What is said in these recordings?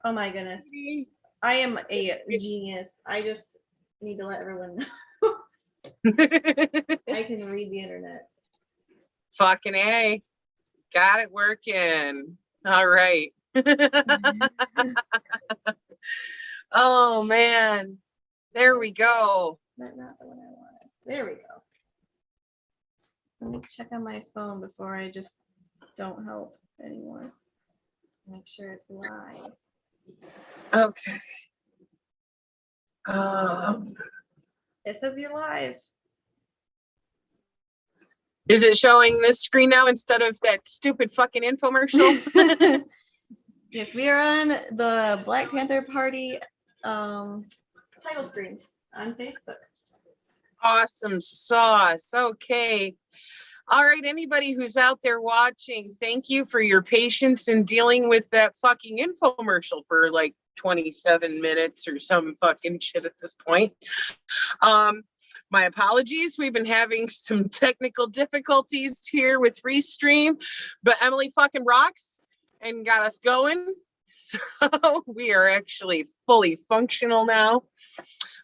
Oh my goodness. I am a genius. I just need to let everyone know. I can read the internet. Fucking A. Got it working. All right. Oh, man. There we go. That's not the one I wanted. There we go. Let me check on my phone before I just don't help anymore. Make sure it's live. Okay. It says you're live. Is it showing this screen now instead of that stupid fucking infomercial? Yes, we are on the Black Panther Party title screen on Facebook. Awesome sauce. Okay. All right, anybody who's out there watching, thank you for your patience in dealing with that fucking infomercial for like 27 minutes or some fucking shit at this point. My apologies. We've been having some technical difficulties here with Restream, but Emily fucking rocks and got us going. So we are actually fully functional now.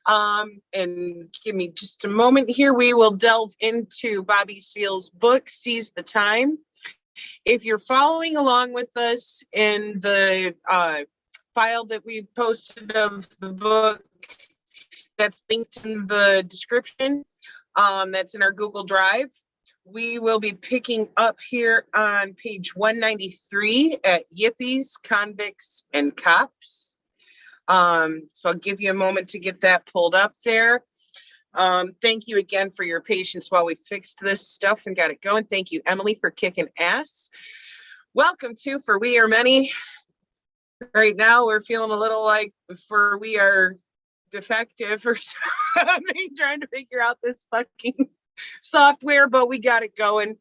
And give me just a moment here. We will delve into Bobby Seale's book, Seize the Time. If you're following along with us in the file that we posted of the book, that's linked in the description. That's in our Google Drive. We will be picking up here on page 193 at Yippies, Convicts, and Cops. So I'll give you a moment to get that pulled up there. Thank you again for your patience while we fixed this stuff and got it going. Thank you, Emily, for kicking ass. Welcome to For We Are Many. Right now, we're feeling a little like For We Are Defective or something, trying to figure out this fucking software, but we got it going.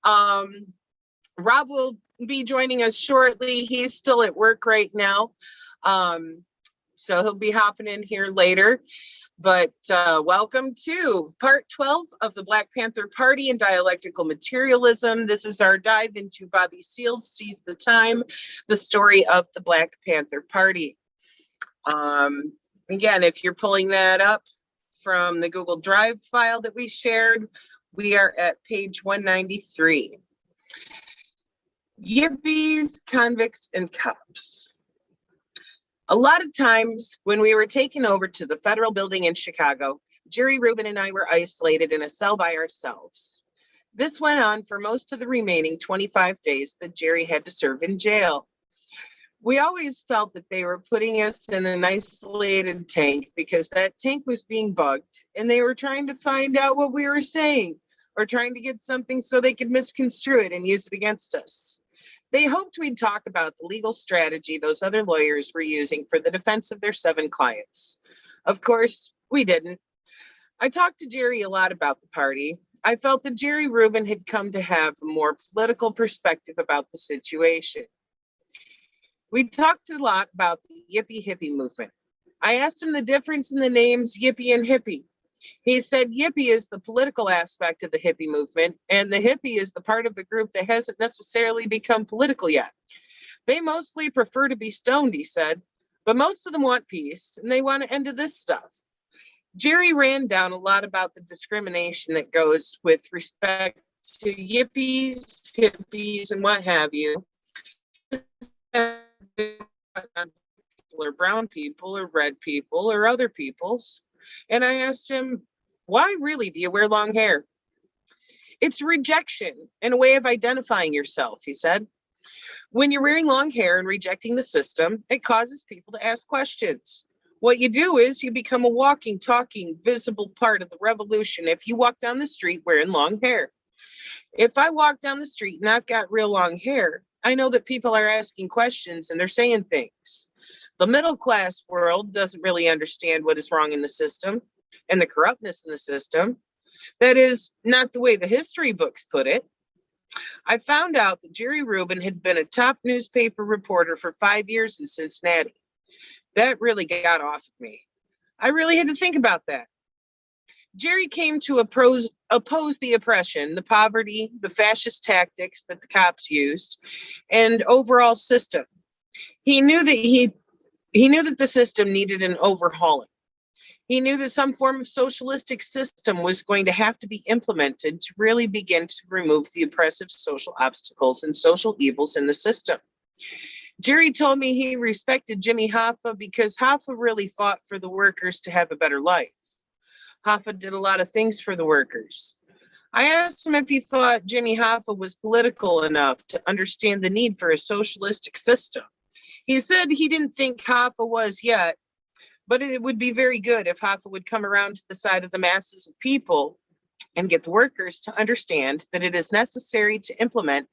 Rob will be joining us shortly. He's still at work right now. So he'll be hopping in here later. But welcome to part 12 of the Black Panther Party and Dialectical Materialism. This is our dive into Bobby Seale's Seize the Time, the story of the Black Panther Party. Again, if you're pulling that up from the Google Drive file that we shared, we are at page 193. Yippies, Convicts, and Cops. A lot of times when we were taken over to the federal building in Chicago, Jerry Rubin and I were isolated in a cell by ourselves. This went on for most of the remaining 25 days that Jerry had to serve in jail. We always felt that they were putting us in an isolated tank because that tank was being bugged and they were trying to find out what we were saying or trying to get something so they could misconstrue it and use it against us. They hoped we'd talk about the legal strategy those other lawyers were using for the defense of their 7 clients. Of course, we didn't. I talked to Jerry a lot about the party. I felt that Jerry Rubin had come to have a more political perspective about the situation. We talked a lot about the Yippie Hippie movement. I asked him the difference in the names Yippie and Hippie. He said Yippie is the political aspect of the hippie movement, and the hippie is the part of the group that hasn't necessarily become political yet. They mostly prefer to be stoned, he said, but most of them want peace, and they want to end this stuff. Jerry ran down a lot about the discrimination that goes with respect to yippies, hippies, and what have you. Or brown people, or red people, or other peoples. And I asked him, why really do you wear long hair? It's rejection and a way of identifying yourself, he said. When you're wearing long hair and rejecting the system, it causes people to ask questions. What you do is you become a walking, talking, visible part of the revolution if you walk down the street wearing long hair. If I walk down the street and I've got real long hair, I know that people are asking questions and they're saying things. The middle class world doesn't really understand what is wrong in the system and the corruptness in the system. That is not the way the history books put it. I found out that Jerry Rubin had been a top newspaper reporter for 5 years in Cincinnati. That really got off of me. I really had to think about that. Jerry came to oppose the oppression, the poverty, the fascist tactics that the cops used, and overall system. He knew that he He knew that the system needed an overhauling. He knew that some form of socialistic system was going to have to be implemented to really begin to remove the oppressive social obstacles and social evils in the system. Jerry told me he respected Jimmy Hoffa because Hoffa really fought for the workers to have a better life. Hoffa did a lot of things for the workers. I asked him if he thought Jimmy Hoffa was political enough to understand the need for a socialistic system. He said he didn't think Hoffa was yet, but it would be very good if Hoffa would come around to the side of the masses of people and get the workers to understand that it is necessary to implement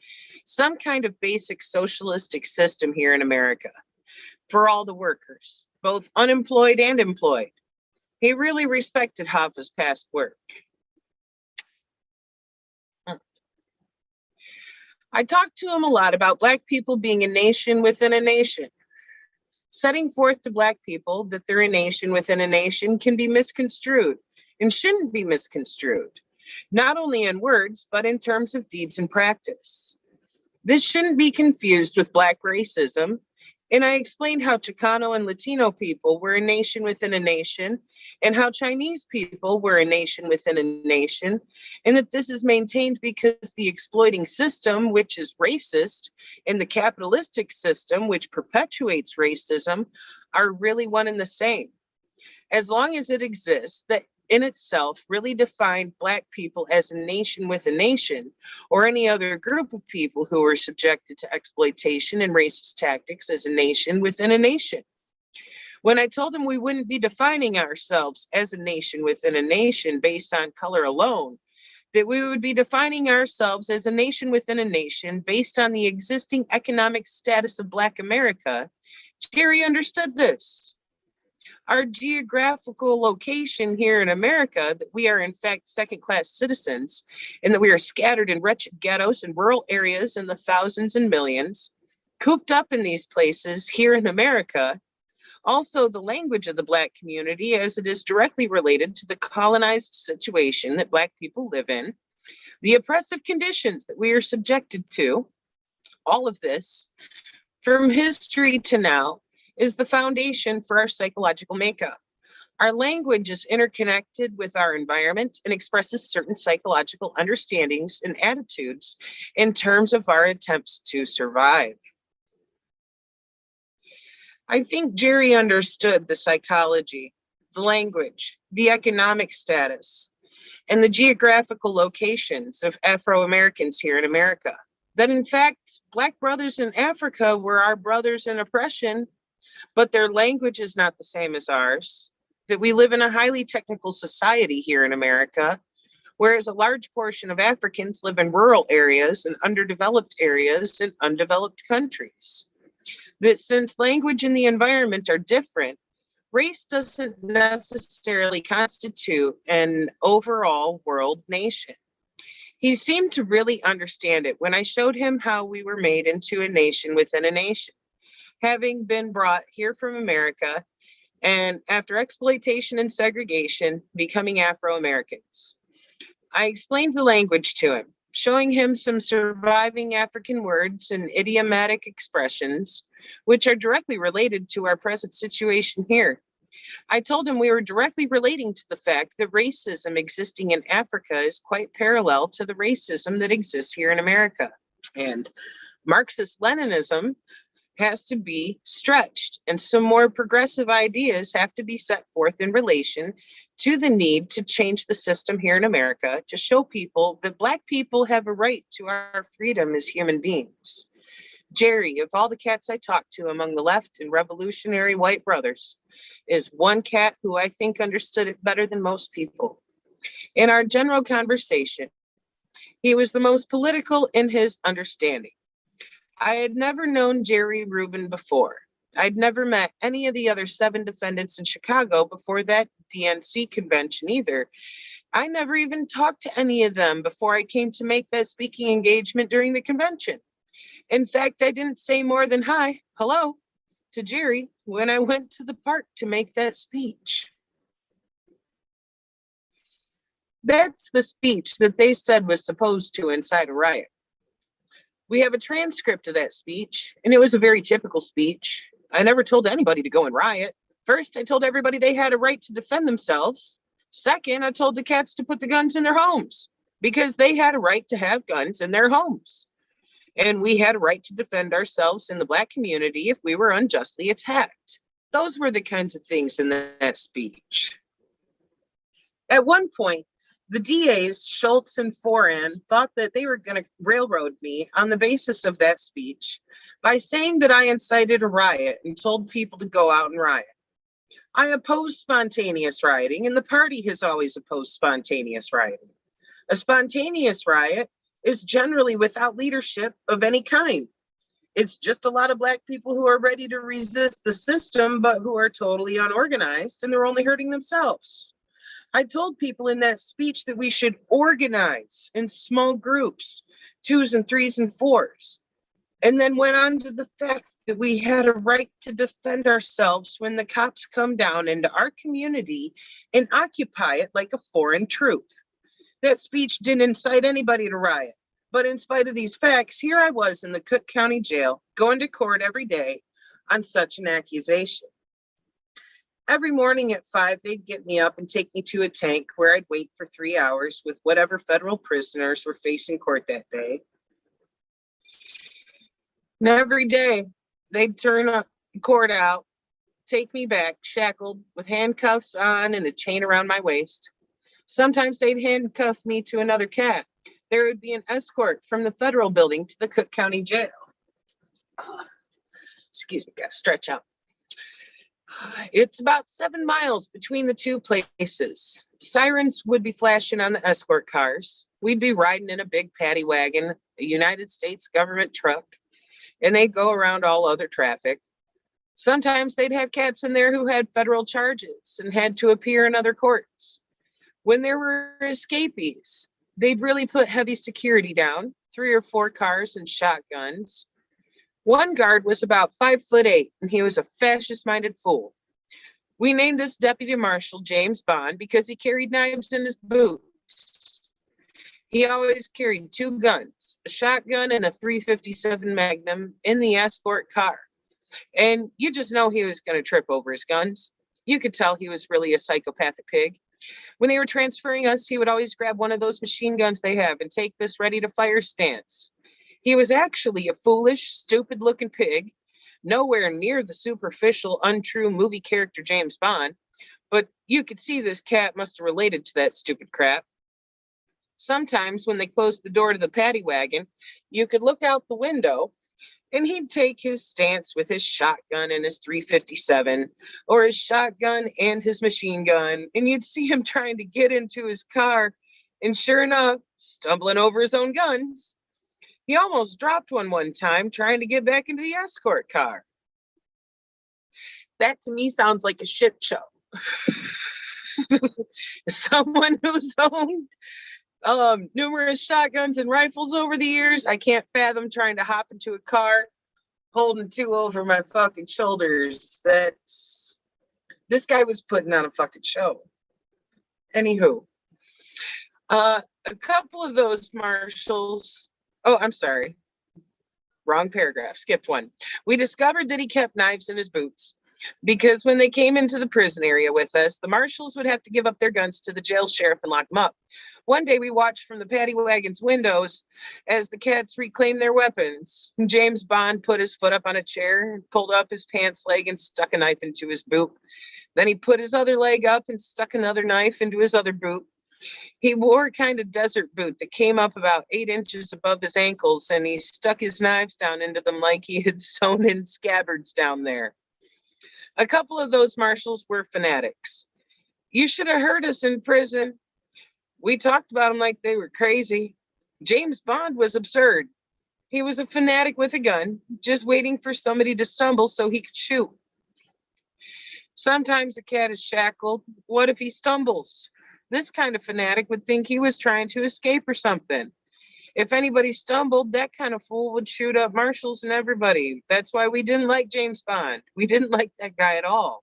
some kind of basic socialistic system here in America for all the workers, both unemployed and employed. He really respected Hoffa's past work. I talked to him a lot about Black people being a nation within a nation. Setting forth to Black people that they're a nation within a nation can be misconstrued and shouldn't be misconstrued, not only in words, but in terms of deeds and practice. This shouldn't be confused with Black racism, and I explained how Chicano and Latino people were a nation within a nation, and how Chinese people were a nation within a nation, and that this is maintained because the exploiting system, which is racist, and the capitalistic system, which perpetuates racism, are really one and the same. As long as it exists, that in itself really defined Black people as a nation with a nation, or any other group of people who are subjected to exploitation and racist tactics as a nation within a nation. When I told him we wouldn't be defining ourselves as a nation within a nation based on color alone, that we would be defining ourselves as a nation within a nation based on the existing economic status of Black America, Jerry understood this. Our geographical location here in America, that we are in fact second-class citizens, and that we are scattered in wretched ghettos and rural areas in the thousands and millions, cooped up in these places here in America. Also, the language of the Black community, as it is directly related to the colonized situation that Black people live in, the oppressive conditions that we are subjected to, all of this, from history to now, is the foundation for our psychological makeup. Our language is interconnected with our environment and expresses certain psychological understandings and attitudes in terms of our attempts to survive. I think Jerry understood the psychology, the language, the economic status, and the geographical locations of Afro-Americans here in America. That in fact, Black brothers in Africa were our brothers in oppression, but their language is not the same as ours. That we live in a highly technical society here in America, whereas a large portion of Africans live in rural areas and underdeveloped areas in undeveloped countries. That since language and the environment are different, race doesn't necessarily constitute an overall world nation. He seemed to really understand it when I showed him how we were made into a nation within a nation, having been brought here from America and after exploitation and segregation, becoming Afro-Americans. I explained the language to him, showing him some surviving African words and idiomatic expressions, which are directly related to our present situation here. I told him we were directly relating to the fact that racism existing in Africa is quite parallel to the racism that exists here in America. And Marxist-Leninism has to be stretched, and some more progressive ideas have to be set forth in relation to the need to change the system here in America to show people that Black people have a right to our freedom as human beings. Jerry, of all the cats I talked to among the left and revolutionary white brothers, is one cat who I think understood it better than most people. In our general conversation, he was the most political in his understanding. I had never known Jerry Rubin before. I'd never met any of the other 7 defendants in Chicago before that DNC convention either. I never even talked to any of them before I came to make that speaking engagement during the convention. In fact, I didn't say more than hi, hello, to Jerry when I went to the park to make that speech. That's the speech that they said was supposed to incite a riot. We have a transcript of that speech, and it was a very typical speech. I never told anybody to go and riot. First, I told everybody they had a right to defend themselves. Second, I told the cats to put the guns in their homes because they had a right to have guns in their homes. And we had a right to defend ourselves in the Black community if we were unjustly attacked. Those were the kinds of things in that speech. At one point, the DAs, Schultz and Foran, thought that they were going to railroad me on the basis of that speech by saying that I incited a riot and told people to go out and riot. I oppose spontaneous rioting, and the party has always opposed spontaneous rioting. A spontaneous riot is generally without leadership of any kind. It's just a lot of Black people who are ready to resist the system, but who are totally unorganized and they're only hurting themselves. I told people in that speech that we should organize in small groups, 2s and 3s and 4s, and then went on to the fact that we had a right to defend ourselves when the cops come down into our community and occupy it like a foreign troop. That speech didn't incite anybody to riot. But in spite of these facts, here I was in the Cook County Jail, going to court every day on such an accusation. Every morning at 5, they'd get me up and take me to a tank where I'd wait for 3 hours with whatever federal prisoners were facing court that day. And every day, they'd turn up court out, take me back, shackled, with handcuffs on and a chain around my waist. Sometimes they'd handcuff me to another cat. There would be an escort from the federal building to the Cook County Jail. Excuse me, gotta stretch out. It's about 7 miles between the two places. Sirens would be flashing on the escort cars. We'd be riding in a big paddy wagon, a United States government truck, and they'd go around all other traffic. Sometimes they'd have cats in there who had federal charges and had to appear in other courts. When there were escapees, they'd really put heavy security down, 3 or 4 cars and shotguns. One guard was about 5'8", and he was a fascist-minded fool. We named this deputy marshal James Bond because he carried knives in his boots. He always carried 2 guns, a shotgun and a .357 Magnum in the escort car. And you just know he was going to trip over his guns. You could tell he was really a psychopathic pig. When they were transferring us, he would always grab one of those machine guns they have and take this ready-to-fire stance. He was actually a foolish, stupid-looking pig, nowhere near the superficial, untrue movie character James Bond, but you could see this cat must have related to that stupid crap. Sometimes when they closed the door to the paddy wagon, you could look out the window and he'd take his stance with his shotgun and his .357, or his shotgun and his machine gun, and you'd see him trying to get into his car, and sure enough, stumbling over his own guns. He almost dropped one time trying to get back into the escort car. That to me sounds like a shit show. Someone who's owned numerous shotguns and rifles over the years, I can't fathom trying to hop into a car holding 2 over my fucking shoulders. This guy was putting on a fucking show. Anywho, a couple of those marshals, oh, I'm sorry, wrong paragraph, skipped one. We discovered that he kept knives in his boots because when they came into the prison area with us, the marshals would have to give up their guns to the jail sheriff and lock them up. One day we watched from the paddy wagon's windows as the cats reclaimed their weapons. James Bond put his foot up on a chair, pulled up his pants leg and stuck a knife into his boot. Then he put his other leg up and stuck another knife into his other boot. He wore a kind of desert boot that came up about 8 inches above his ankles, and he stuck his knives down into them like he had sewn in scabbards down there. A couple of those marshals were fanatics. You should have heard us in prison. We talked about them like they were crazy. James Bond was absurd. He was a fanatic with a gun, just waiting for somebody to stumble so he could shoot. Sometimes a cat is shackled. What if he stumbles? This kind of fanatic would think he was trying to escape or something. If anybody stumbled, that kind of fool would shoot up marshals and everybody. That's why we didn't like James Bond. We didn't like that guy at all.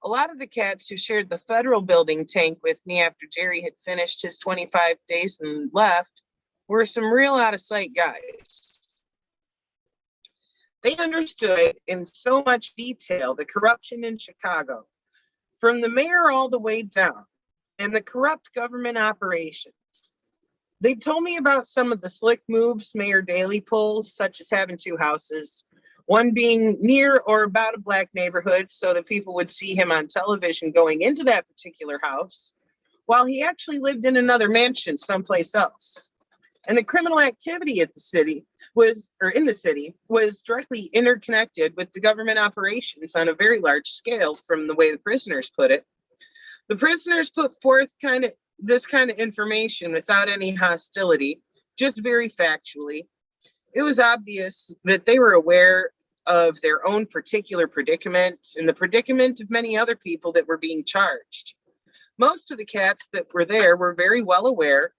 A lot of the cats who shared the federal building tank with me after Jerry had finished his 25 days and left were some real out of sight guys. They understood in so much detail the corruption in Chicago, from the mayor all the way down, and the corrupt government operations. They told me about some of the slick moves Mayor Daley pulls, such as having two houses, one being near or about a Black neighborhood so that people would see him on television going into that particular house, while he actually lived in another mansion someplace else. And the criminal activity at the city in the city was directly interconnected with the government operations on a very large scale, from the way the prisoners put it. The prisoners put forth this kind of information without any hostility, just very factually. It was obvious that they were aware of their own particular predicament and the predicament of many other people that were being charged. Most of the cats that were there were very well aware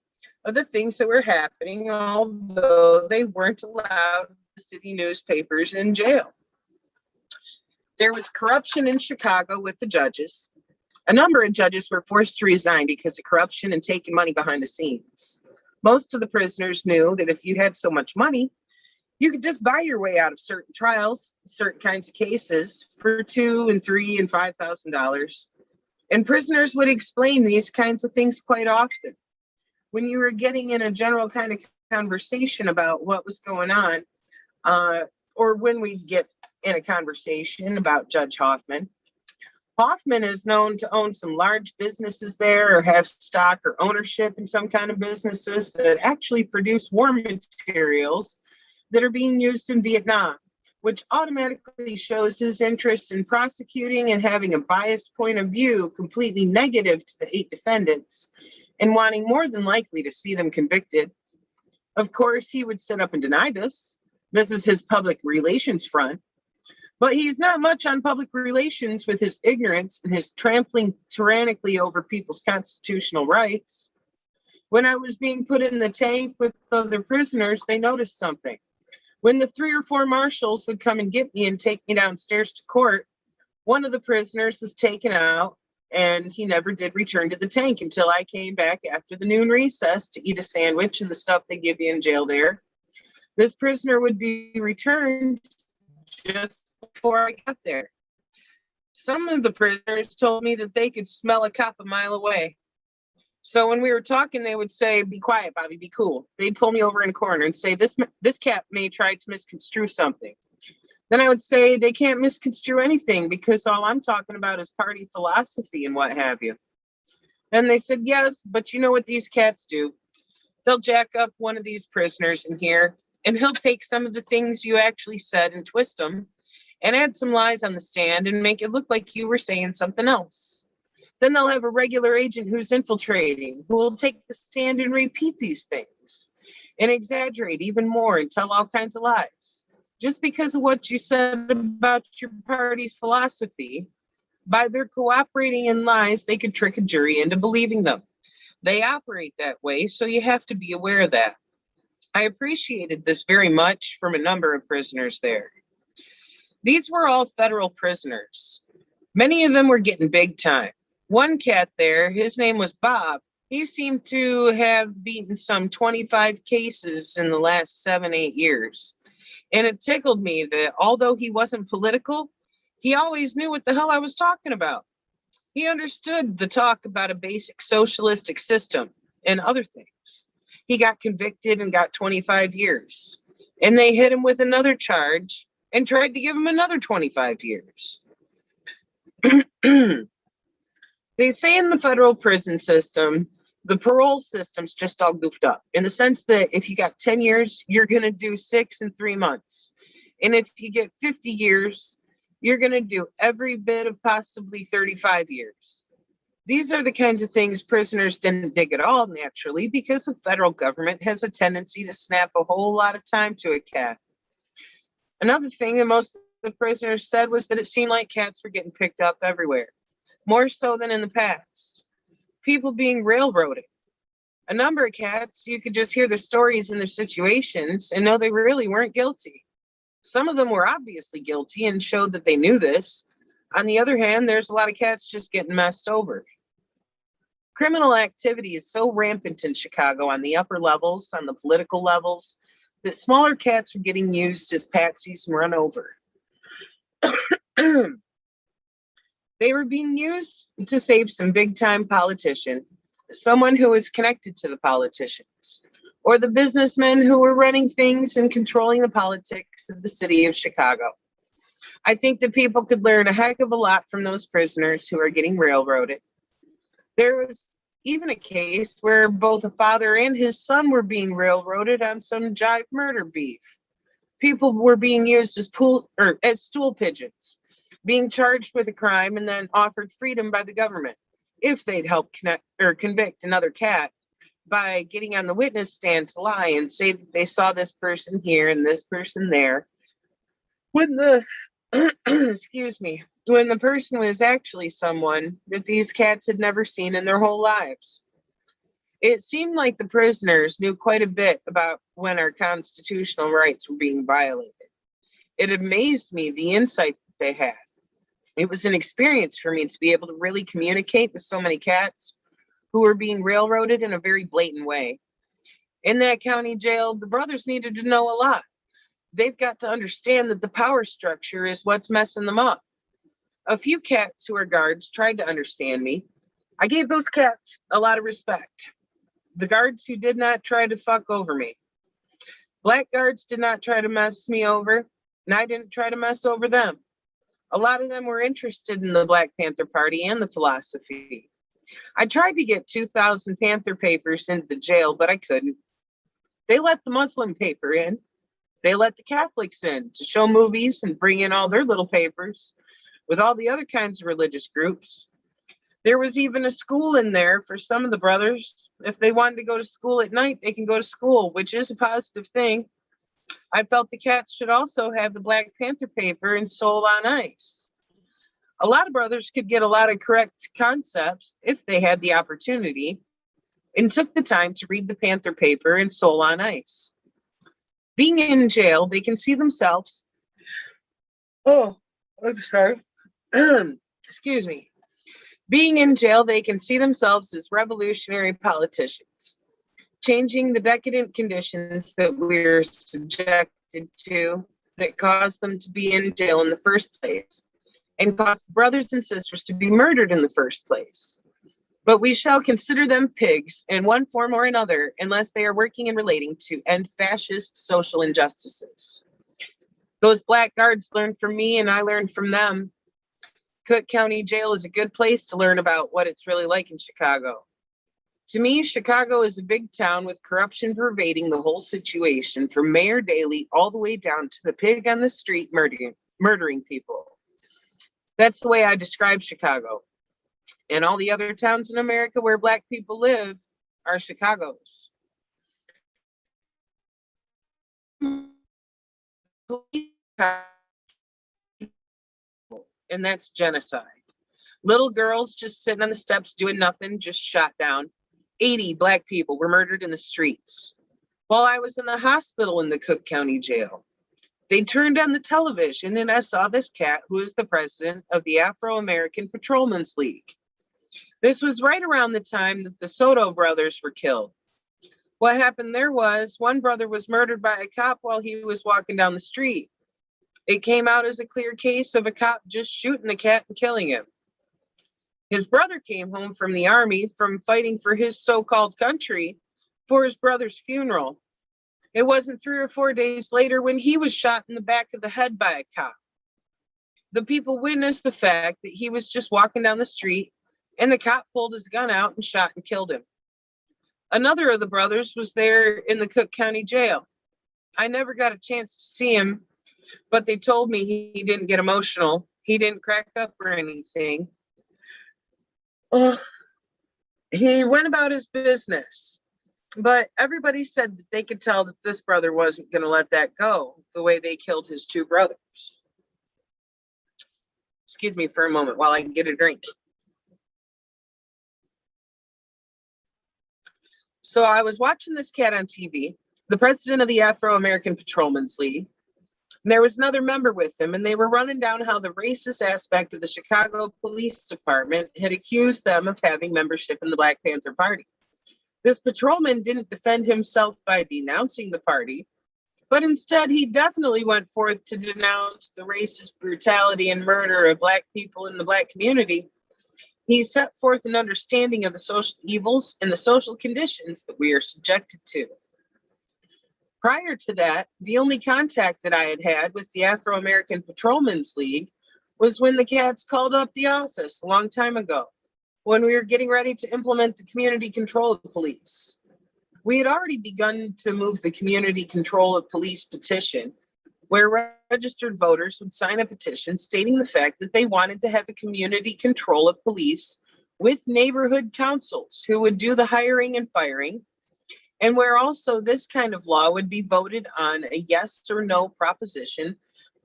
of the things that were happening, although they weren't allowed the city newspapers in jail. There was corruption in Chicago with the judges. A number of judges were forced to resign because of corruption and taking money behind the scenes. Most of the prisoners knew that if you had so much money, you could just buy your way out of certain trials, certain kinds of cases for $2,000 and $3,000 and $5,000. And prisoners would explain these kinds of things quite often. When you were getting in a general kind of conversation about what was going on, or when we'd get in a conversation about Judge Hoffman. Hoffman is known to own some large businesses there, or have stock or ownership in some kind of businesses that actually produce war materials that are being used in Vietnam, which automatically shows his interest in prosecuting and having a biased point of view completely negative to the 8 defendants and wanting more than likely to see them convicted. Of course, he would sit up and deny this. This is his public relations front. But he's not much on public relations with his ignorance and his trampling tyrannically over people's constitutional rights. When I was being put in the tank with other prisoners, they noticed something. When the 3 or 4 marshals would come and get me and take me downstairs to court, one of the prisoners was taken out, and he never did return to the tank until I came back after the noon recess to eat a sandwich and the stuff they give you in jail there. This prisoner would be returned just before I got there. Some of the prisoners told me that they could smell a cop a mile away. So when we were talking, they would say, "Be quiet, Bobby, be cool." They'd pull me over in a corner and say, this cat may try to misconstrue something. Then I would say, they can't misconstrue anything because all I'm talking about is party philosophy and what have you. And they said, yes, but you know what these cats do? They'll jack up one of these prisoners in here, and he'll take some of the things you actually said and twist them and add some lies on the stand and make it look like you were saying something else. Then they'll have a regular agent who's infiltrating, who will take the stand and repeat these things and exaggerate even more and tell all kinds of lies. Just because of what you said about your party's philosophy, by their cooperating in lies, they could trick a jury into believing them. They operate that way, so you have to be aware of that. I appreciated this very much from a number of prisoners there. These were all federal prisoners. Many of them were getting big time. One cat there, his name was Bob. He seemed to have beaten some 25 cases in the last 7-8 years. And it tickled me that although he wasn't political, he always knew what the hell I was talking about. He understood the talk about a basic socialistic system and other things. He got convicted and got 25 years. And they hit him with another charge and tried to give him another 25 years. They say in the federal prison system, the parole system's just all goofed up in the sense that if you got 10 years, you're going to do 6 and 3 months. And if you get 50 years, you're going to do every bit of possibly 35 years. These are the kinds of things prisoners didn't dig at all naturally because the federal government has a tendency to snap a whole lot of time to a cat. Another thing that most of the prisoners said was that it seemed like cats were getting picked up everywhere, more so than in the past. People being railroaded. A number of cats, you could just hear their stories and their situations and know they really weren't guilty. Some of them were obviously guilty and showed that they knew this. On the other hand, there's a lot of cats just getting messed over. Criminal activity is so rampant in Chicago on the upper levels, on the political levels, that smaller cats were getting used as patsies and run over. They were being used to save some big-time politician, someone who was connected to the politicians, or the businessmen who were running things and controlling the politics of the city of Chicago. I think that people could learn a heck of a lot from those prisoners who are getting railroaded. There was even a case where both a father and his son were being railroaded on some jive murder beef. People were being used as stool pigeons, being charged with a crime and then offered freedom by the government if they'd help convict another cat by getting on the witness stand to lie and say that they saw this person here and this person there. When the when the person was actually someone that these cats had never seen in their whole lives. It seemed like the prisoners knew quite a bit about when our constitutional rights were being violated. It amazed me the insight that they had. It was an experience for me to be able to really communicate with so many cats who were being railroaded in a very blatant way. In that county jail, the brothers needed to know a lot. They've got to understand that the power structure is what's messing them up. A few cats who are guards tried to understand me. I gave those cats a lot of respect. The guards who did not try to fuck over me. Black guards did not try to mess me over, and I didn't try to mess over them. A lot of them were interested in the Black Panther Party and the philosophy. I tried to get 2,000 Panther papers into the jail, but I couldn't. They let the Muslim paper in. They let the Catholics in to show movies and bring in all their little papers with all the other kinds of religious groups. There was even a school in there for some of the brothers. If they wanted to go to school at night, they can go to school, which is a positive thing. I felt the cats should also have the Black Panther paper and Soul on Ice. A lot of brothers could get a lot of correct concepts if they had the opportunity and took the time to read the Panther paper and Soul on Ice. Being in jail, they can see themselves. Oh, I'm sorry. Excuse me. Being in jail, they can see themselves as revolutionary politicians, changing the decadent conditions that we're subjected to that caused them to be in jail in the first place and caused brothers and sisters to be murdered in the first place. But we shall consider them pigs in one form or another unless they are working and relating to end fascist social injustices. Those black guards learned from me and I learned from them. Cook County Jail is a good place to learn about what it's really like in Chicago. To me, Chicago is a big town with corruption pervading the whole situation, from Mayor Daley all the way down to the pig on the street murdering people. That's the way I describe Chicago. And all the other towns in America where Black people live are Chicago's. And that's genocide. Little girls just sitting on the steps doing nothing, just shot down. 80 Black people were murdered in the streets. While I was in the hospital in the Cook County Jail, they turned on the television and I saw this cat who is the president of the Afro-American Patrolmen's League. This was right around the time that the Soto brothers were killed. What happened there was one brother was murdered by a cop while he was walking down the street. It came out as a clear case of a cop just shooting the cat and killing him. His brother came home from the army from fighting for his so-called country for his brother's funeral. It wasn't 3 or 4 days later when he was shot in the back of the head by a cop. The people witnessed the fact that he was just walking down the street and the cop pulled his gun out and shot and killed him. Another of the brothers was there in the Cook County Jail. I never got a chance to see him, but they told me he didn't get emotional. He didn't crack up or anything. He went about his business, but everybody said that they could tell that this brother wasn't going to let that go the way they killed his 2 brothers. Excuse me for a moment while I get a drink. So I was watching this cat on TV, the president of the Afro-American Patrolmen's League. And there was another member with him, and they were running down how the racist aspect of the Chicago Police Department had accused them of having membership in the Black Panther Party. This patrolman didn't defend himself by denouncing the party. But instead, he definitely went forth to denounce the racist brutality and murder of Black people in the Black community. He set forth an understanding of the social evils and the social conditions that we are subjected to. Prior to that, the only contact that I had had with the Afro-American Patrolmen's League was when the cats called up the office a long time ago, when we were getting ready to implement the community control of the police. We had already begun to move the community control of police petition, where registered voters would sign a petition stating the fact that they wanted to have a community control of police with neighborhood councils who would do the hiring and firing, and where also this kind of law would be voted on a yes or no proposition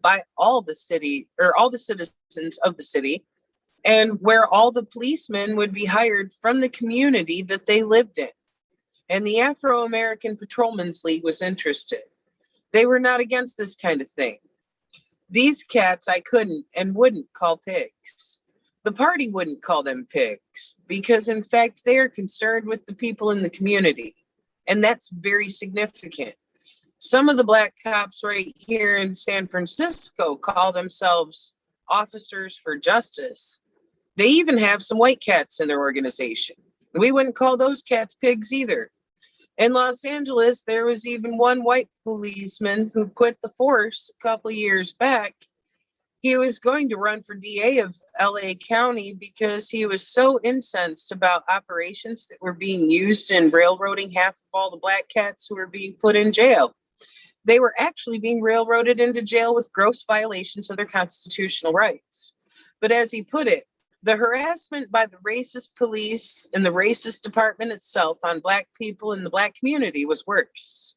by all the city or all the citizens of the city, and where all the policemen would be hired from the community that they lived in. And the Afro-American Patrolmen's League was interested. They were not against this kind of thing. These cats I couldn't and wouldn't call pigs. The party wouldn't call them pigs because in fact they are concerned with the people in the community. And that's very significant. Some of the Black cops right here in San Francisco call themselves officers for justice. They even have some white cats in their organization. We wouldn't call those cats pigs either. In Los Angeles, there was even one white policeman who quit the force a couple of years back. He was going to run for DA of LA County because he was so incensed about operations that were being used in railroading half of all the Black cats who were being put in jail. They were actually being railroaded into jail with gross violations of their constitutional rights. But as he put it, the harassment by the racist police and the racist department itself on Black people in the Black community was worse.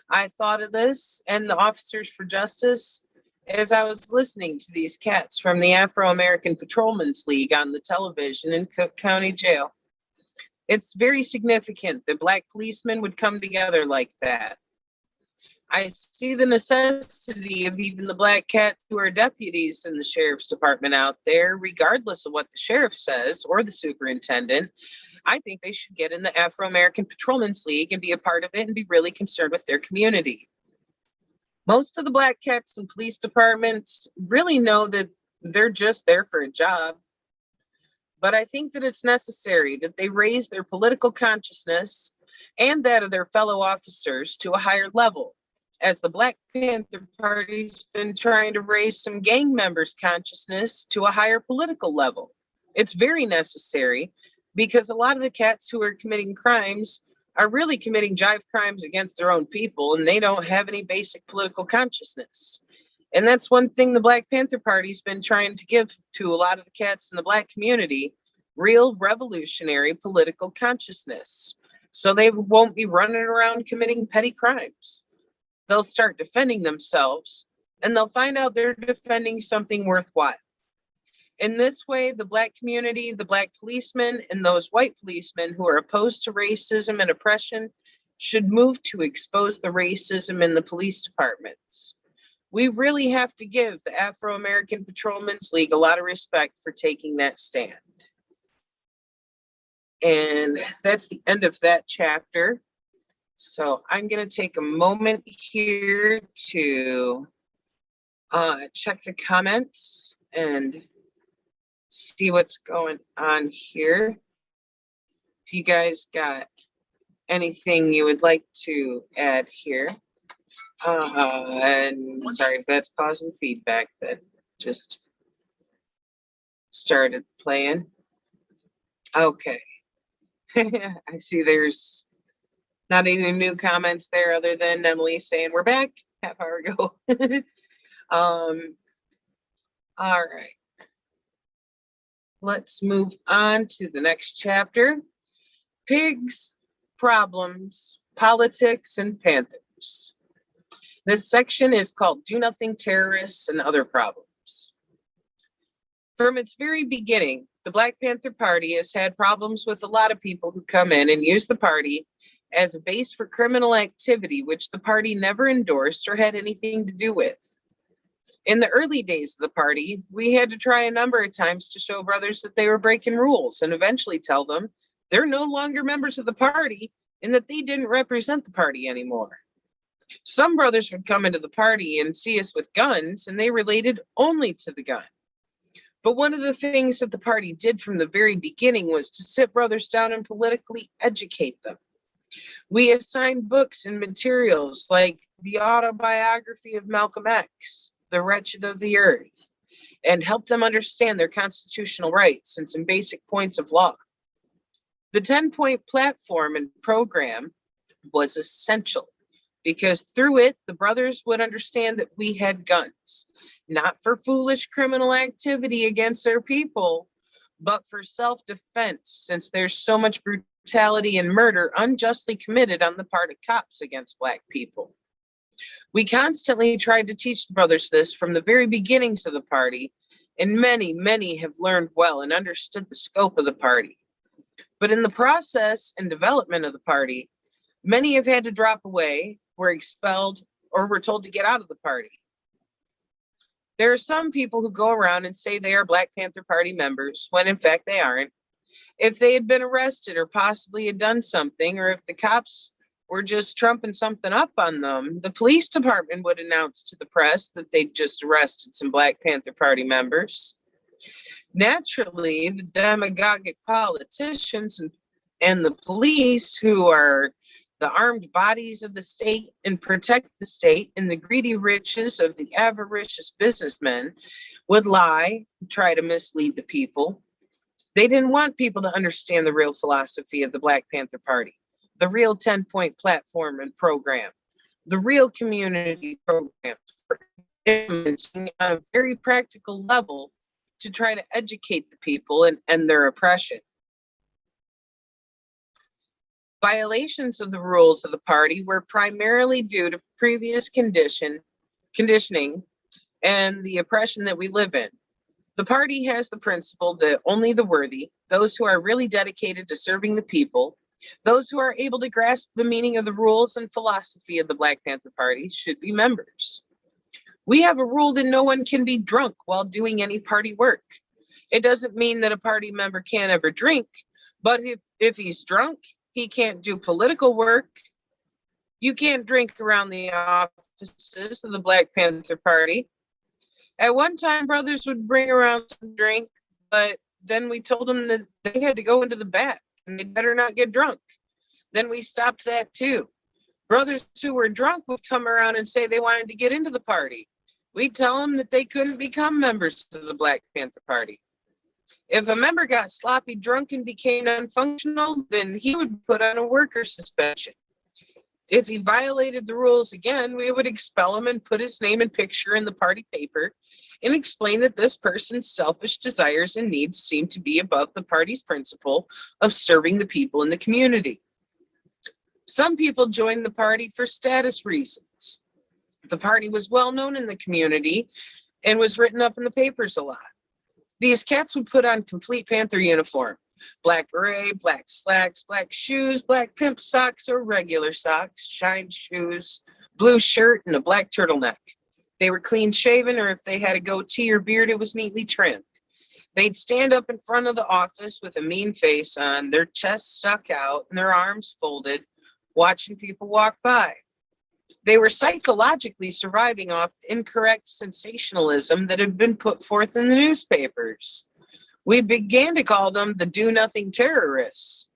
I thought of this and the Officers for Justice as I was listening to these cats from the Afro-American Patrolmen's League on the television in Cook County Jail. It's very significant that Black policemen would come together like that. I see the necessity of even the Black cats who are deputies in the sheriff's department out there, regardless of what the sheriff says or the superintendent. I think they should get in the Afro-American Patrolmen's League and be a part of it and be really concerned with their community. Most of the Black cats in police departments really know that they're just there for a job. But I think that it's necessary that they raise their political consciousness and that of their fellow officers to a higher level, as the Black Panther Party's been trying to raise some gang members' consciousness to a higher political level. It's very necessary because a lot of the cats who are committing crimes are really committing jive crimes against their own people, and they don't have any basic political consciousness. And that's one thing the Black Panther Party's been trying to give to a lot of the cats in the Black community, real revolutionary political consciousness. So they won't be running around committing petty crimes. They'll start defending themselves, and they'll find out they're defending something worthwhile. In this way, the Black community, the Black policemen, and those white policemen who are opposed to racism and oppression should move to expose the racism in the police departments. We really have to give the Afro-American Patrolmen's League a lot of respect for taking that stand. And that's the end of that chapter. So I'm going to take a moment here to check the comments and see what's going on here. If you guys got anything you would like to add here. And sorry if that's causing feedback that just started playing. Okay. I see there's not any new comments there other than Emily saying we're back half hour ago. All right. Let's move on to the next chapter. Pigs, problems, politics, and panthers. This section is called Do Nothing Terrorists and Other Problems. From its very beginning, the Black Panther Party has had problems with a lot of people who come in and use the party as a base for criminal activity, which the party never endorsed or had anything to do with. In the early days of the party, we had to try a number of times to show brothers that they were breaking rules and eventually tell them they're no longer members of the party and that they didn't represent the party anymore. Some brothers would come into the party and see us with guns, and they related only to the gun. But one of the things that the party did from the very beginning was to sit brothers down and politically educate them. We assigned books and materials like the autobiography of Malcolm X, The Wretched of the Earth, and helped them understand their constitutional rights and some basic points of law. The 10-point platform and program was essential because through it, the brothers would understand that we had guns, not for foolish criminal activity against their people, but for self-defense, since there's so much brutality and murder unjustly committed on the part of cops against Black people. We constantly tried to teach the brothers this from the very beginnings of the party, and many have learned well and understood the scope of the party. But in the process and development of the party, many have had to drop away, were expelled, or were told to get out of the party. There are some people who go around and say they are Black Panther Party members, when in fact they aren't. If they had been arrested or possibly had done something, or if the cops were just trumping something up on them, the police department would announce to the press that they'd just arrested some Black Panther Party members. Naturally, the demagogic politicians and the police, who are the armed bodies of the state and protect the state, and the greedy riches of the avaricious businessmen, would lie, try to mislead the people. They didn't want people to understand the real philosophy of the Black Panther Party, the real 10-point platform and program, the real community programs on a very practical level to try to educate the people and end their oppression. Violations of the rules of the party were primarily due to previous conditioning and the oppression that we live in. The party has the principle that only the worthy, those who are really dedicated to serving the people, those who are able to grasp the meaning of the rules and philosophy of the Black Panther Party should be members. We have a rule that no one can be drunk while doing any party work. It doesn't mean that a party member can't ever drink, but if he's drunk, he can't do political work. You can't drink around the offices of the Black Panther Party. At one time, brothers would bring around some drink, but then we told them that they had to go into the back and they better not get drunk. Then we stopped that too. Brothers who were drunk would come around and say they wanted to get into the party. We'd tell them that they couldn't become members of the Black Panther Party. If a member got sloppy drunk and became unfunctional, then he would be put on a worker suspension. If he violated the rules again, we would expel him and put his name and picture in the party paper and explain that this person's selfish desires and needs seem to be above the party's principle of serving the people in the community. Some people joined the party for status reasons. The party was well known in the community and was written up in the papers a lot. These cats would put on complete Panther uniform, black beret, black slacks, black shoes, black pimp socks or regular socks, shined shoes, blue shirt, and a black turtleneck. They were clean shaven, or if they had a goatee or beard, it was neatly trimmed. They'd stand up in front of the office with a mean face on, their chests stuck out and their arms folded, watching people walk by. They were psychologically surviving off incorrect sensationalism that had been put forth in the newspapers. We began to call them the do-nothing terrorists.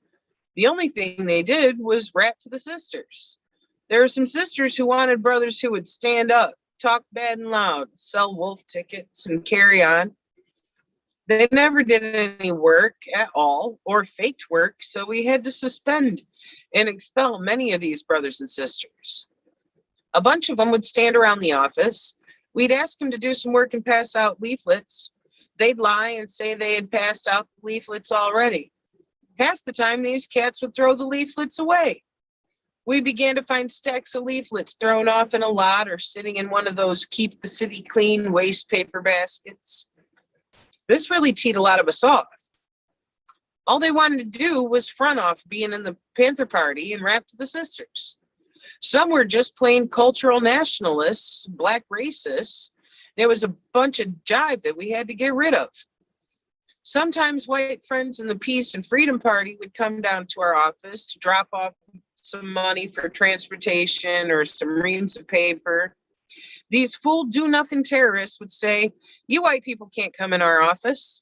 The only thing they did was rap to the sisters. There were some sisters who wanted brothers who would stand up, talk bad and loud, sell wolf tickets, and carry on. They never did any work at all or faked work, so we had to suspend and expel many of these brothers and sisters. A bunch of them would stand around the office. We'd ask them to do some work and pass out leaflets. They'd lie and say they had passed out the leaflets already. Half the time, these cats would throw the leaflets away. We began to find stacks of leaflets thrown off in a lot or sitting in one of those keep the city clean waste paper baskets. This really teed a lot of us off. All they wanted to do was front off being in the Panther Party and rap to the sisters. Some were just plain cultural nationalists, black racists. There was a bunch of jive that we had to get rid of. Sometimes white friends in the Peace and Freedom Party would come down to our office to drop off some money for transportation or some reams of paper, these fool do-nothing terrorists would say, "You white people can't come in our office."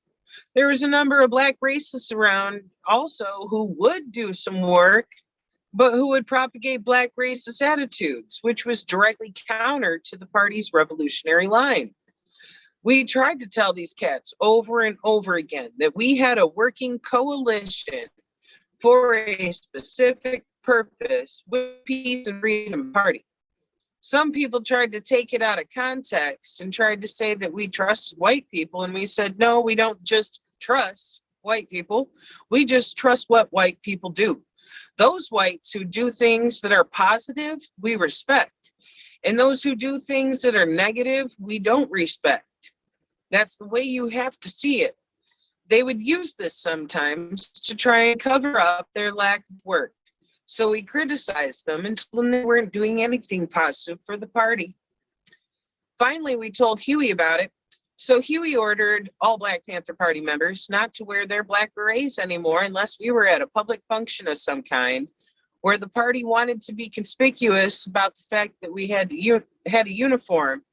There was a number of black racists around also who would do some work, but who would propagate black racist attitudes, which was directly counter to the party's revolutionary line. We tried to tell these cats over and over again that we had a working coalition for a specific purpose with Peace and Freedom Party. Some people tried to take it out of context and tried to say that we trust white people. And we said, no, we don't just trust white people. We just trust what white people do. Those whites who do things that are positive, we respect. And those who do things that are negative, we don't respect. That's the way you have to see it. They would use this sometimes to try and cover up their lack of work. So we criticized them and told them they weren't doing anything positive for the party. Finally, we told Huey about it. So Huey ordered all Black Panther Party members not to wear their black berets anymore unless we were at a public function of some kind, where the party wanted to be conspicuous about the fact that we had a uniform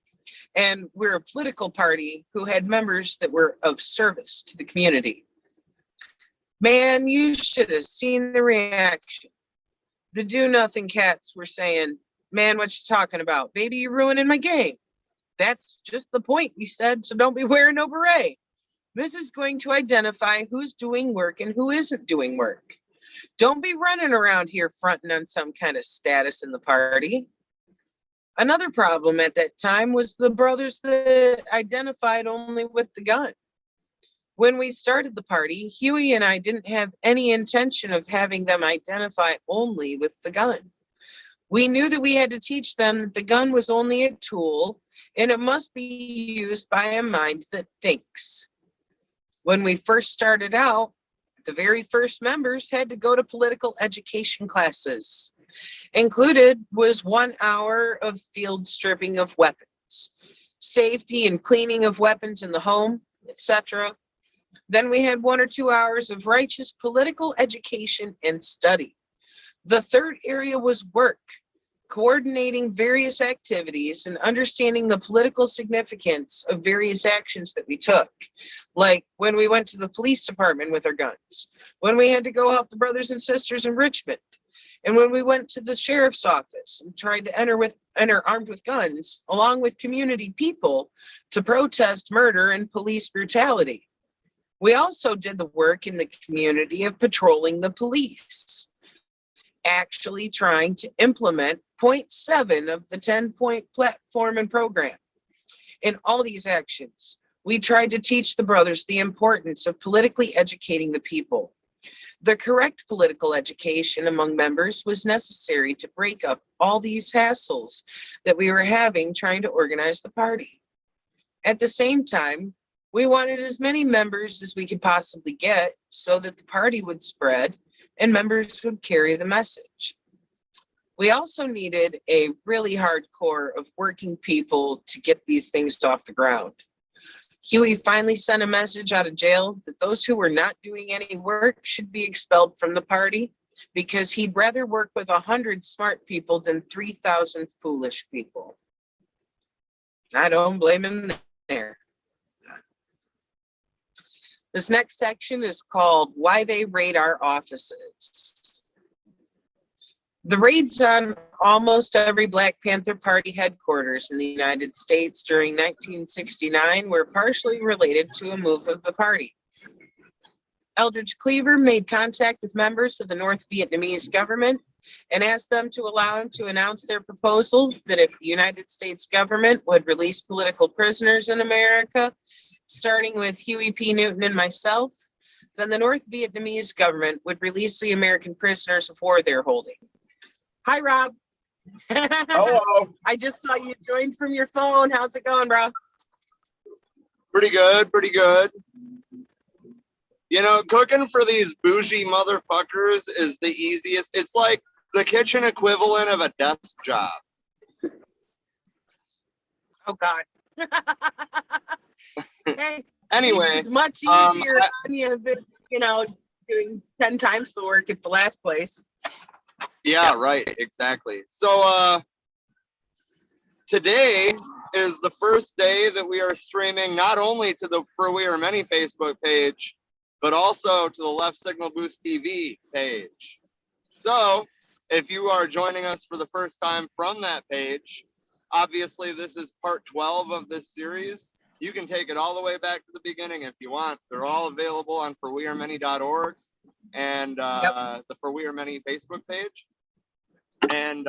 and we're a political party who had members that were of service to the community. Man, you should have seen the reaction. The do-nothing cats were saying, "Man, what you talking about? Baby, you're ruining my game." That's just the point, we said, so don't be wearing no beret. This is going to identify who's doing work and who isn't doing work. Don't be running around here fronting on some kind of status in the party. Another problem at that time was the brothers that identified only with the gun. When we started the party, Huey and I didn't have any intention of having them identify only with the gun. We knew that we had to teach them that the gun was only a tool and it must be used by a mind that thinks. When we first started out, the very first members had to go to political education classes. Included was 1 hour of field stripping of weapons, safety and cleaning of weapons in the home, etc. Then we had 1 or 2 hours of righteous political education and study. The third area was work, coordinating various activities and understanding the political significance of various actions that we took, like when we went to the police department with our guns, when we had to go help the brothers and sisters in Richmond, and when we went to the sheriff's office and tried to enter armed with guns, along with community people, to protest murder and police brutality. We also did the work in the community of patrolling the police, actually trying to implement point 7 of the 10-point platform and program. In all these actions, we tried to teach the brothers the importance of politically educating the people. The correct political education among members was necessary to break up all these hassles that we were having trying to organize the party. At the same time, we wanted as many members as we could possibly get so that the party would spread and members would carry the message. We also needed a really hardcore of working people to get these things off the ground. Huey finally sent a message out of jail that those who were not doing any work should be expelled from the party because he'd rather work with 100 smart people than 3,000 foolish people. I don't blame him there. This next section is called Why They Raid Our Offices. The raids on almost every Black Panther Party headquarters in the United States during 1969 were partially related to a move of the party. Eldridge Cleaver made contact with members of the North Vietnamese government and asked them to allow him to announce their proposal that if the United States government would release political prisoners in America, starting with Huey P. Newton and myself, then the North Vietnamese government would release the American prisoners of war they're holding. Hi, Rob. Hello. I just saw you joined from your phone. How's it going, bro? Pretty good, pretty good. You know, cooking for these bougie motherfuckers is the easiest. It's like the kitchen equivalent of a desk job. Oh, God. Hey, Anyway, it's much easier on you than, doing 10 times the work at the last place. Yeah, right. Exactly. So today is the first day that we are streaming not only to the For We Are Many Facebook page, but also to the Left Signal Boost TV page. So if you are joining us for the first time from that page, obviously this is part 12 of this series. You can take it all the way back to the beginning if you want. They're all available on forwearemany.org and the For We Are Many Facebook page. And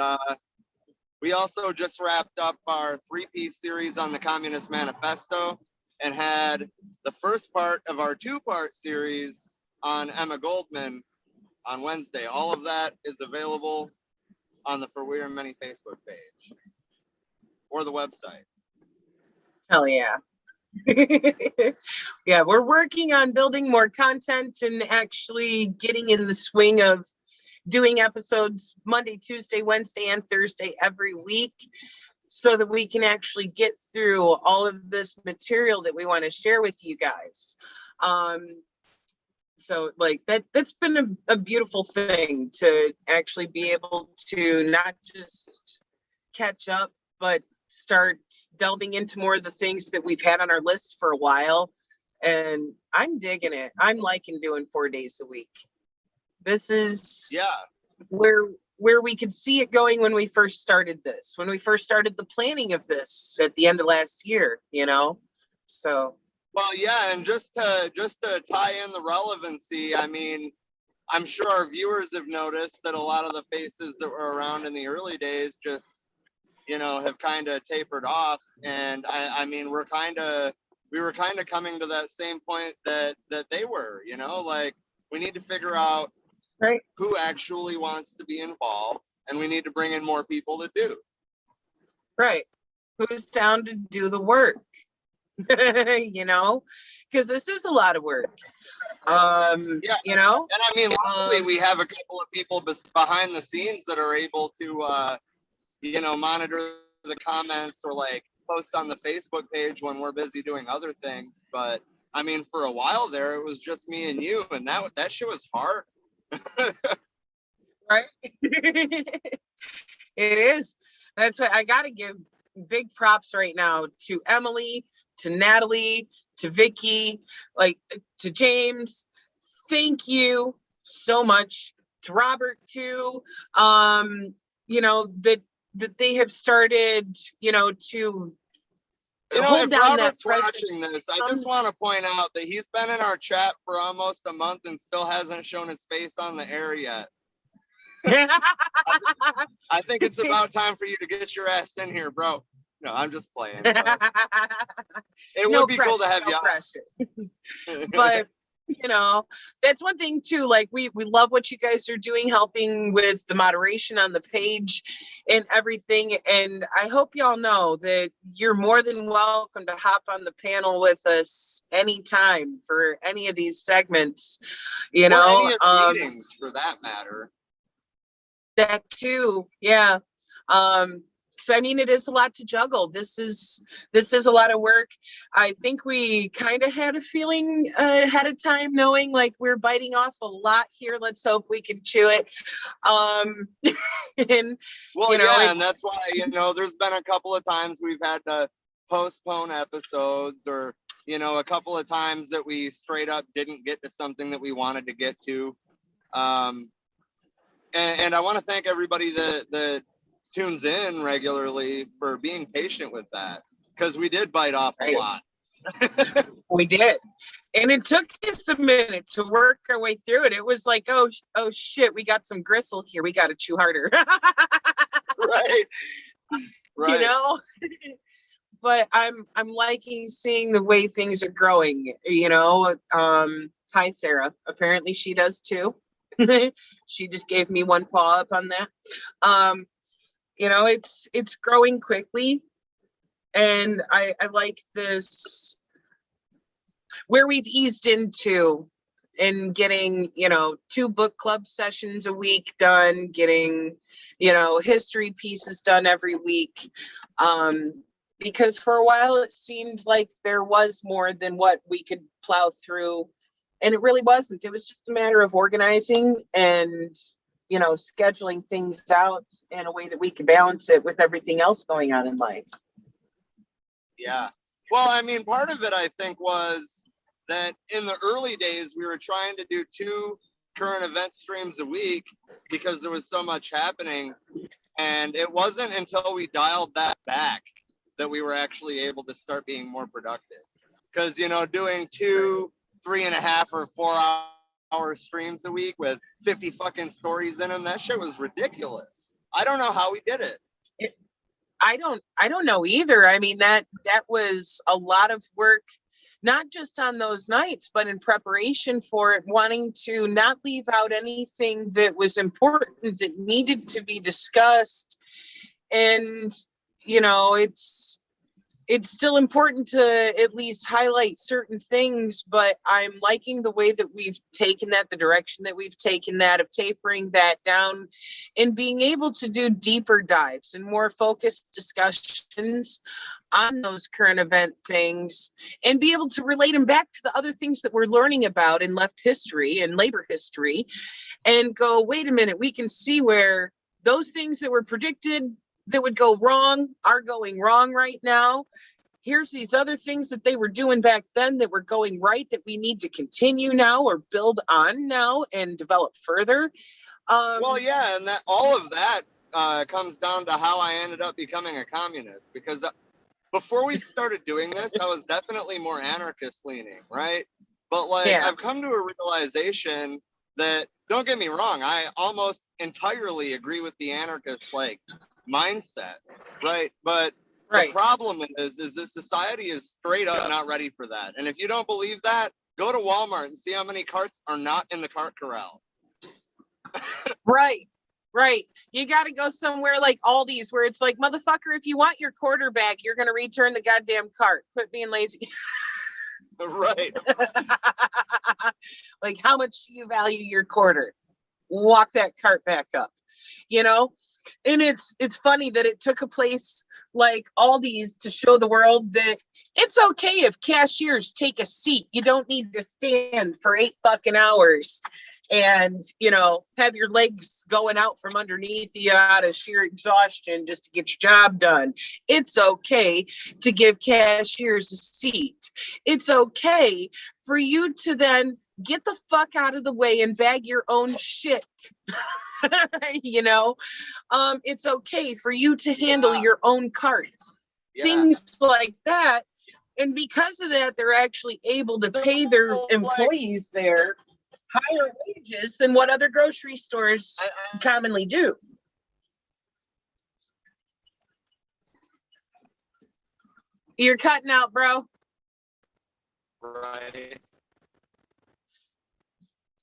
we also just wrapped up our three-piece series on the Communist Manifesto and had the first part of our two-part series on Emma Goldman on Wednesday. All of that is available on the For We Are Many Facebook page or the website. Hell yeah. Yeah, we're working on building more content and actually getting in the swing of doing episodes Monday, Tuesday, Wednesday, and Thursday every week so that we can actually get through all of this material that we want to share with you guys. So like that's been a beautiful thing to actually be able to not just catch up, but start delving into more of the things that we've had on our list for a while. And I'm digging it. I'm liking doing 4 days a week. This is where we could see it going when we first started this, when we first started the planning of this at the end of last year, you know? So. Well, yeah, and just to tie in the relevancy, I mean, I'm sure our viewers have noticed that a lot of the faces that were around in the early days just, you know, have kind of tapered off. And I mean, we were kind of coming to that same point that they were, you know, like we need to figure out right who actually wants to be involved, and we need to bring in more people that do. Right. Who's down to do the work? You know, because this is a lot of work. You know, and I mean, luckily we have a couple of people behind the scenes that are able to you know, monitor the comments or like post on the Facebook page when we're busy doing other things. But I mean, for a while there, it was just me and you, and that shit was hard. Right. It is. That's why I gotta give big props right now to Emily, to Natalie, to Vicky, like to James. Thank you so much. To Robert too. You know, that they have started, you know, to hold if down Robert's that watching this, I just want to point out that he's been in our chat for almost a month and still hasn't shown his face on the air yet. I think it's about time for you to get your ass in here, bro. No, I'm just playing. It would be cool to have you. But you know, that's one thing too. Like we love what you guys are doing, helping with the moderation on the page and everything. And I hope y'all know that you're more than welcome to hop on the panel with us anytime for any of these segments. You know, or any of the meetings for that matter. That too, yeah. So I mean, it is a lot to juggle. This is a lot of work. I think we kind of had a feeling ahead of time, knowing like we're biting off a lot here. Let's hope we can chew it. And well, you know, yeah, and that's why, you know, there's been a couple of times we've had to postpone episodes, or you know, a couple of times that we straight up didn't get to something that we wanted to get to. And I want to thank everybody that tunes in regularly for being patient with that, because we did bite off a lot. We did, and it took us a minute to work our way through it. It was like, oh shit, we got some gristle here, we got to chew harder. right You know. But I'm liking seeing the way things are growing, you know. Hi Sarah, apparently she does too. She just gave me one paw up on that. You know, it's growing quickly, and I like this where we've eased into and getting, you know, 2 book club sessions a week done, getting, you know, history pieces done every week. Because for a while it seemed like there was more than what we could plow through, and it really wasn't. It was just a matter of organizing and scheduling things out in a way that we can balance it with everything else going on in life. Yeah. Well, I mean, part of it, I think, was that in the early days, we were trying to do 2 current event streams a week because there was so much happening. And it wasn't until we dialed that back that we were actually able to start being more productive. Because, doing 2, 3.5 or 4-hour streams a week with 50 fucking stories in them, that shit was ridiculous. I don't know how we did it. I don't know either. I mean, that was a lot of work, not just on those nights, but in preparation for it, wanting to not leave out anything that was important, that needed to be discussed. And, it's still important to at least highlight certain things, but I'm liking the way that we've taken that, the direction that we've taken that, of tapering that down and being able to do deeper dives and more focused discussions on those current event things and be able to relate them back to the other things that we're learning about in left history and labor history, and go, wait a minute, we can see where those things that were predicted that would go wrong are going wrong right now. Here's these other things that they were doing back then that were going right, that we need to continue now or build on now and develop further. Well, yeah, and that all of that comes down to how I ended up becoming a communist, because before we started doing this, I was definitely more anarchist leaning, right? But I've come to a realization that, don't get me wrong, I almost entirely agree with the anarchist mindset, right? But the problem is that society is straight up not ready for that. And if you don't believe that, go to Walmart and see how many carts are not in the cart corral. Right. You got to go somewhere like Aldi's, where it's like, motherfucker, if you want your quarter back, you're going to return the goddamn cart. Quit being lazy. Right. Like, how much do you value your quarter? Walk that cart back up, And it's funny that it took a place like Aldi's to show the world that it's okay if cashiers take a seat. You don't need to stand for 8 fucking hours and, have your legs going out from underneath you out of sheer exhaustion just to get your job done. It's okay to give cashiers a seat. It's okay for you to then get the fuck out of the way and bag your own shit. It's okay for you to handle your own cart. Things like that. And because of that, they're actually able to pay their employees there higher wages than what other grocery stores commonly do. You're cutting out, bro. Right.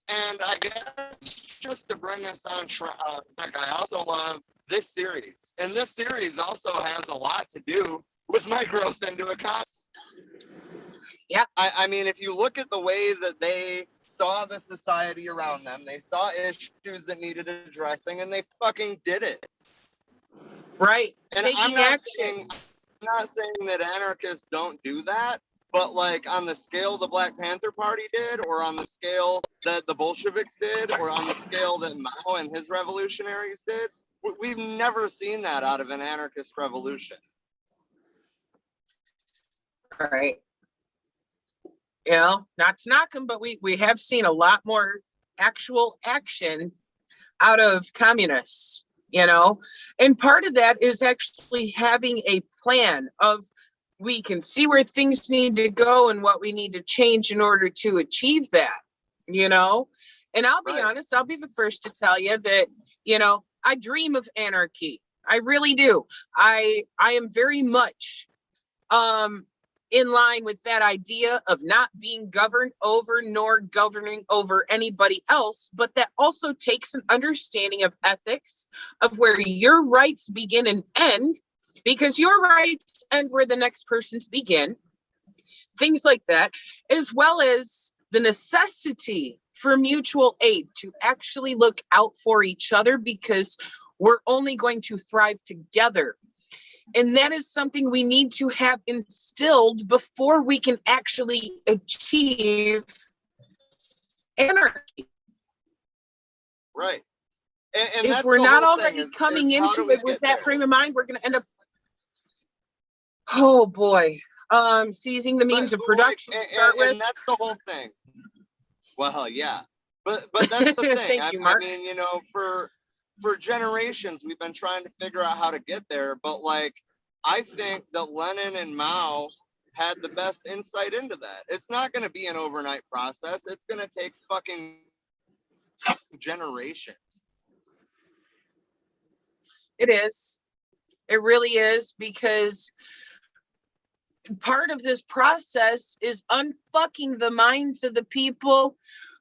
And I guess just to bring us on track, I also love this series. And this series also has a lot to do with my growth into a cost. Yeah. I mean, if you look at the way that they saw the society around them, they saw issues that needed addressing, and they fucking did it. Right. And I'm not saying that anarchists don't do that, but on the scale the Black Panther Party did, or on the scale that the Bolsheviks did, or on the scale that Mao and his revolutionaries did, we've never seen that out of an anarchist revolution. Right. Not to knock them, but we have seen a lot more actual action out of communists, and part of that is actually having a plan of, we can see where things need to go and what we need to change in order to achieve that, and I'll be honest, I'll be the first to tell you that, I dream of anarchy. I really do. I am very much in line with that idea of not being governed over nor governing over anybody else, but that also takes an understanding of ethics, of where your rights begin and end, because your rights end where the next person's begin, things like that, as well as the necessity for mutual aid, to actually look out for each other, because we're only going to thrive together. And that is something we need to have instilled before we can actually achieve anarchy. Right. and if that's we're the not whole thing already is coming how do into we it with get that there? frame of mind, we're going to end up, oh boy, seizing the means of production to start with. And that's the whole thing. Well, yeah, but that's the thing. Thank you, Marx. I mean, you know, for generations we've been trying to figure out how to get there, but like I think that Lenin and Mao had the best insight into that. It's not going to be an overnight process. It's going to take fucking generations. It is. It really is, because part of this process is unfucking the minds of the people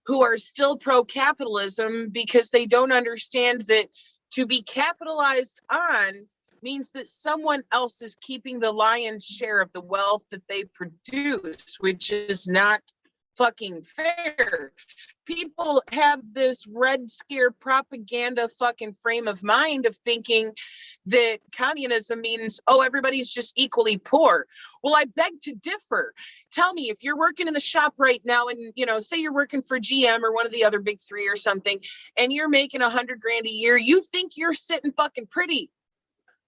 who are still pro-capitalism, because they don't understand that to be capitalized on means that someone else is keeping the lion's share of the wealth that they produce, which is not fucking fair. People have this Red Scare propaganda fucking frame of mind of thinking that communism means, oh, everybody's just equally poor. Well, I beg to differ. Tell me, if you're working in the shop right now and, you know, say you're working for GM or one of the other big three or something, and you're making $100 grand a year, you think you're sitting fucking pretty.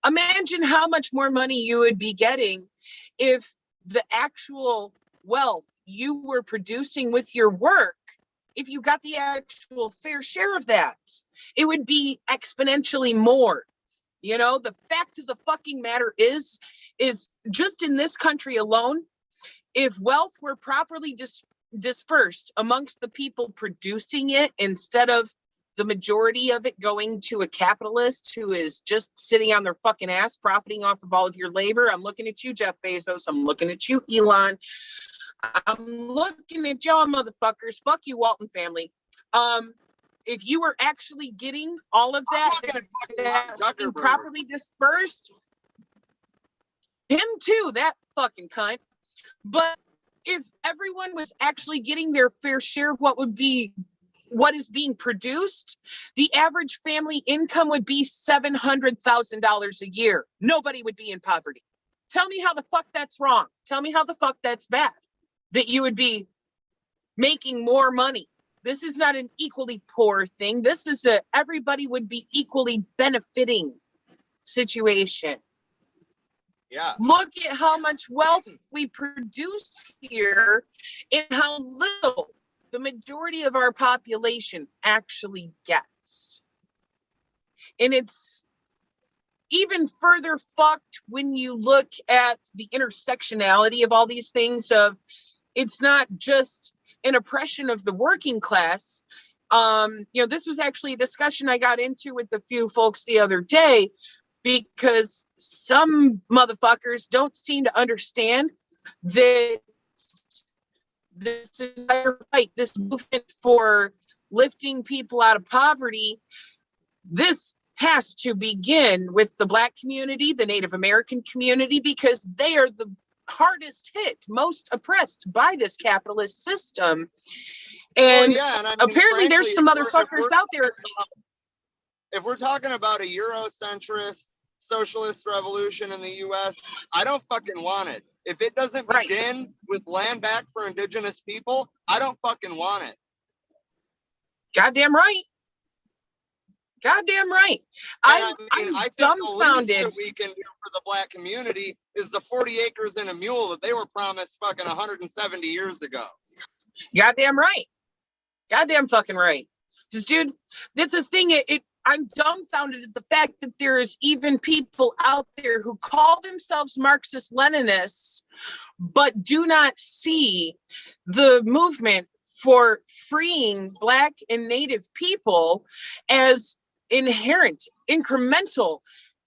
Imagine how much more money you would be getting if the actual wealth you were producing with your work, if you got the actual fair share of that, it would be exponentially more. You know, the fact of the fucking matter is just in this country alone, if wealth were properly dispersed amongst the people producing it, instead of the majority of it going to a capitalist who is just sitting on their fucking ass profiting off of all of your labor. I'm looking at you, Jeff Bezos. I'm looking at you, Elon. I'm looking at y'all motherfuckers. Fuck you, Walton family. If you were actually getting all of that being properly dispersed, him too, that fucking cunt. But if everyone was actually getting their fair share of what is being produced, the average family income would be $700,000 a year. Nobody would be in poverty. Tell me how the fuck that's wrong. Tell me how the fuck that's bad, that you would be making more money. This is not an equally poor thing. This is everybody would be equally benefiting situation. Yeah. Look at how much wealth we produce here and how little the majority of our population actually gets. And it's even further fucked when you look at the intersectionality of all these things. Of it's not just an oppression of the working class. You know, this was actually a discussion I got into with a few folks the other day, because some motherfuckers don't seem to understand that this entire fight, this movement for lifting people out of poverty, this has to begin with the Black community, the Native American community, because they are the hardest hit, most oppressed by this capitalist system. And, yeah, and I mean, apparently frankly, there's some motherfuckers out there. If we're talking about a Eurocentrist socialist revolution in the US, I don't fucking want it. If it doesn't begin with land back for indigenous people, I don't fucking want it. Goddamn right. Goddamn right. I'm I think dumbfounded. The least that we can do for the Black community is the 40 acres and a mule that they were promised fucking 170 years ago. Goddamn right. Goddamn fucking right. Just, dude, that's a thing. I'm dumbfounded at the fact that there's even people out there who call themselves Marxist Leninists, but do not see the movement for freeing Black and Native people as inherent, incremental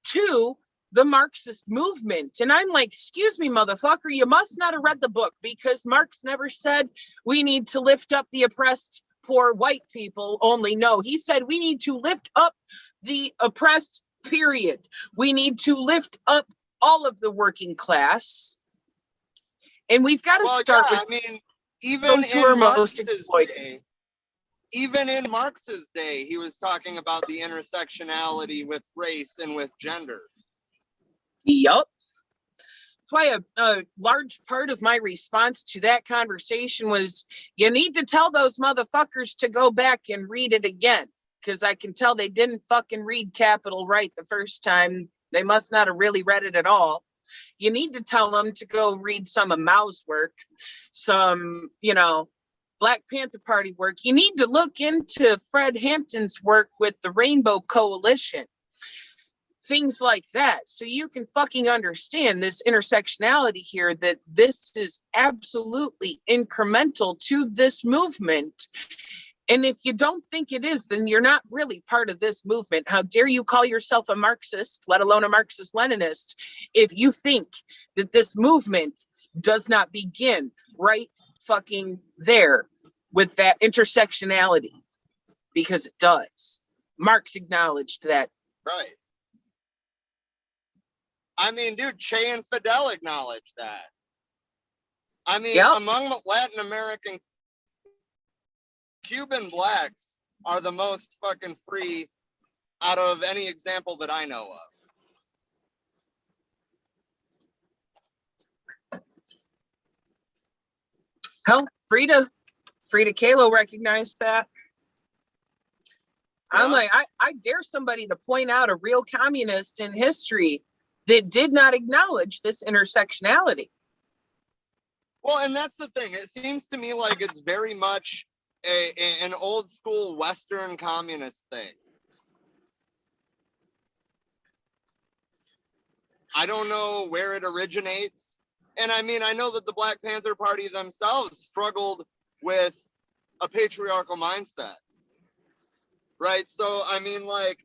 to the Marxist movement. And I'm like, excuse me, motherfucker, you must not have read the book, because Marx never said we need to lift up the oppressed poor white people only. No, he said we need to lift up the oppressed, period. We need to lift up all of the working class. And we've got to start with even those who are most exploited. Day, even in Marx's day, he was talking about the intersectionality with race and with gender. Yup. That's why a large part of my response to that conversation was, you need to tell those motherfuckers to go back and read it again. because I can tell they didn't fucking read Capital right the first time. They must not have really read it at all. You need to tell them to go read some of Mao's work, some, Black Panther Party work. You need to look into Fred Hampton's work with the Rainbow Coalition. Things like that. So you can fucking understand this intersectionality here, that this is absolutely incremental to this movement. And if you don't think it is, then you're not really part of this movement. How dare you call yourself a Marxist, let alone a Marxist-Leninist, if you think that this movement does not begin right fucking there with that intersectionality, because it does. Marx acknowledged that. Right. I mean, dude, Che and Fidel acknowledged that. I mean, Yep. among Latin American, Cuban blacks are the most fucking free out of any example that I know of. Hell, Frida Kahlo recognized that. Yeah. I'm like, I dare somebody to point out a real communist in history that did not acknowledge this intersectionality. Well, and that's the thing. It seems to me like it's very much an old school Western communist thing. I don't know where it originates. And I mean, I know that the Black Panther Party themselves struggled with a patriarchal mindset. Right? So, I mean, like,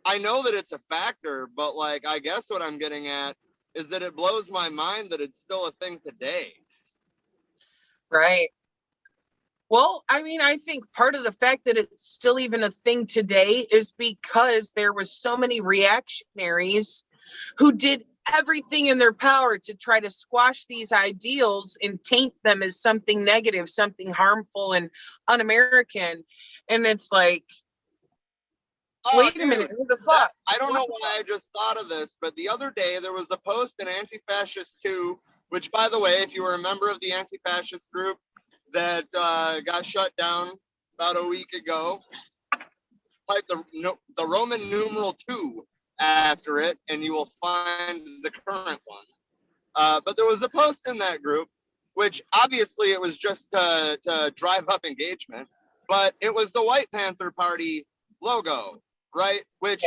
I know that it's a factor, but like, I guess what I'm getting at is that it blows my mind that it's still a thing today. Right. Well, I mean, I think part of the fact that it's still even a thing today is because there was so many reactionaries who did everything in their power to try to squash these ideals and taint them as something negative, something harmful and un-American. And it's like, wait a minute, who the fuck? I don't know why I just thought of this, but the other day there was a post in Anti-Fascist 2, which, by the way, if you were a member of the Anti-Fascist group that got shut down about a week ago, type the Roman numeral 2 after it, and you will find the current one. But there was a post in that group, which obviously it was just to drive up engagement, but it was the White Panther Party logo, right? Which,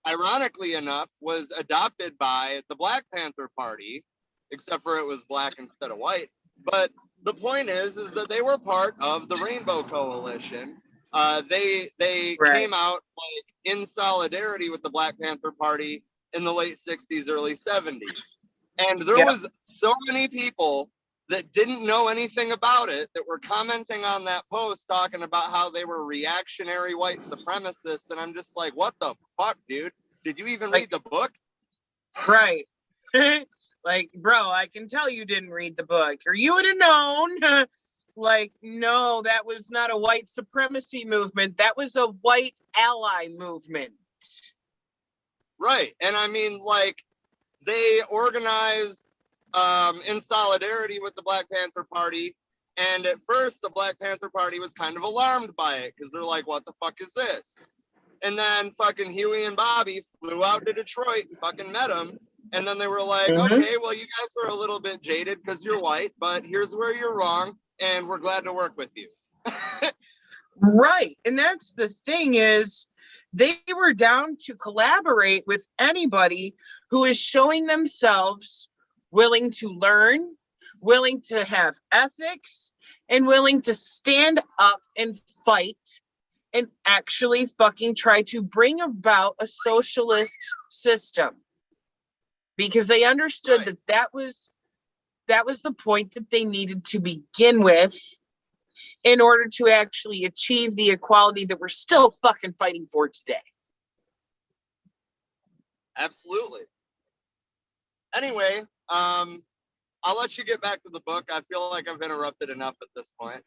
ironically enough, was adopted by the Black Panther Party, except for it was black instead of white. But the point is that they were part of the Rainbow Coalition. They came out like in solidarity with the Black Panther Party in the late 60s, early 70s. And there was so many people that didn't know anything about it that were commenting on that post talking about how they were reactionary white supremacists. And I'm just like, what the fuck, dude? Did you even read the book? Right. Like, bro, I can tell you didn't read the book, or you would have known. Like, no, that was not a white supremacy movement. That was a white ally movement. Right. And I mean, like, they organized in solidarity with the Black Panther Party. And at first, the Black Panther Party was kind of alarmed by it because they're like, what the fuck is this? And then fucking Huey and Bobby flew out to Detroit and fucking met them. And then they were like, okay, well, you guys are a little bit jaded because you're white, but here's where you're wrong. And we're glad to work with you. Right. And that's the thing, is they were down to collaborate with anybody who is showing themselves willing to learn, willing to have ethics, and willing to stand up and fight and actually fucking try to bring about a socialist system. Because they understood that was the point that they needed to begin with in order to actually achieve the equality that we're still fucking fighting for today. Absolutely. Anyway, I'll let you get back to the book. I feel like I've interrupted enough at this point.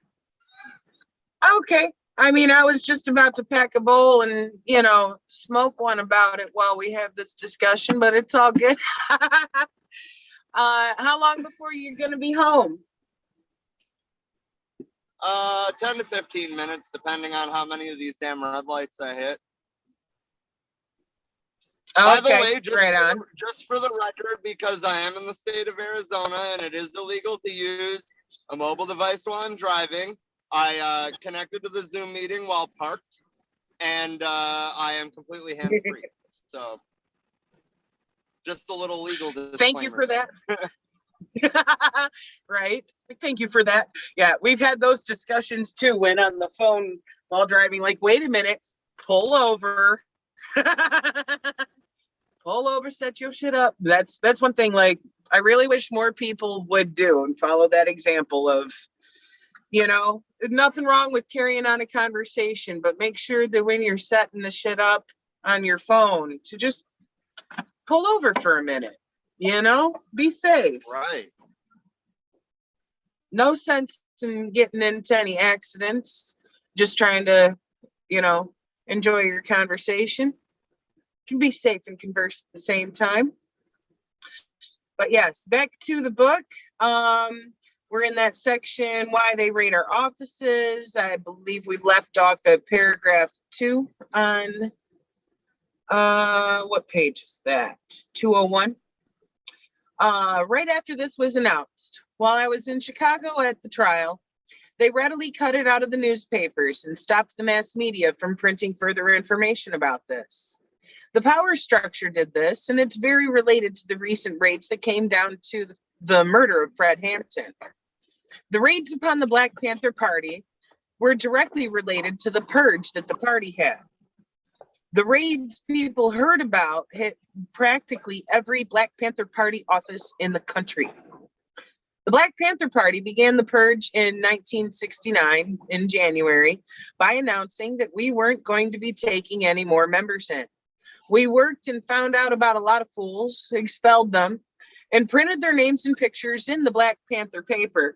Okay. I mean, I was just about to pack a bowl and, smoke one about it while we have this discussion, but it's all good. How long before you're going to be home? 10 to 15 minutes, depending on how many of these damn red lights I hit. By the way, just for the record, because I am in the state of Arizona and it is illegal to use a mobile device while I'm driving, I connected to the Zoom meeting while parked, and I am completely hands-free. So, just a little legal disclaimer. Thank you for that. Right. Thank you for that. Yeah, we've had those discussions too when on the phone while driving, like, wait a minute, pull over. Pull over, set your shit up. That's one thing, like, I really wish more people would do and follow that example of, you know, nothing wrong with carrying on a conversation, but make sure that when you're setting the shit up on your phone to just pull over for a minute, you know, be safe. Right. No sense in getting into any accidents, just trying to, you know, enjoy your conversation. Can be safe and converse at the same time. But yes, back to the book. We're in that section, why they raid our offices. I believe we've left off at paragraph 2 on, what page is that? 201. Right after this was announced, while I was in Chicago at the trial, they readily cut it out of the newspapers and stopped the mass media from printing further information about this. The power structure did this, and it's very related to the recent raids that came down to the murder of Fred Hampton. The raids upon the Black Panther Party were directly related to the purge that the party had. The raids people heard about hit practically every Black Panther Party office in the country. The Black Panther Party began the purge in 1969 in January by announcing that we weren't going to be taking any more members in. We worked and found out about a lot of fools, expelled them, and printed their names and pictures in the Black Panther paper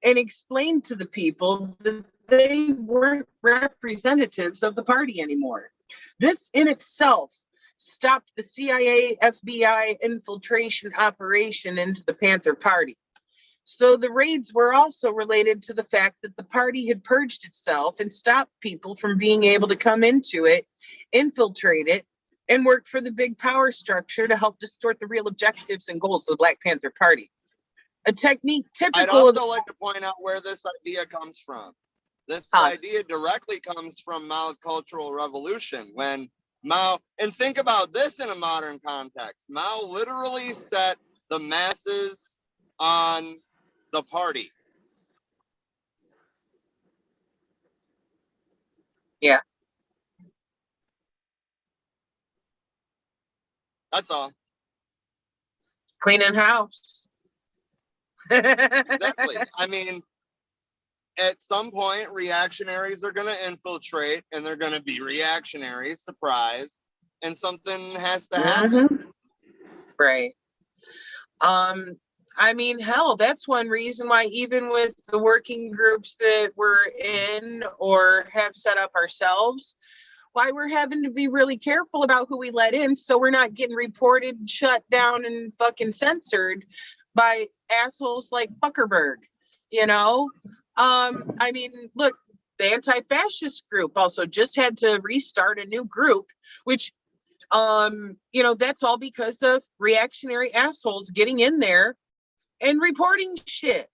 and explained to the people that they weren't representatives of the party anymore. This in itself stopped the CIA FBI infiltration operation into the Panther Party. So the raids were also related to the fact that the party had purged itself and stopped people from being able to come into it, infiltrate it, and work for the big power structure to help distort the real objectives and goals of the Black Panther Party. A technique typical I'd also like to point out where this idea comes from. This idea directly comes from Mao's Cultural Revolution, when Mao, and think about this in a modern context, Mao literally set the masses on the party. Yeah. That's all. Cleaning house. Exactly. I mean, at some point, reactionaries are going to infiltrate, and they're going to be reactionaries, surprise, and something has to happen. Mm-hmm. Right. I mean, hell, that's one reason why even with the working groups that we're in or have set up ourselves, why we're having to be really careful about who we let in so we're not getting reported, shut down, and fucking censored by assholes like Zuckerberg, you know? I mean, look, the anti-fascist group also just had to restart a new group, which, you know, that's all because of reactionary assholes getting in there and reporting shit.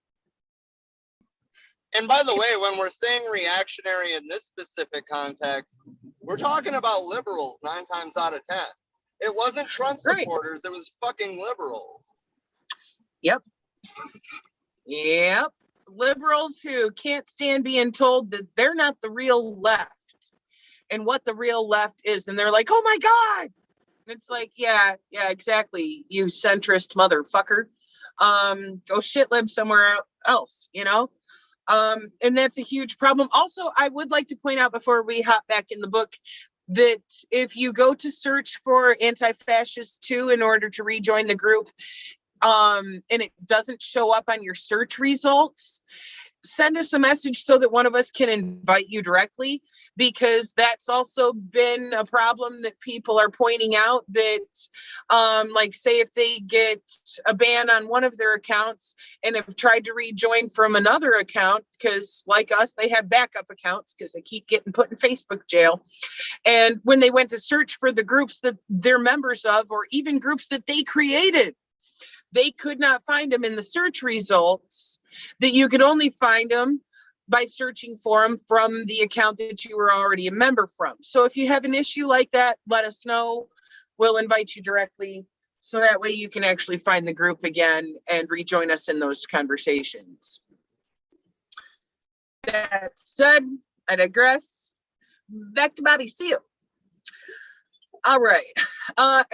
And by the way, when we're saying reactionary in this specific context, we're talking about liberals 9 times out of 10. It wasn't Trump supporters, It was fucking liberals. Yep. Yep. Liberals who can't stand being told that they're not the real left and what the real left is. And they're like, oh my God. And it's like, yeah, exactly. You centrist motherfucker. Go shit live somewhere else, you know? And that's a huge problem. Also, I would like to point out before we hop back in the book that if you go to search for Anti-Fascist 2 in order to rejoin the group, and it doesn't show up on your search results, send us a message so that one of us can invite you directly, because that's also been a problem that people are pointing out, that like, say if they get a ban on one of their accounts and have tried to rejoin from another account, because like us, they have backup accounts because they keep getting put in Facebook jail. And when they went to search for the groups that they're members of, or even groups that they created, they could not find them in the search results, that you could only find them by searching for them from the account that you were already a member from. So if you have an issue like that, let us know. We'll invite you directly, so that way you can actually find the group again and rejoin us in those conversations. That said, I digress. Back to Bobby Seale. All right, a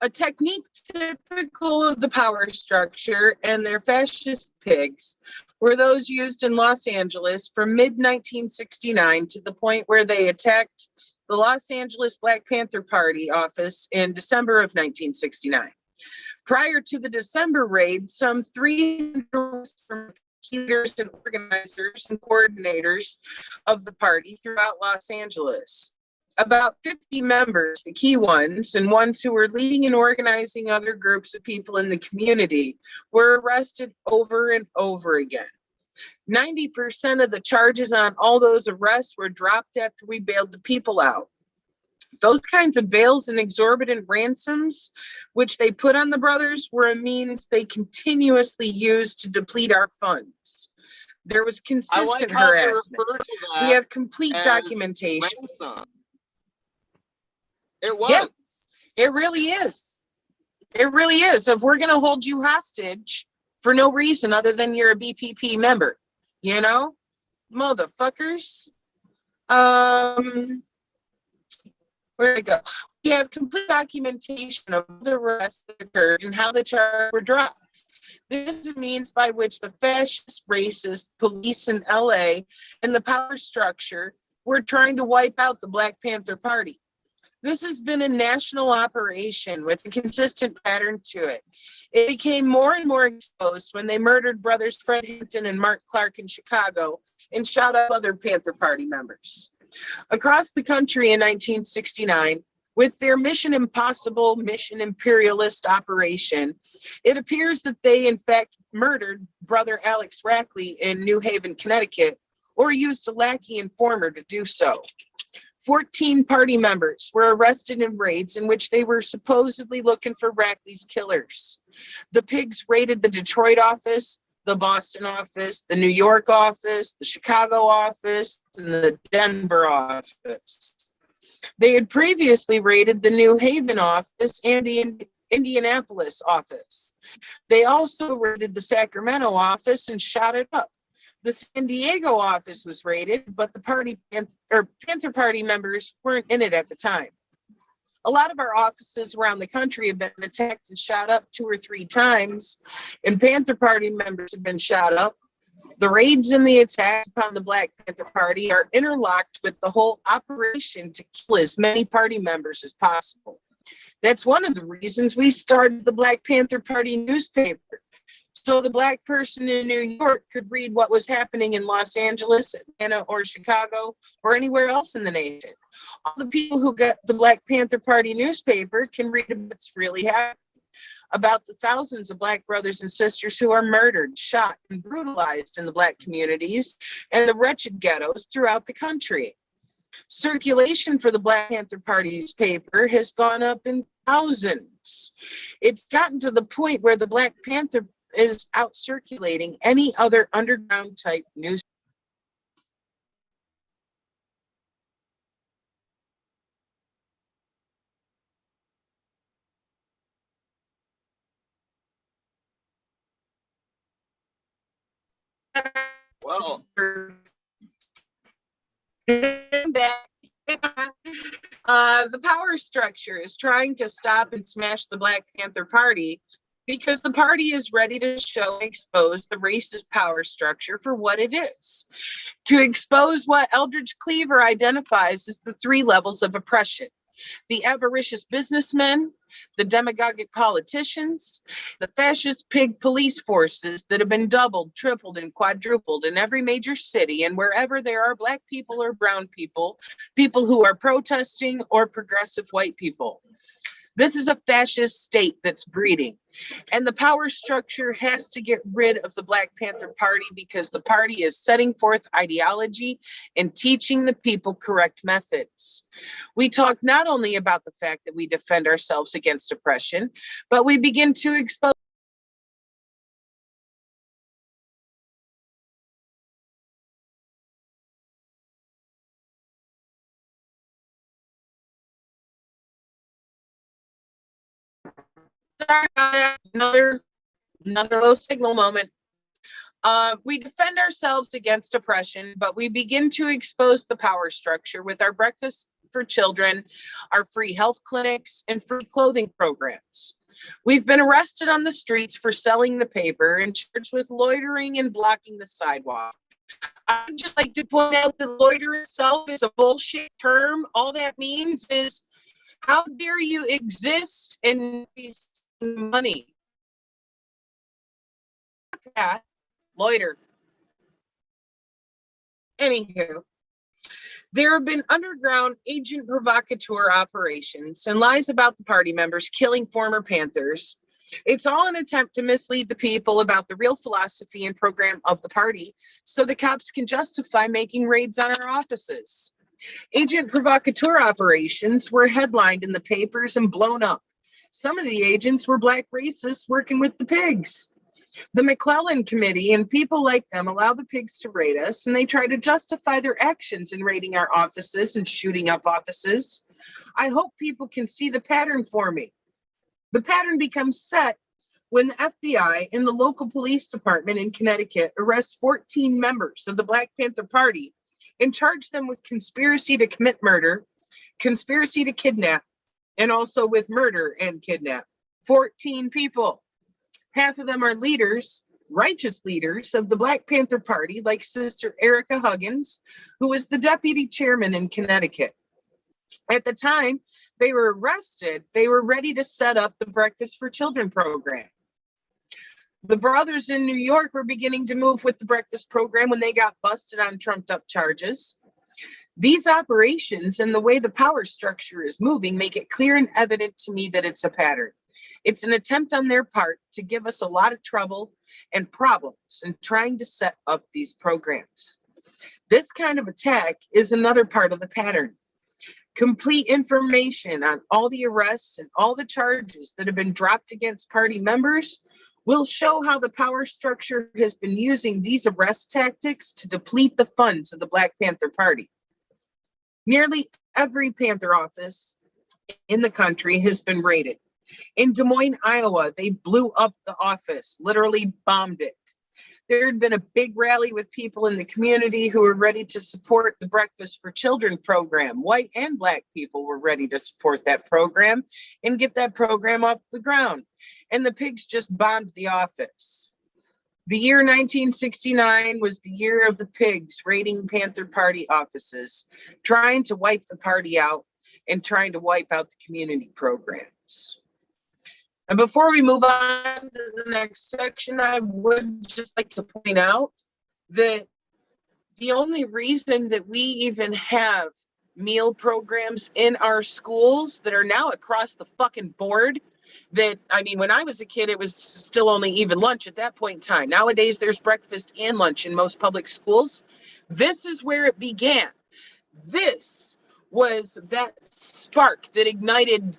technique typical of the power structure and their fascist pigs were those used in Los Angeles from mid-1969 to the point where they attacked the Los Angeles Black Panther Party office in December of 1969. Prior to the December raid, some 300 leaders and organizers and coordinators of the party throughout Los Angeles. About 50 members, the key ones, and ones who were leading and organizing other groups of people in the community, were arrested over and over again. 90% of the charges on all those arrests were dropped after we bailed the people out. Those kinds of bails and exorbitant ransoms, which they put on the brothers, were a means they continuously used to deplete our funds. There was consistent harassment. We have complete documentation. Ransom. It was. Yeah, it really is. It really is. If we're going to hold you hostage for no reason other than you're a BPP member, you know, motherfuckers. Where'd it go? We have complete documentation of the arrests that occurred and how the charges were dropped. This is the means by which the fascist, racist police in LA and the power structure were trying to wipe out the Black Panther Party. This has been a national operation with a consistent pattern to it. It became more and more exposed when they murdered brothers Fred Hampton and Mark Clark in Chicago and shot up other Panther Party members. Across the country in 1969, with their Mission Impossible, Mission Imperialist operation, it appears that they in fact murdered brother Alex Rackley in New Haven, Connecticut, or used a lackey informer to do so. 14 party members were arrested in raids in which they were supposedly looking for Rackley's killers. The pigs raided the Detroit office, the Boston office, the New York office, the Chicago office, and the Denver office. They had previously raided the New Haven office and the Indianapolis office. They also raided the Sacramento office and shot it up. The San Diego office was raided, but the Panther Party members weren't in it at the time. A lot of our offices around the country have been attacked and shot up 2 or 3 times, and Panther Party members have been shot up. The raids and the attacks upon the Black Panther Party are interlocked with the whole operation to kill as many party members as possible. That's one of the reasons we started the Black Panther Party newspaper, so the Black person in New York could read what was happening in Los Angeles, Atlanta, or Chicago, or anywhere else in the nation. All the people who got the Black Panther Party newspaper can read what's really happening, about the thousands of Black brothers and sisters who are murdered, shot, and brutalized in the Black communities and the wretched ghettos throughout the country. Circulation for the Black Panther Party's paper has gone up in thousands. It's gotten to the point where the Black Panther is out circulating any other underground type news. Well, The power structure is trying to stop and smash the Black Panther Party because the party is ready to show and expose the racist power structure for what it is. To expose what Eldridge Cleaver identifies as the 3 levels of oppression. the avaricious businessmen, the demagogic politicians, the fascist pig police forces that have been doubled, tripled, and quadrupled in every major city, and wherever there are Black people or brown people, people who are protesting, or progressive white people. This is a fascist state that's breeding. And the power structure has to get rid of the Black Panther Party because the party is setting forth ideology and teaching the people correct methods. We talk not only about the fact that we defend ourselves against oppression, but we begin to expose another low signal moment. We defend ourselves against oppression, but we begin to expose the power structure with our breakfast for children, our free health clinics, and free clothing programs. We've been arrested on the streets for selling the paper and charged with loitering and blocking the sidewalk. I'd just like to point out that loiter itself is a bullshit term. All that means is, how dare you exist and be money? That loiter. Anywho, there have been underground agent provocateur operations and lies about the party members killing former Panthers. It's all an attempt to mislead the people about the real philosophy and program of the party so the cops can justify making raids on our offices. Agent provocateur operations were headlined in the papers and blown up. Some of the agents were Black racists working with the pigs. The McClellan Committee and people like them allow the pigs to raid us, and they try to justify their actions in raiding our offices and shooting up offices. I hope people can see the pattern for me. The pattern becomes set when the FBI and the local police department in Connecticut arrest 14 members of the Black Panther Party and charge them with conspiracy to commit murder, conspiracy to kidnap, and also with murder and kidnap. 14 people. Half of them are leaders, righteous leaders of the Black Panther Party, like Sister Erica Huggins, who was the deputy chairman in Connecticut. At the time they were arrested, they were ready to set up the Breakfast for Children program. The brothers in New York were beginning to move with the breakfast program when they got busted on trumped up charges. These operations and the way the power structure is moving make it clear and evident to me that it's a pattern. It's an attempt on their part to give us a lot of trouble and problems in trying to set up these programs. This kind of attack is another part of the pattern. Complete information on all the arrests and all the charges that have been dropped against party members will show how the power structure has been using these arrest tactics to deplete the funds of the Black Panther Party. Nearly every Panther office in the country has been raided. In Des Moines, Iowa, they blew up the office, literally bombed it. There had been a big rally with people in the community who were ready to support the Breakfast for Children program. White and Black people were ready to support that program and get that program off the ground. And the pigs just bombed the office. The year 1969 was the year of the pigs raiding Panther Party offices, trying to wipe the party out and trying to wipe out the community programs. And before we move on to the next section, I would just like to point out that the only reason that we even have meal programs in our schools that are now across the fucking board, that, I mean, when I was a kid, it was still only even lunch at that point in time. Nowadays, there's breakfast and lunch in most public schools. This is where it began. This was that spark that ignited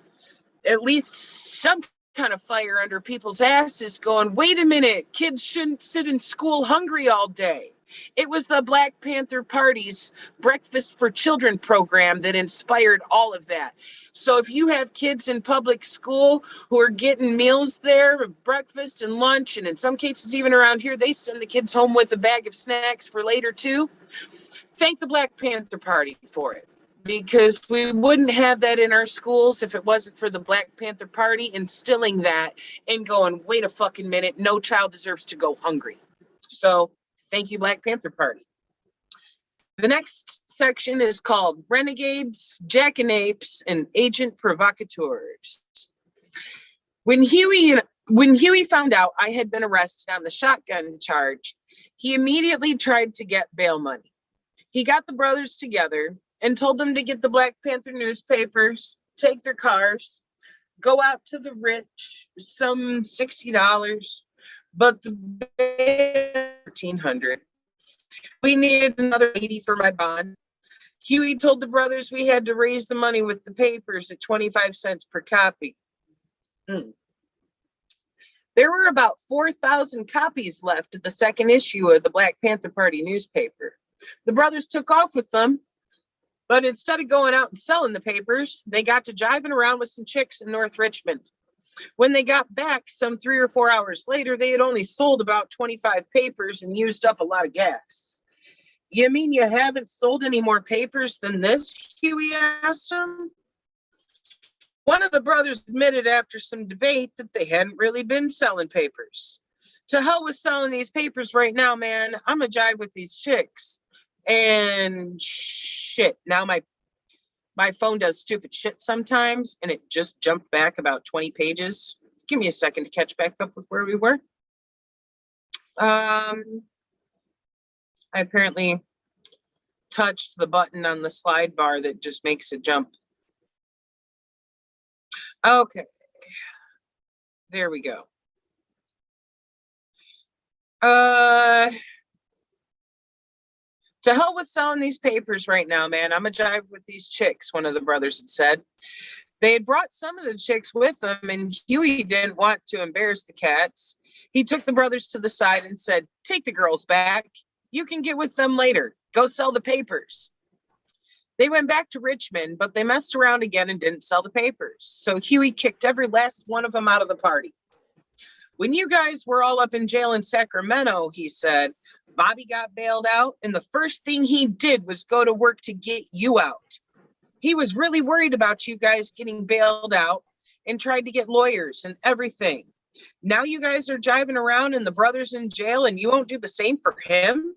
at least some kind of fire under people's asses, going, wait a minute, kids shouldn't sit in school hungry all day. It was the Black Panther Party's Breakfast for Children program that inspired all of that. So if you have kids in public school who are getting meals there, breakfast and lunch, and in some cases even around here, they send the kids home with a bag of snacks for later too, thank the Black Panther Party for it. Because we wouldn't have that in our schools if it wasn't for the Black Panther Party instilling that and going, wait a fucking minute, no child deserves to go hungry. So thank you, Black Panther Party. The next section is called Renegades, Jackanapes, and Agent Provocateurs. When Huey found out I had been arrested on the shotgun charge, he immediately tried to get bail money. He got the brothers together and told them to get the Black Panther newspapers, take their cars, go out to the rich, some $60, but the bail $1,400. We needed another $80 for my bond. Huey told the brothers we had to raise the money with the papers at 25 cents per copy. There were about 4,000 copies left of the second issue of the Black Panther Party newspaper. The brothers took off with them, but instead of going out and selling the papers, they got to jiving around with some chicks in North Richmond. When they got back some 3 or 4 hours later, they had only sold about 25 papers and used up a lot of gas. You mean you haven't sold any more papers than this? Huey asked him. One of the brothers admitted after some debate that they hadn't really been selling papers. To hell with selling these papers right now, man. I'm a jive with these chicks. And shit, now my phone does stupid shit sometimes, and it just jumped back about 20 pages. Give me a second to catch back up with where we were. I apparently touched the button on the slide bar that just makes it jump. Okay, there we go. To hell with selling these papers right now, man. I'm a jive with these chicks, one of the brothers had said. They had brought some of the chicks with them, and Huey didn't want to embarrass the cats. He took the brothers to the side and said, "Take the girls back. You can get with them later. Go sell the papers." They went back to Richmond, but they messed around again and didn't sell the papers. So Huey kicked every last one of them out of the party. When you guys were all up in jail in Sacramento, he said, Bobby got bailed out, and the first thing he did was go to work to get you out. He was really worried about you guys getting bailed out and tried to get lawyers and everything. Now you guys are jiving around and the brother's in jail and you won't do the same for him?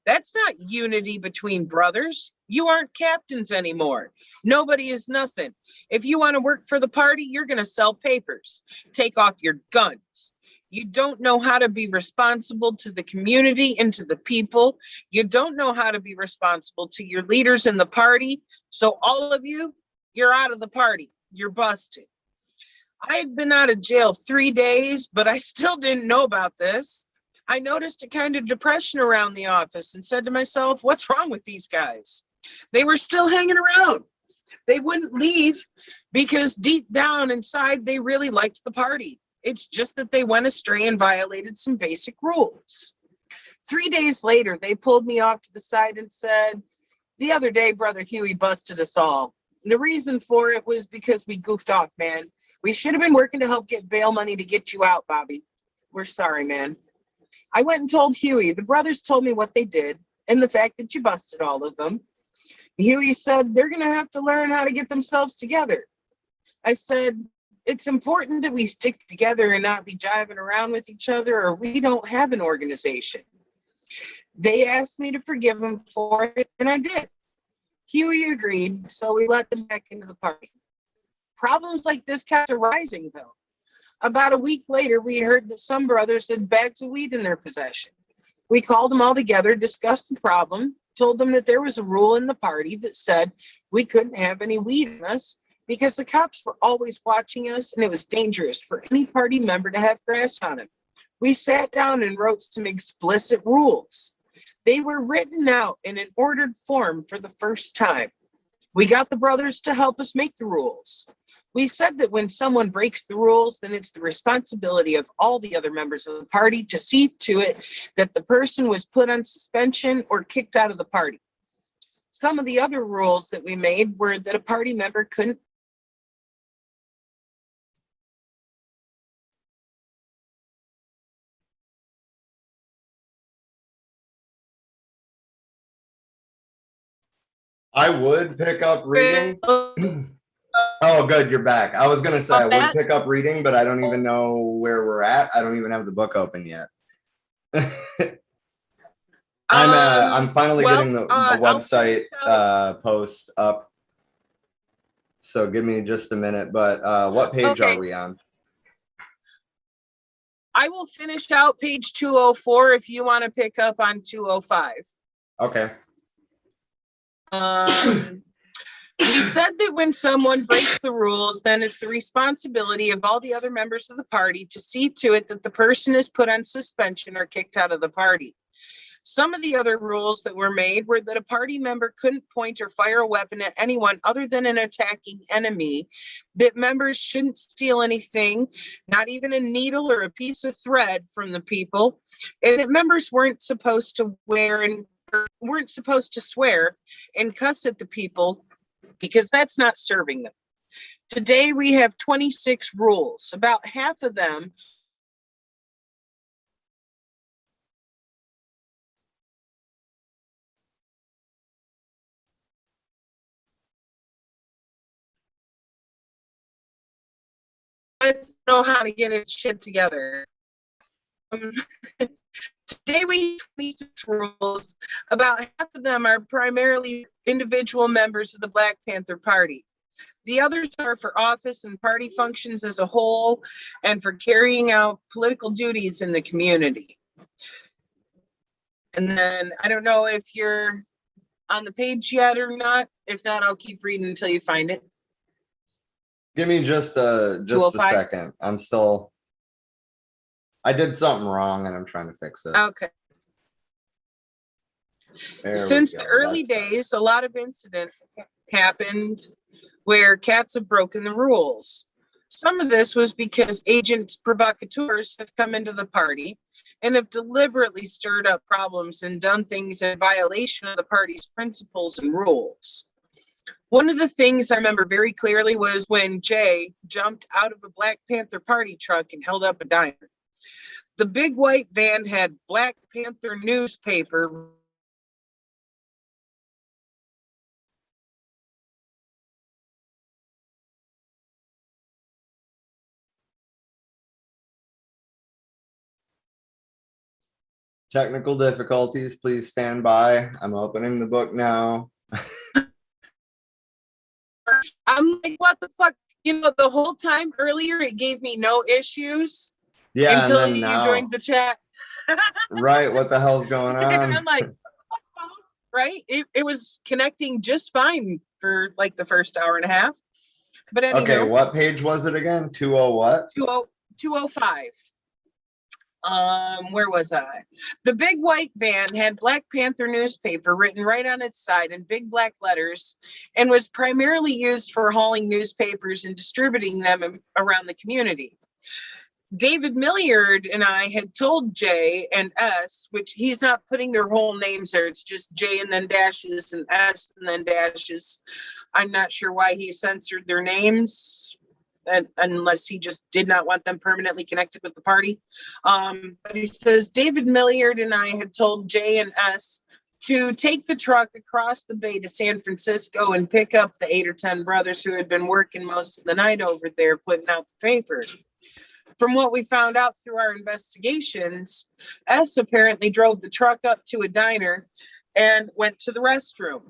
That's not unity between brothers. You aren't captains anymore. Nobody is nothing. If you want to work for the party, you're going to sell papers. Take off your guns. You don't know how to be responsible to the community and to the people. You don't know how to be responsible to your leaders in the party. So all of you, you're out of the party. You're busted. I had been out of jail 3 days, but I still didn't know about this. I noticed a kind of depression around the office and said to myself, what's wrong with these guys? They were still hanging around. They wouldn't leave because deep down inside, they really liked the party. It's just that they went astray and violated some basic rules. 3 days later, they pulled me off to the side and said, the other day, Brother Huey busted us all. The reason for it was because we goofed off, man. We should have been working to help get bail money to get you out, Bobby. We're sorry, man. I went and told Huey. The brothers told me what they did and the fact that you busted all of them. Huey said they're going to have to learn how to get themselves together. I said, it's important that we stick together and not be jiving around with each other or we don't have an organization. They asked me to forgive them for it, and I did. Huey agreed, so we let them back into the party. Problems like this kept arising, though. About a week later, we heard that some brothers had bags of weed in their possession. We called them all together, discussed the problem, told them that there was a rule in the party that said we couldn't have any weed in us because the cops were always watching us and it was dangerous for any party member to have grass on him. We sat down and wrote some explicit rules. They were written out in an ordered form for the first time. We got the brothers to help us make the rules. We said that when someone breaks the rules, then it's the responsibility of all the other members of the party to see to it that the person was put on suspension or kicked out of the party. Some of the other rules that we made were that a party member couldn't I would pick up reading. Oh, good, you're back. I was gonna say I would pick up reading, but I don't even know where we're at. I don't even have the book open yet. I'm finally well, getting the I'll website finish post up. So give me just a minute, but what page Okay. are we on? I will finish out page 204 if you want to pick up on 205. Okay. We said that when someone breaks the rules, then it's the responsibility of all the other members of the party to see to it that the person is put on suspension or kicked out of the party. Some of the other rules that were made were that a party member couldn't point or fire a weapon at anyone other than an attacking enemy, that members shouldn't steal anything, not even a needle or a piece of thread from the people, and that members weren't supposed to swear and cuss at the people because that's not serving them. Today we have 26 rules. About half of them I don't know how to get its shit together. Today we have 26 rules. About half of them are primarily individual members of the Black Panther Party. The others are for office and party functions as a whole and for carrying out political duties in the community. And then I don't know if you're on the page yet or not. If not, I'll keep reading until you find it. Give me just a 205? second. I did something wrong and I'm trying to fix it. Okay. There we Since go. the early That's better. days, a lot of incidents happened where cats have broken the rules. Some of this was because agents provocateurs have come into the party and have deliberately stirred up problems and done things in violation of the party's principles and rules. One of the things I remember very clearly was when Jay jumped out of a Black Panther Party truck and held up a diner. The big white van had Black Panther newspaper Technical difficulties, please stand by. I'm opening the book now. I'm like, what the fuck? You know, the whole time earlier, it gave me no issues Yeah, until and then you now, joined the chat. right, what the hell's going And I'm on? like, right? It was connecting just fine for like the first hour and a half. But anyway, Okay, what page was it again? 20 what? 205. Where was I? The big white van had Black Panther newspaper written right on its side in big black letters and was primarily used for hauling newspapers and distributing them around the community. David Milliard and I had told J and S, which he's not putting their whole names there. It's just J and then dashes and S and then dashes. I'm not sure why he censored their names. Unless he just did not want them permanently connected with the party. But he says, David Milliard and I had told J and S to take the truck across the bay to San Francisco and pick up the 8 or 10 brothers who had been working most of the night over there putting out the paper. From what we found out through our investigations, S apparently drove the truck up to a diner and went to the restroom.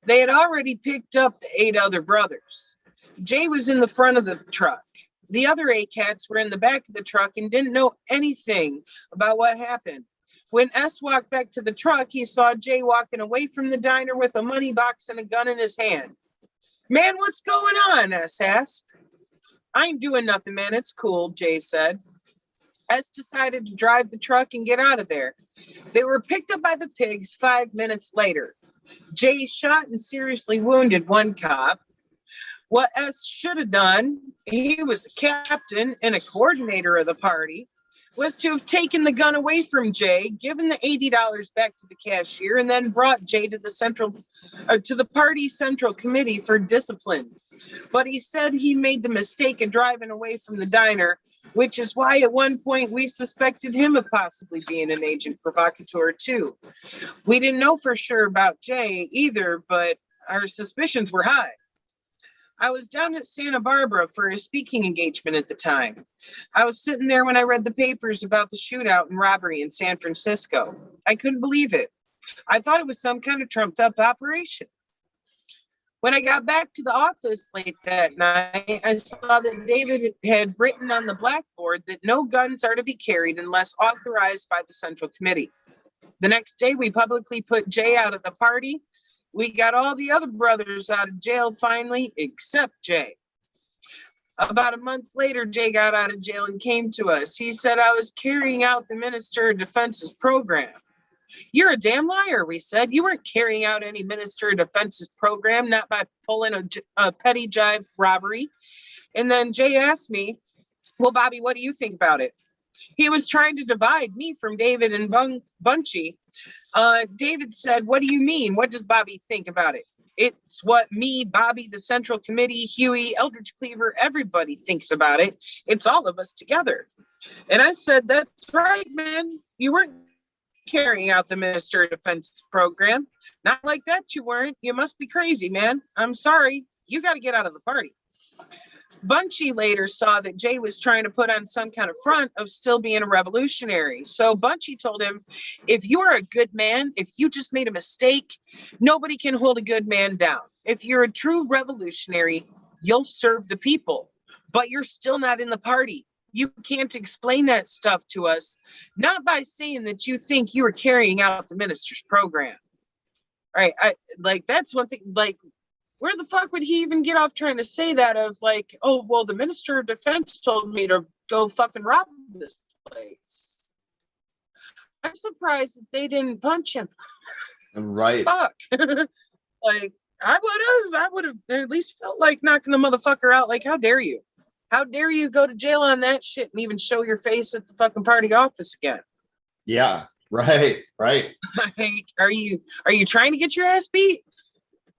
They had already picked up the 8 other brothers. Jay was in the front of the truck. The other 8 cats were in the back of the truck and didn't know anything about what happened. When S walked back to the truck, he saw Jay walking away from the diner with a money box and a gun in his hand. Man, what's going on? S asked. I ain't doing nothing, man. It's cool, Jay said. S decided to drive the truck and get out of there. They were picked up by the pigs 5 minutes later. Jay shot and seriously wounded one cop. What S should have done, he was the captain and a coordinator of the party, was to have taken the gun away from Jay, given the $80 back to the cashier, and then brought Jay to the party central committee for discipline. But he said he made the mistake of driving away from the diner, which is why at one point we suspected him of possibly being an agent provocateur too. We didn't know for sure about Jay either, but our suspicions were high. I was down at Santa Barbara for a speaking engagement at the time. I was sitting there when I read the papers about the shootout and robbery in San Francisco. I couldn't believe it. I thought it was some kind of trumped up operation. When I got back to the office late that night, I saw that David had written on the blackboard that no guns are to be carried unless authorized by the Central Committee. The next day, we publicly put Jay out of the party. We got all the other brothers out of jail finally, except Jay. About a month later, Jay got out of jail and came to us. He said I was carrying out the Minister of Defense's program. You're a damn liar, we said. You weren't carrying out any Minister of Defense's program, not by pulling a petty jive robbery. And then Jay asked me, well, Bobby, what do you think about it? He was trying to divide me from David and Bunchy. David said, what do you mean? What does Bobby think about it? It's what me, Bobby, the Central Committee, Huey, Eldridge Cleaver, everybody thinks about it. It's all of us together. And I said, that's right, man. You weren't carrying out the Minister of Defense program. Not like that, you weren't. You must be crazy, man. I'm sorry. You got to get out of the party. Bunchy later saw that Jay was trying to put on some kind of front of still being a revolutionary. So Bunchy told him, if you're a good man, if you just made a mistake, nobody can hold a good man down. If you're a true revolutionary, you'll serve the people, but you're still not in the party. You can't explain that stuff to us, not by saying that you think you are carrying out the minister's program. Right? That's one thing, where the fuck would he even get off trying to say that of like, oh, well, the Minister of Defense told me to go fucking rob this place. I'm surprised that they didn't punch him. Right. Fuck. I would have at least felt like knocking the motherfucker out. Like, how dare you? How dare you go to jail on that shit and even show your face at the fucking party office again? Yeah, right. Are you trying to get your ass beat?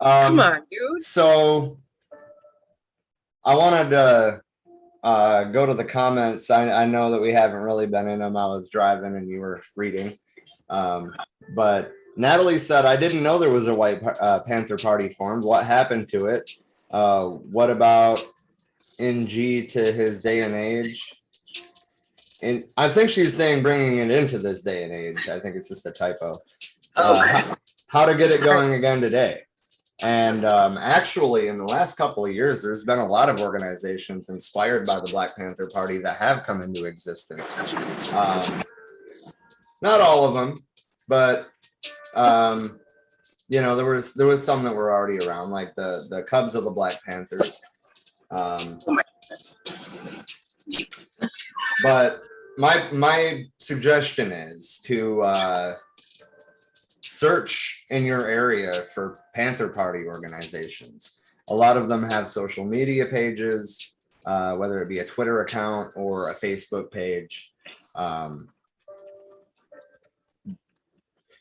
Come on, dude. So I wanted to go to the comments. I know that we haven't really been in them. I was driving and you were reading. But Natalie said, I didn't know there was a White Panther Party formed. What happened to it? What about NG to his day and age? And I think she's saying bringing it into this day and age. I think it's just a typo. How to get it going again today. And actually, in the last couple of years, there's been a lot of organizations inspired by the Black Panther Party that have come into existence. Not all of them, but there was some that were already around, like the Cubs of the Black Panthers. But my suggestion is to search in your area for Panther Party organizations. A lot of them have social media pages, whether it be a Twitter account or a Facebook page.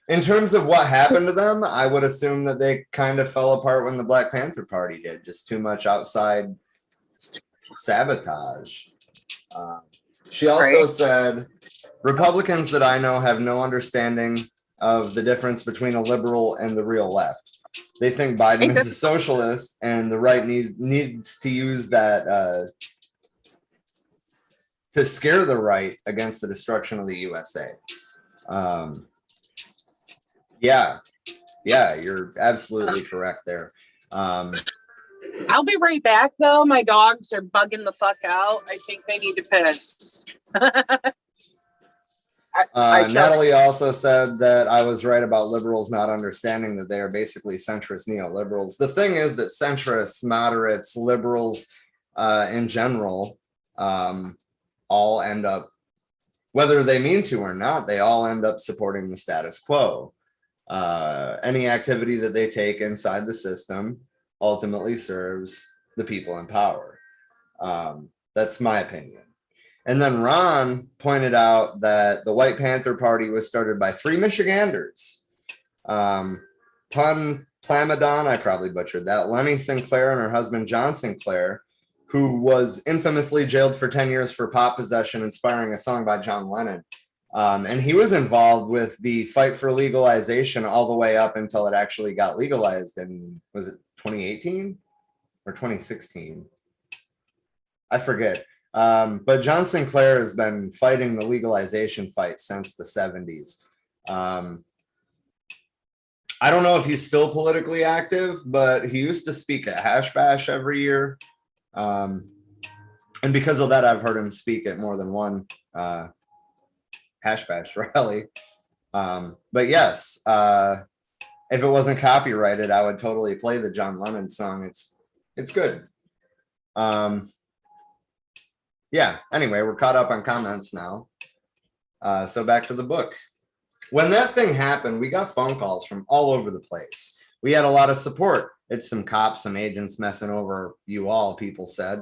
In terms of what happened to them, I would assume that they kind of fell apart when the Black Panther Party did. Just too much outside sabotage. She also said, Republicans that I know have no understanding of the difference between a liberal and the real left. They think Biden is a socialist and the right needs to use that to scare the right against the destruction of the USA. Yeah, you're absolutely correct there. I'll be right back, though. My dogs are bugging the fuck out. I think they need to piss. Natalie also said that I was right about liberals not understanding that they are basically centrist neoliberals. The thing is that centrists, moderates, liberals in general all end up, whether they mean to or not, they all end up supporting the status quo. Any activity that they take inside the system ultimately serves the people in power. That's my opinion. And then Ron pointed out that the White Panther Party was started by 3 Michiganders. Pun Plamadon, I probably butchered that. Lenny Sinclair and her husband John Sinclair, who was infamously jailed for 10 years for pot possession, inspiring a song by John Lennon. And he was involved with the fight for legalization all the way up until it actually got legalized in, was it 2018 or 2016? I forget. But John Sinclair has been fighting the legalization fight since the 70s. I don't know if he's still politically active, but he used to speak at Hash Bash every year. And because of that, I've heard him speak at more than one Hash Bash rally. But yes, if it wasn't copyrighted, I would totally play the John Lennon song. It's good. Yeah, anyway, we're caught up on comments now. So back to the book. When that thing happened, we got phone calls from all over the place. We had a lot of support. It's some cops, some agents messing over you all, people said.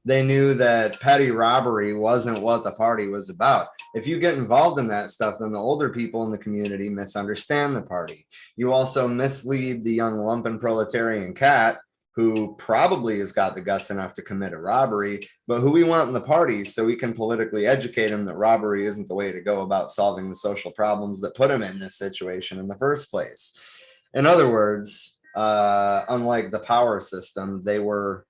They knew that petty robbery wasn't what the party was about. If you get involved in that stuff, then the older people in the community misunderstand the party. You also mislead the young lumpen proletarian cat, who probably has got the guts enough to commit a robbery, but who we want in the party so we can politically educate him that robbery isn't the way to go about solving the social problems that put him in this situation in the first place. In other words, unlike the power system, they were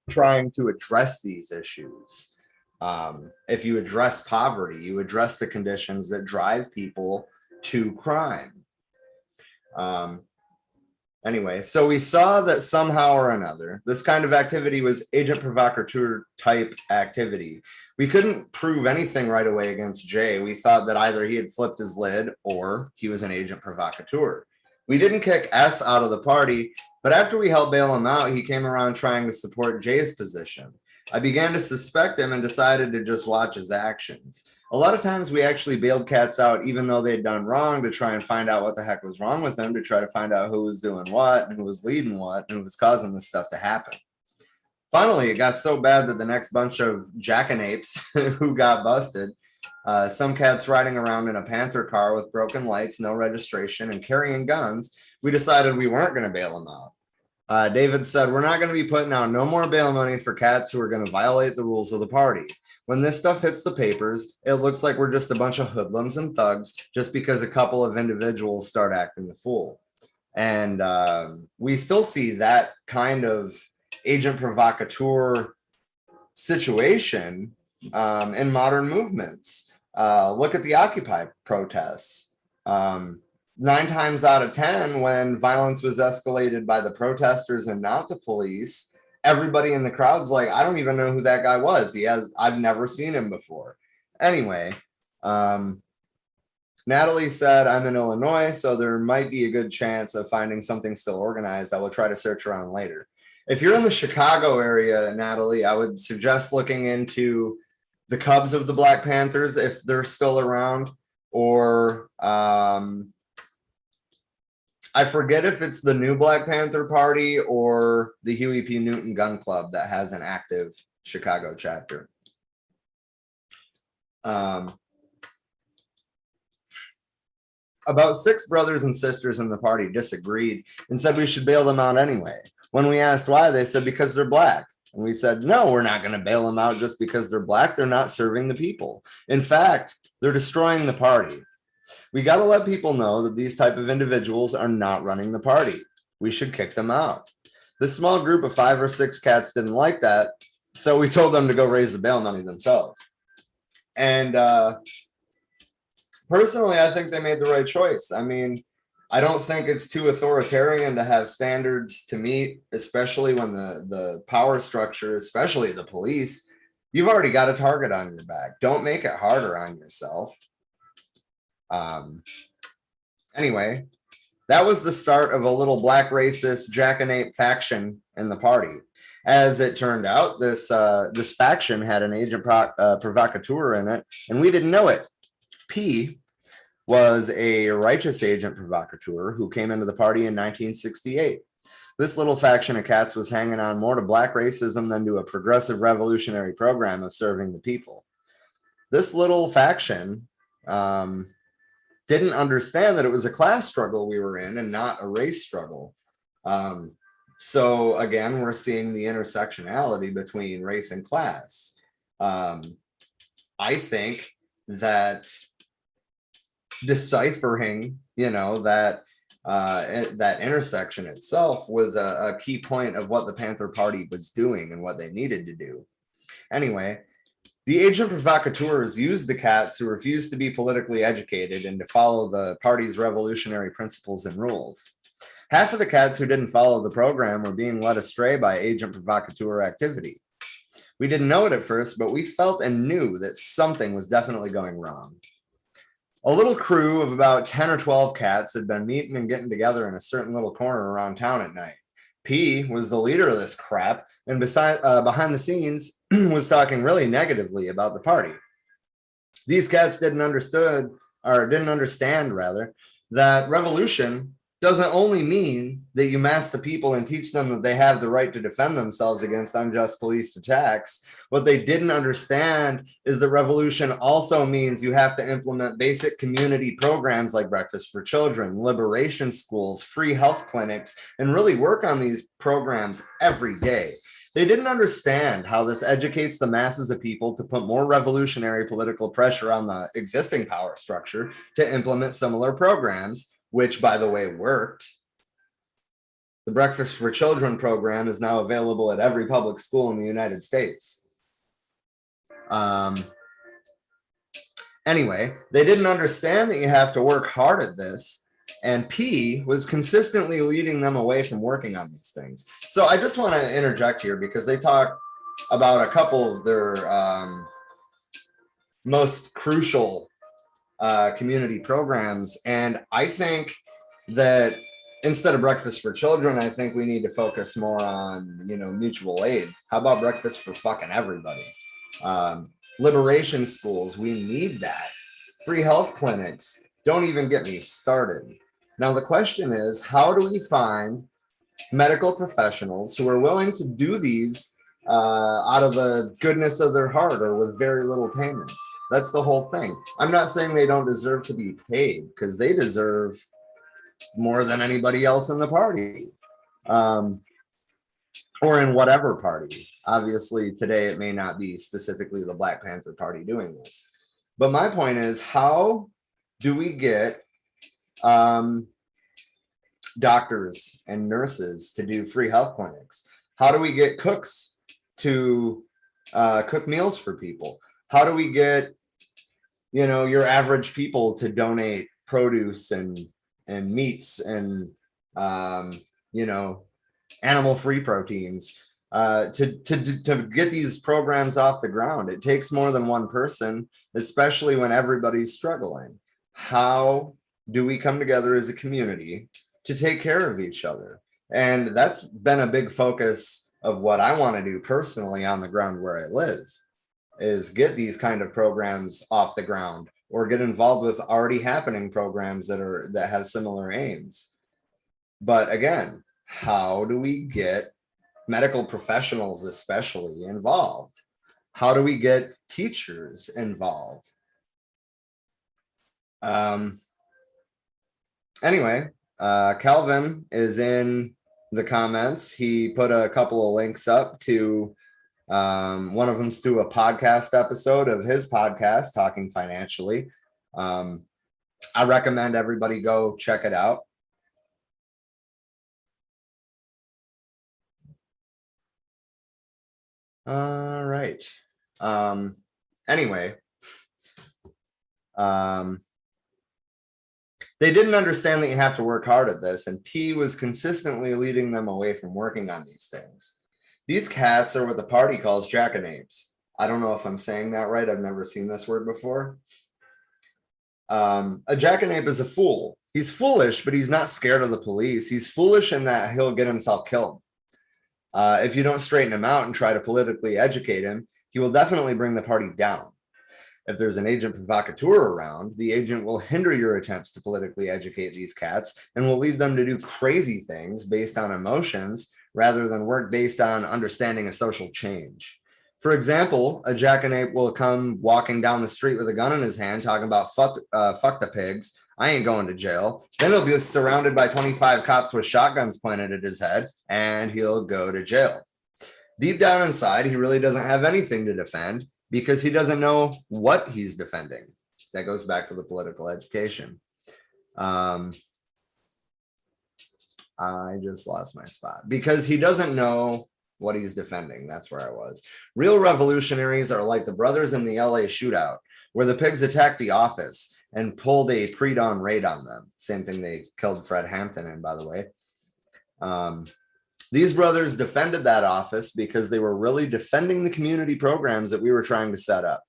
trying to address these issues. If you address poverty, you address the conditions that drive people to crime. Anyway, so we saw that somehow or another, this kind of activity was agent provocateur type activity. We couldn't prove anything right away against Jay. We thought that either he had flipped his lid or he was an agent provocateur. We didn't kick S out of the party, but after we helped bail him out, he came around trying to support Jay's position. I began to suspect him and decided to just watch his actions. A lot of times we actually bailed cats out even though they'd done wrong to try and find out what the heck was wrong with them, to try to find out who was doing what and who was leading what and who was causing this stuff to happen. Finally, it got so bad that the next bunch of jackanapes who got busted, some cats riding around in a Panther car with broken lights, no registration, and carrying guns, we decided we weren't going to bail them out. David said, we're not going to be putting out no more bail money for cats who are going to violate the rules of the party. When this stuff hits the papers, it looks like we're just a bunch of hoodlums and thugs just because a couple of individuals start acting the fool. And we still see that kind of agent provocateur situation in modern movements. Look at the Occupy protests. 9 times out of 10, when violence was escalated by the protesters and not the police, everybody in the crowd's like, I don't even know who that guy was. I've never seen him before. Anyway, Natalie said, I'm in Illinois, so there might be a good chance of finding something still organized. I will try to search around later. If you're in the Chicago area, Natalie, I would suggest looking into the Cubs of the Black Panthers, if they're still around, or I forget if it's the new Black Panther Party or the Huey P. Newton Gun Club that has an active Chicago chapter. About 6 brothers and sisters in the party disagreed and said we should bail them out anyway. When we asked why, they said because they're black. And we said, no, we're not going to bail them out just because they're black. They're not serving the people. In fact, they're destroying the party. We got to let people know that these type of individuals are not running the party. We should kick them out. This small group of 5 or 6 cats didn't like that, so we told them to go raise the bail money themselves. And personally, I think they made the right choice. I mean, I don't think it's too authoritarian to have standards to meet, especially when the power structure, especially the police, you've already got a target on your back. Don't make it harder on yourself. Anyway, that was the start of a little black racist jackanape faction in the party. As it turned out, this faction had an agent provocateur in it, and we didn't know it. P was a righteous agent provocateur who came into the party in 1968. This little faction of cats was hanging on more to black racism than to a progressive revolutionary program of serving the people. This little faction didn't understand that it was a class struggle we were in and not a race struggle. So again, we're seeing the intersectionality between race and class. I think that deciphering, that intersection itself was a key point of what the Panther Party was doing and what they needed to do. Anyway, The agent provocateurs used the cats who refused to be politically educated and to follow the party's revolutionary principles and rules. Half of the cats who didn't follow the program were being led astray by agent provocateur activity. We didn't know it at first, but we felt and knew that something was definitely going wrong. A little crew of about 10 or 12 cats had been meeting and getting together in a certain little corner around town at night. P was the leader of this crap, and behind the scenes was talking really negatively about the party. These cats didn't understand that revolution doesn't only mean that you mass the people and teach them that they have the right to defend themselves against unjust police attacks. What they didn't understand is that revolution also means you have to implement basic community programs like breakfast for children, liberation schools, free health clinics, and really work on these programs every day. They didn't understand how this educates the masses of people to put more revolutionary political pressure on the existing power structure to implement similar programs, which, by the way, worked. The Breakfast for Children program is now available at every public school in the United States. Anyway, they didn't understand that you have to work hard at this, and P was consistently leading them away from working on these things. So I just want to interject here because they talk about a couple of their most crucial community programs, and I think that instead of breakfast for children, I think we need to focus more on, mutual aid. How about breakfast for fucking everybody? Liberation schools, we need that. Free health clinics, don't even get me started. Now the question is, how do we find medical professionals who are willing to do these out of the goodness of their heart or with very little payment? That's the whole thing. I'm not saying they don't deserve to be paid, because they deserve more than anybody else in the party, or in whatever party. Obviously, today it may not be specifically the Black Panther Party doing this. But my point is, how do we get doctors and nurses to do free health clinics? How do we get cooks to cook meals for people? How do we get, your average people to donate produce and meats and, animal-free proteins to get these programs off the ground? It takes more than one person, especially when everybody's struggling. How do we come together as a community to take care of each other? And that's been a big focus of what I want to do personally on the ground where I live, is get these kind of programs off the ground, or get involved with already happening programs that have similar aims. But again, how do we get medical professionals especially involved? How do we get teachers involved? Anyway, Calvin is in the comments. He put a couple of links up to one of them's to a podcast episode of his podcast, Talking Financially. I recommend everybody go check it out. All right. Anyway, they didn't understand that you have to work hard at this, and P was consistently leading them away from working on these things. These cats are what the party calls jackanapes. I don't know if I'm saying that right. I've never seen this word before. A jackanape is a fool. He's foolish, but he's not scared of the police. He's foolish in that he'll get himself killed. If you don't straighten him out and try to politically educate him, he will definitely bring the party down. If there's an agent provocateur around, the agent will hinder your attempts to politically educate these cats and will lead them to do crazy things based on emotions rather than work based on understanding a social change. For example, a jackanape will come walking down the street with a gun in his hand talking about fuck the pigs, I ain't going to jail. Then he'll be surrounded by 25 cops with shotguns pointed at his head, and he'll go to jail. Deep down inside, he really doesn't have anything to defend because he doesn't know what he's defending. That goes back to the political education. I just lost my spot. Because he doesn't know what he's defending. That's where I was. Real revolutionaries are like the brothers in the LA shootout, where the pigs attacked the office and pulled a pre-dawn raid on them. Same thing they killed Fred Hampton in, by the way. These brothers defended that office because they were really defending the community programs that we were trying to set up.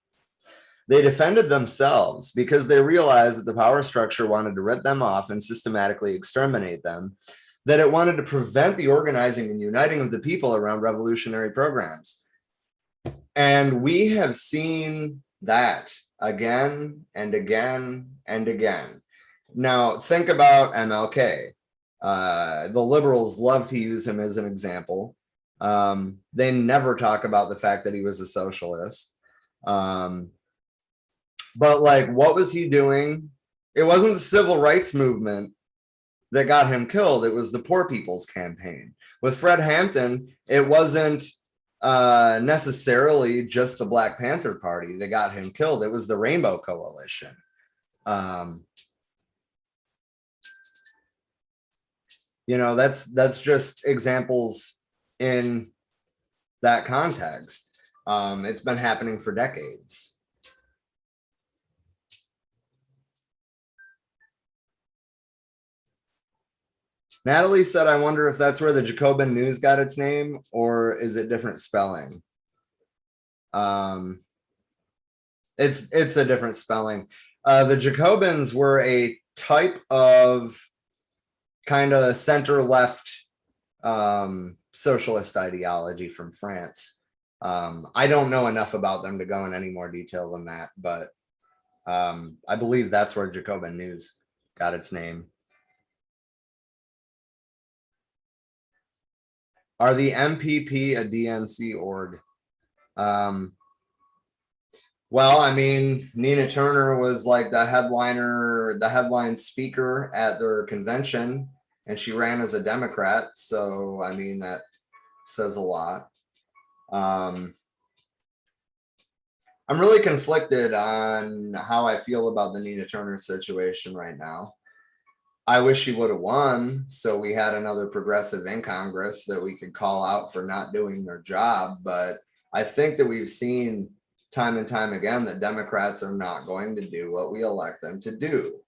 They defended themselves because they realized that the power structure wanted to rip them off and systematically exterminate them, that it wanted to prevent the organizing and uniting of the people around revolutionary programs. And we have seen that again and again and again. Now, think about MLK. The liberals love to use him as an example. They never talk about the fact that he was a socialist. But like, what was he doing? It wasn't the civil rights movement that got him killed. It was the Poor People's Campaign. With Fred Hampton, it wasn't necessarily just the Black Panther Party that got him killed. It was the Rainbow Coalition. You know, that's just examples in that context. It's been happening for decades. Natalie said, I wonder if that's where the Jacobin News got its name, or is it different spelling? It's a different spelling. The Jacobins were a type of kind of center-left socialist ideology from France. I don't know enough about them to go in any more detail than that, but I believe that's where Jacobin News got its name. Are the MPP a DNC org? Well, I mean, Nina Turner was like the headline speaker at their convention, and she ran as a Democrat. So, I mean, that says a lot. I'm really conflicted on how I feel about the Nina Turner situation right now. I wish she would have won, so we had another progressive in Congress that we could call out for not doing their job. But I think that we've seen time and time again that Democrats are not going to do what we elect them to do,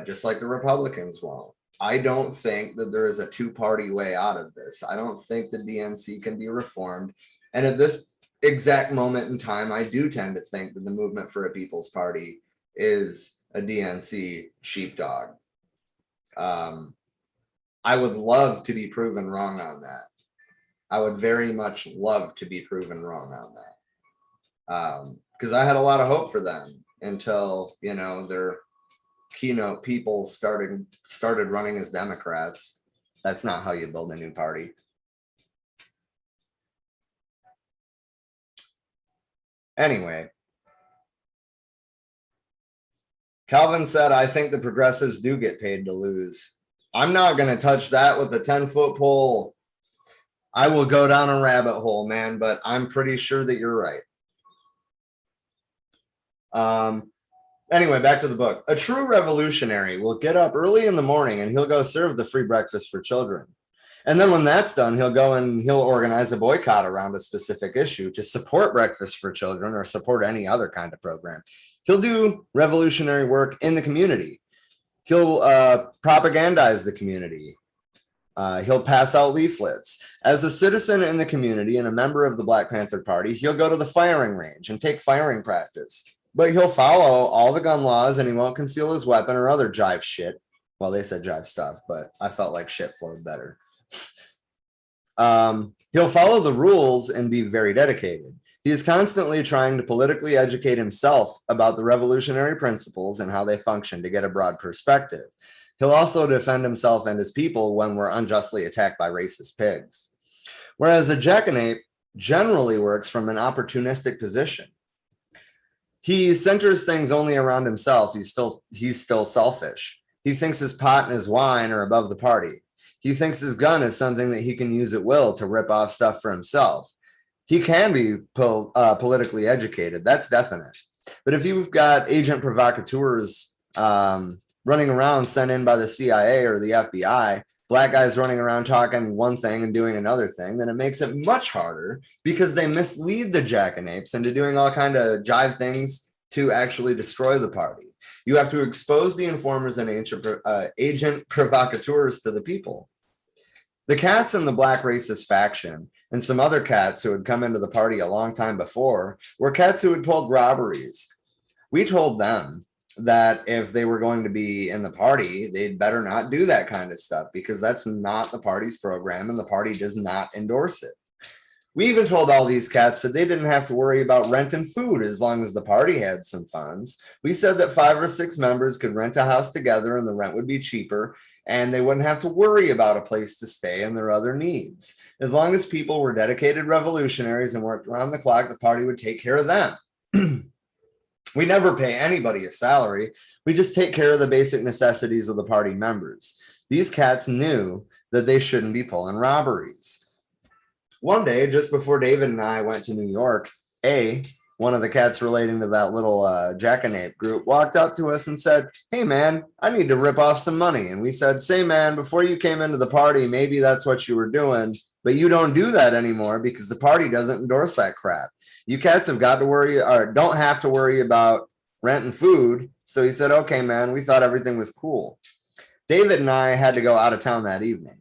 just like the Republicans won't. I don't think that there is a two-party way out of this. I don't think the DNC can be reformed. And at this exact moment in time, I do tend to think that the Movement for a People's Party is a DNC sheepdog. I would love to be proven wrong on that. I would very much love to be proven wrong on that. Because I had a lot of hope for them until, you know, their keynote people started running as Democrats. That's not how you build a new party. Anyway, Calvin said, I think the progressives do get paid to lose. I'm not going to touch that with a 10-foot pole. I will go down a rabbit hole, man, but I'm pretty sure that you're right. Anyway, back to the book. A true revolutionary will get up early in the morning and he'll go serve the free breakfast for children. And then when that's done, he'll go and he'll organize a boycott around a specific issue to support breakfast for children or support any other kind of program. He'll do revolutionary work in the community. He'll propagandize the community. He'll pass out leaflets. As a citizen in the community and a member of the Black Panther Party, he'll go to the firing range and take firing practice. But he'll follow all the gun laws and he won't conceal his weapon or other jive shit. Well, they said jive stuff, but I felt like shit flowed better. He'll follow the rules and be very dedicated. He is constantly trying to politically educate himself about the revolutionary principles and how they function to get a broad perspective. He'll also defend himself and his people when we're unjustly attacked by racist pigs. Whereas a jackanapes generally works from an opportunistic position. He centers things only around himself. He's still selfish. He thinks his pot and his wine are above the party. He thinks his gun is something that he can use at will to rip off stuff for himself. He can be politically educated. That's definite. But if you've got agent provocateurs running around sent in by the CIA or the FBI, black guys running around talking one thing and doing another thing, then it makes it much harder because they mislead the jackanapes into doing all kind of jive things to actually destroy the party. You have to expose the informers and agent provocateurs to the people. The cats in the black racist faction and some other cats who had come into the party a long time before were cats who had pulled robberies. We told them that if they were going to be in the party, they'd better not do that kind of stuff because that's not the party's program and the party does not endorse it. We even told all these cats that they didn't have to worry about rent and food as long as the party had some funds. We said that 5 or 6 members could rent a house together and the rent would be cheaper and they wouldn't have to worry about a place to stay and their other needs. As long as people were dedicated revolutionaries and worked around the clock, the party would take care of them. We never pay anybody a salary. We just take care of the basic necessities of the party members. These cats knew that they shouldn't be pulling robberies. One day, just before David and I went to New York, one of the cats relating to that little jackanape group, walked up to us and said, "Hey, man, I need to rip off some money." And we said, "Say, man, before you came into the party, maybe that's what you were doing, but you don't do that anymore because the party doesn't endorse that crap. You cats have got to worry or don't have to worry about rent and food." So he said, "Okay, man, we thought everything was cool." David and I had to go out of town that evening.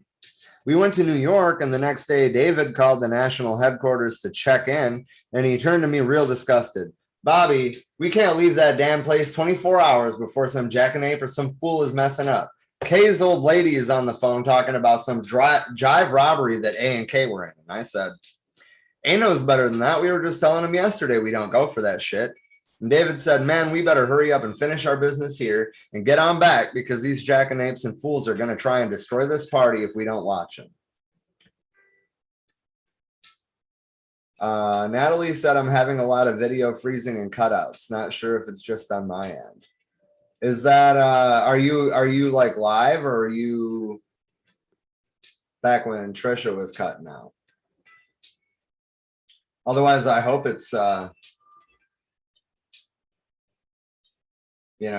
We went to New York, and the next day, David called the national headquarters to check in, and he turned to me real disgusted. "Bobby, we can't leave that damn place 24 hours before some jackanape or some fool is messing up. Kay's old lady is on the phone talking about some jive robbery that A and K were in." And I said, "A knows better than that. We were just telling him yesterday we don't go for that shit." And David said, "Man, we better hurry up and finish our business here and get on back because these jackanapes and fools are going to try and destroy this party if we don't watch them." Natalie said, "I'm having a lot of video freezing and cutouts. Not sure if it's just on my end." Is that, are you like live or are you back when Trisha was cutting out? Otherwise, I hope it's,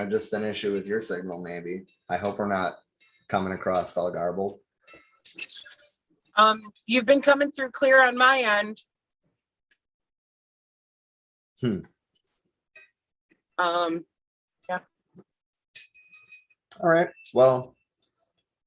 just an issue with your signal, maybe. I hope we're not coming across all garbled. You've been coming through clear on my end. Yeah. All right. Well,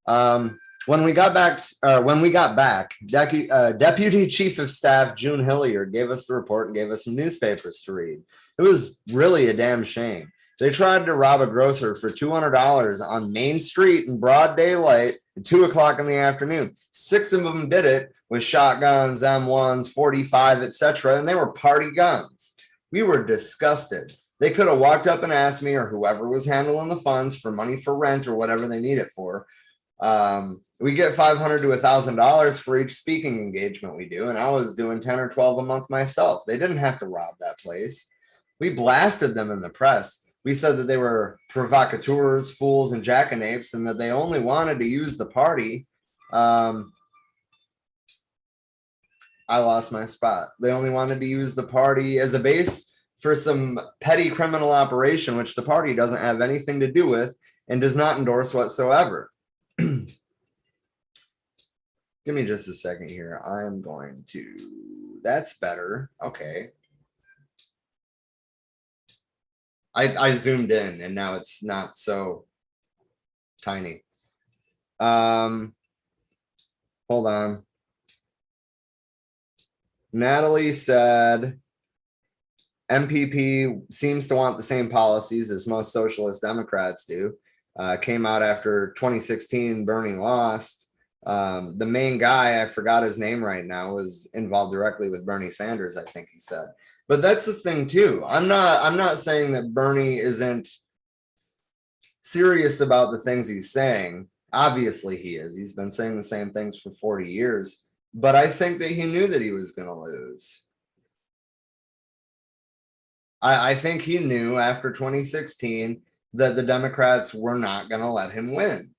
when we got back, Deputy Chief of Staff June Hilliard gave us the report and gave us some newspapers to read. It was really a damn shame. They tried to rob a grocer for $200 on Main Street in broad daylight at 2 o'clock in the afternoon. 6 of them did it with shotguns, M1s, 45, etc., and they were party guns. We were disgusted. They could have walked up and asked me or whoever was handling the funds for money for rent or whatever they need it for. We get $500 to $1,000 for each speaking engagement we do, and I was doing 10 or 12 a month myself. They didn't have to rob that place. We blasted them in the press. We said that they were provocateurs, fools, and jackanapes, and that they only wanted to use the party. I lost my spot. They only wanted to use the party as a base for some petty criminal operation, which the party doesn't have anything to do with and does not endorse whatsoever. Give me just a second here. I'm going to, that's better. Okay. I zoomed in and now it's not so tiny. Hold on. Natalie said, MPP seems to want the same policies as most socialist Democrats do. Came out after 2016, Bernie lost. The main guy, I forgot his name right now, was involved directly with Bernie Sanders, I think he said. But that's the thing too. I'm not saying that Bernie isn't serious about the things he's saying. Obviously he is. He's been saying the same things for 40 years. But I think that he knew that he was going to lose. I think he knew after 2016 that the Democrats were not going to let him win.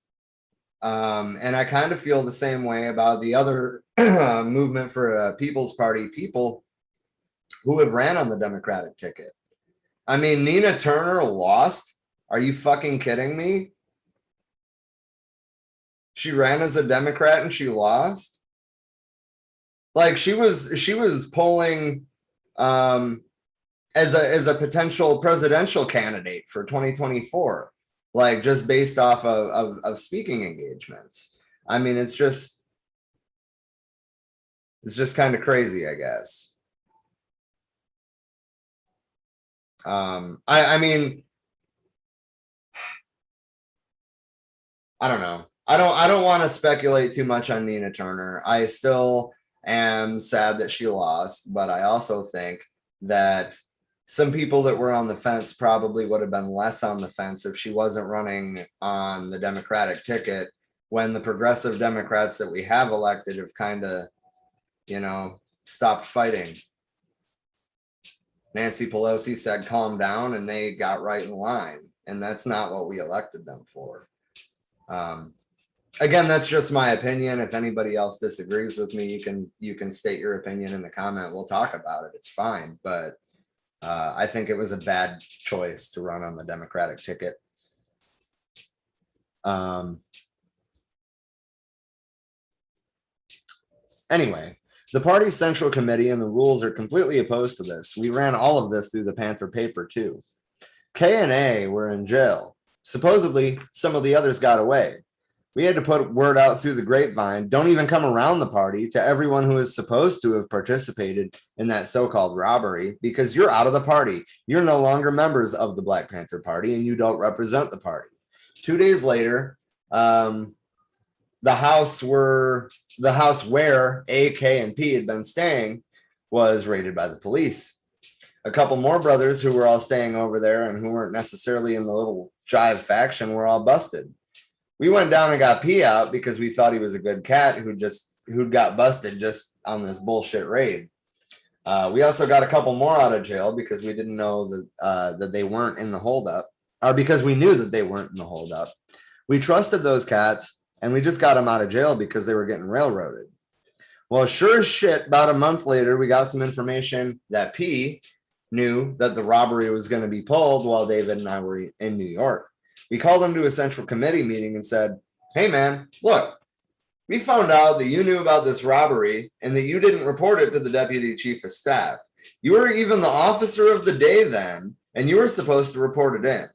And I kind of feel the same way about the other movement for People's Party people who have ran on the Democratic ticket. I mean, Nina Turner lost. Are you fucking kidding me? She ran as a Democrat and she lost. Like she was polling as a potential presidential candidate for 2024, like just based off of speaking engagements. I mean, it's just kind of crazy, I guess. I mean, I don't know. I don't want to speculate too much on Nina Turner. I still am sad that she lost, but I also think that some people that were on the fence probably would have been less on the fence if she wasn't running on the Democratic ticket, when the progressive Democrats that we have elected have kind of, you know, stopped fighting. Nancy Pelosi said, calm down, and they got right in line. And that's not what we elected them for. Again, that's just my opinion. If anybody else disagrees with me, you can state your opinion in the comment. We'll talk about it. It's fine. But I think it was a bad choice to run on the Democratic ticket. Anyway, the party's central committee and the rules are completely opposed to this. We ran all of this through the Panther paper too. K and A were in jail. Supposedly, some of the others got away. We had to put word out through the grapevine, don't even come around the party, to everyone who is supposed to have participated in that so-called robbery, because you're out of the party. You're no longer members of the Black Panther Party and you don't represent the party. 2 days later, the house where A, K, and P had been staying was raided by the police. A couple more brothers who were all staying over there and who weren't necessarily in the little jive faction were all busted. We went down and got P out because we thought he was a good cat who'd got busted just on this bullshit raid. We also got a couple more out of jail because we didn't know that they weren't in the holdup, or because we knew that they weren't in the holdup. We trusted those cats and we just got them out of jail because they were getting railroaded. Well, sure as shit, about a month later, we got some information that P knew that the robbery was going to be pulled while David and I were in New York. We called him to a central committee meeting and said, hey man, look, we found out that you knew about this robbery and that you didn't report it to the deputy chief of staff. You were even the officer of the day then, and you were supposed to report it in.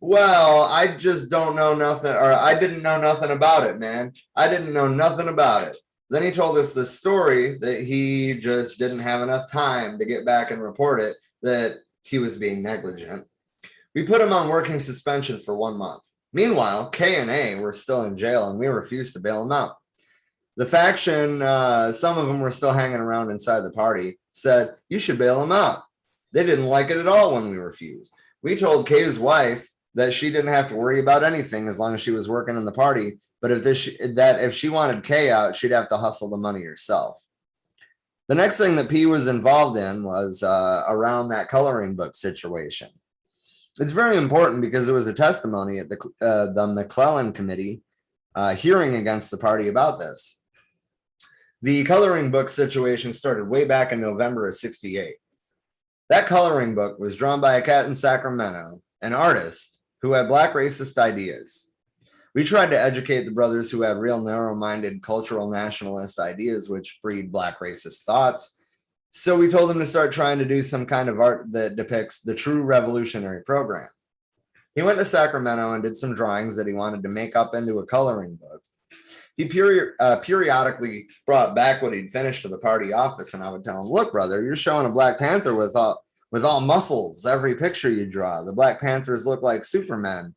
Well, I just don't know nothing, or I didn't know nothing about it, man. I didn't know nothing about it. Then he told us this story that he just didn't have enough time to get back and report it, that he was being negligent. We put him on working suspension for 1 month. Meanwhile, K and A were still in jail and we refused to bail them out. The faction, some of them were still hanging around inside the party, said, you should bail them out. They didn't like it at all when we refused. We told K's wife that she didn't have to worry about anything as long as she was working in the party, but if she wanted K out, she'd have to hustle the money herself. The next thing that P was involved in was around that coloring book situation. It's very important because there was a testimony at the McClellan Committee hearing against the party about this. The coloring book situation started way back in November of '68. That coloring book was drawn by a cat in Sacramento, an artist who had black racist ideas. We tried to educate the brothers who had real narrow-minded cultural nationalist ideas which breed black racist thoughts. So we told him to start trying to do some kind of art that depicts the true revolutionary program. He went to Sacramento and did some drawings that he wanted to make up into a coloring book. He periodically brought back what he'd finished to the party office, and I would tell him, look, brother, you're showing a Black Panther with all muscles, every picture you draw. The Black Panthers look like Supermen.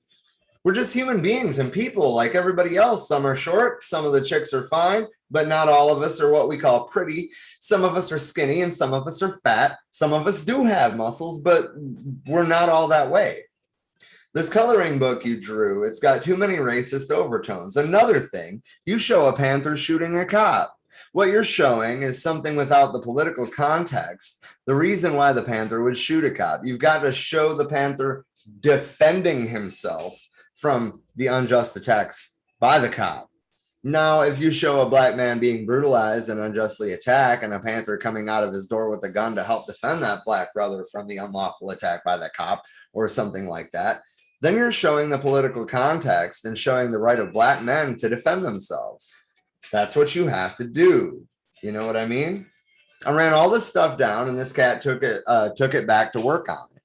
We're just human beings and people like everybody else. Some are short, some of the chicks are fine, but not all of us are what we call pretty. Some of us are skinny and some of us are fat. Some of us do have muscles, but we're not all that way. This coloring book you drew, it's got too many racist overtones. Another thing, you show a panther shooting a cop. What you're showing is something without the political context. The reason why the panther would shoot a cop. You've got to show the panther defending himself from the unjust attacks by the cop. Now, if you show a black man being brutalized and unjustly attacked and a panther coming out of his door with a gun to help defend that black brother from the unlawful attack by the cop or something like that, then you're showing the political context and showing the right of black men to defend themselves. That's what you have to do. You know what I mean? I ran all this stuff down, and this cat took it back to work on it.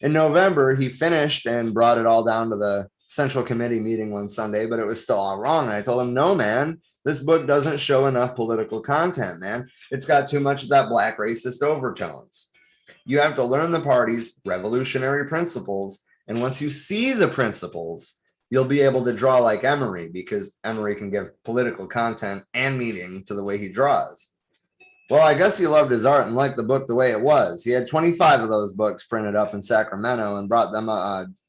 In November, he finished and brought it all down to the Central Committee meeting one Sunday, but it was still all wrong. And I told him, no, man, this book doesn't show enough political content, man. It's got too much of that black racist overtones. You have to learn the party's revolutionary principles. And once you see the principles, you'll be able to draw like Emery, because Emery can give political content and meaning to the way he draws. Well, I guess he loved his art and liked the book the way it was. He had 25 of those books printed up in Sacramento and brought them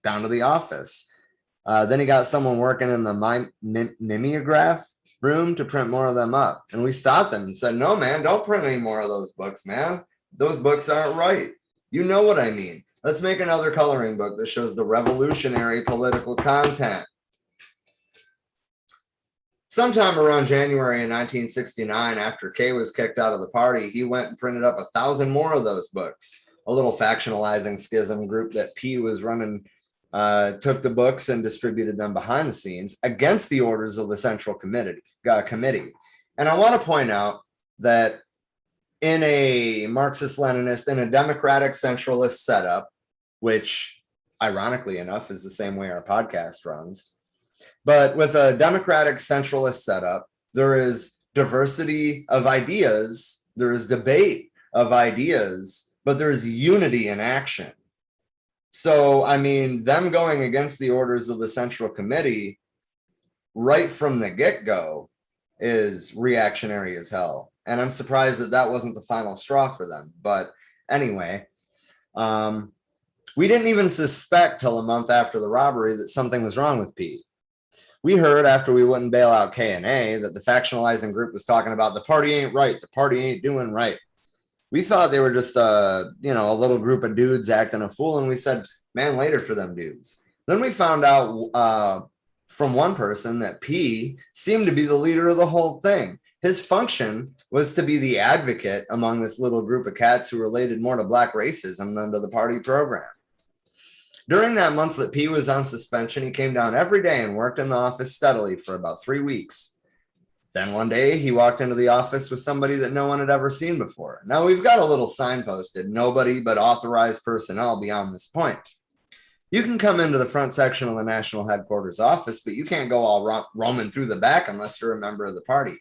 down to the office. Then he got someone working in the mimeograph room to print more of them up. And we stopped him and said, no, man, don't print any more of those books, man. Those books aren't right. You know what I mean. Let's make another coloring book that shows the revolutionary political content. Sometime around January in 1969, after Kay was kicked out of the party, he went and printed up 1,000 more of those books. A little factionalizing schism group that P was running took the books and distributed them behind the scenes against the orders of the Central Committee. And I want to point out that in a Marxist-Leninist and a democratic centralist setup, which ironically enough is the same way our podcast runs, but with a democratic centralist setup, there is diversity of ideas, there is debate of ideas, but there's unity in action. So, I mean, them going against the orders of the Central Committee right from the get-go is reactionary as hell. And I'm surprised that that wasn't the final straw for them. But anyway, we didn't even suspect till a month after the robbery that something was wrong with Pete. We heard after we wouldn't bail out K&A that the factionalizing group was talking about the party ain't right, the party ain't doing right. We thought they were just a little group of dudes acting a fool, and we said, man, later for them dudes. Then we found out from one person that P seemed to be the leader of the whole thing. His function was to be the advocate among this little group of cats who related more to black racism than to the party program. During that month that P was on suspension, he came down every day and worked in the office steadily for about 3 weeks. Then one day he walked into the office with somebody that no one had ever seen before. Now we've got a little sign posted, nobody but authorized personnel beyond this point. You can come into the front section of the national headquarters office, but you can't go all roaming through the back unless you're a member of the party.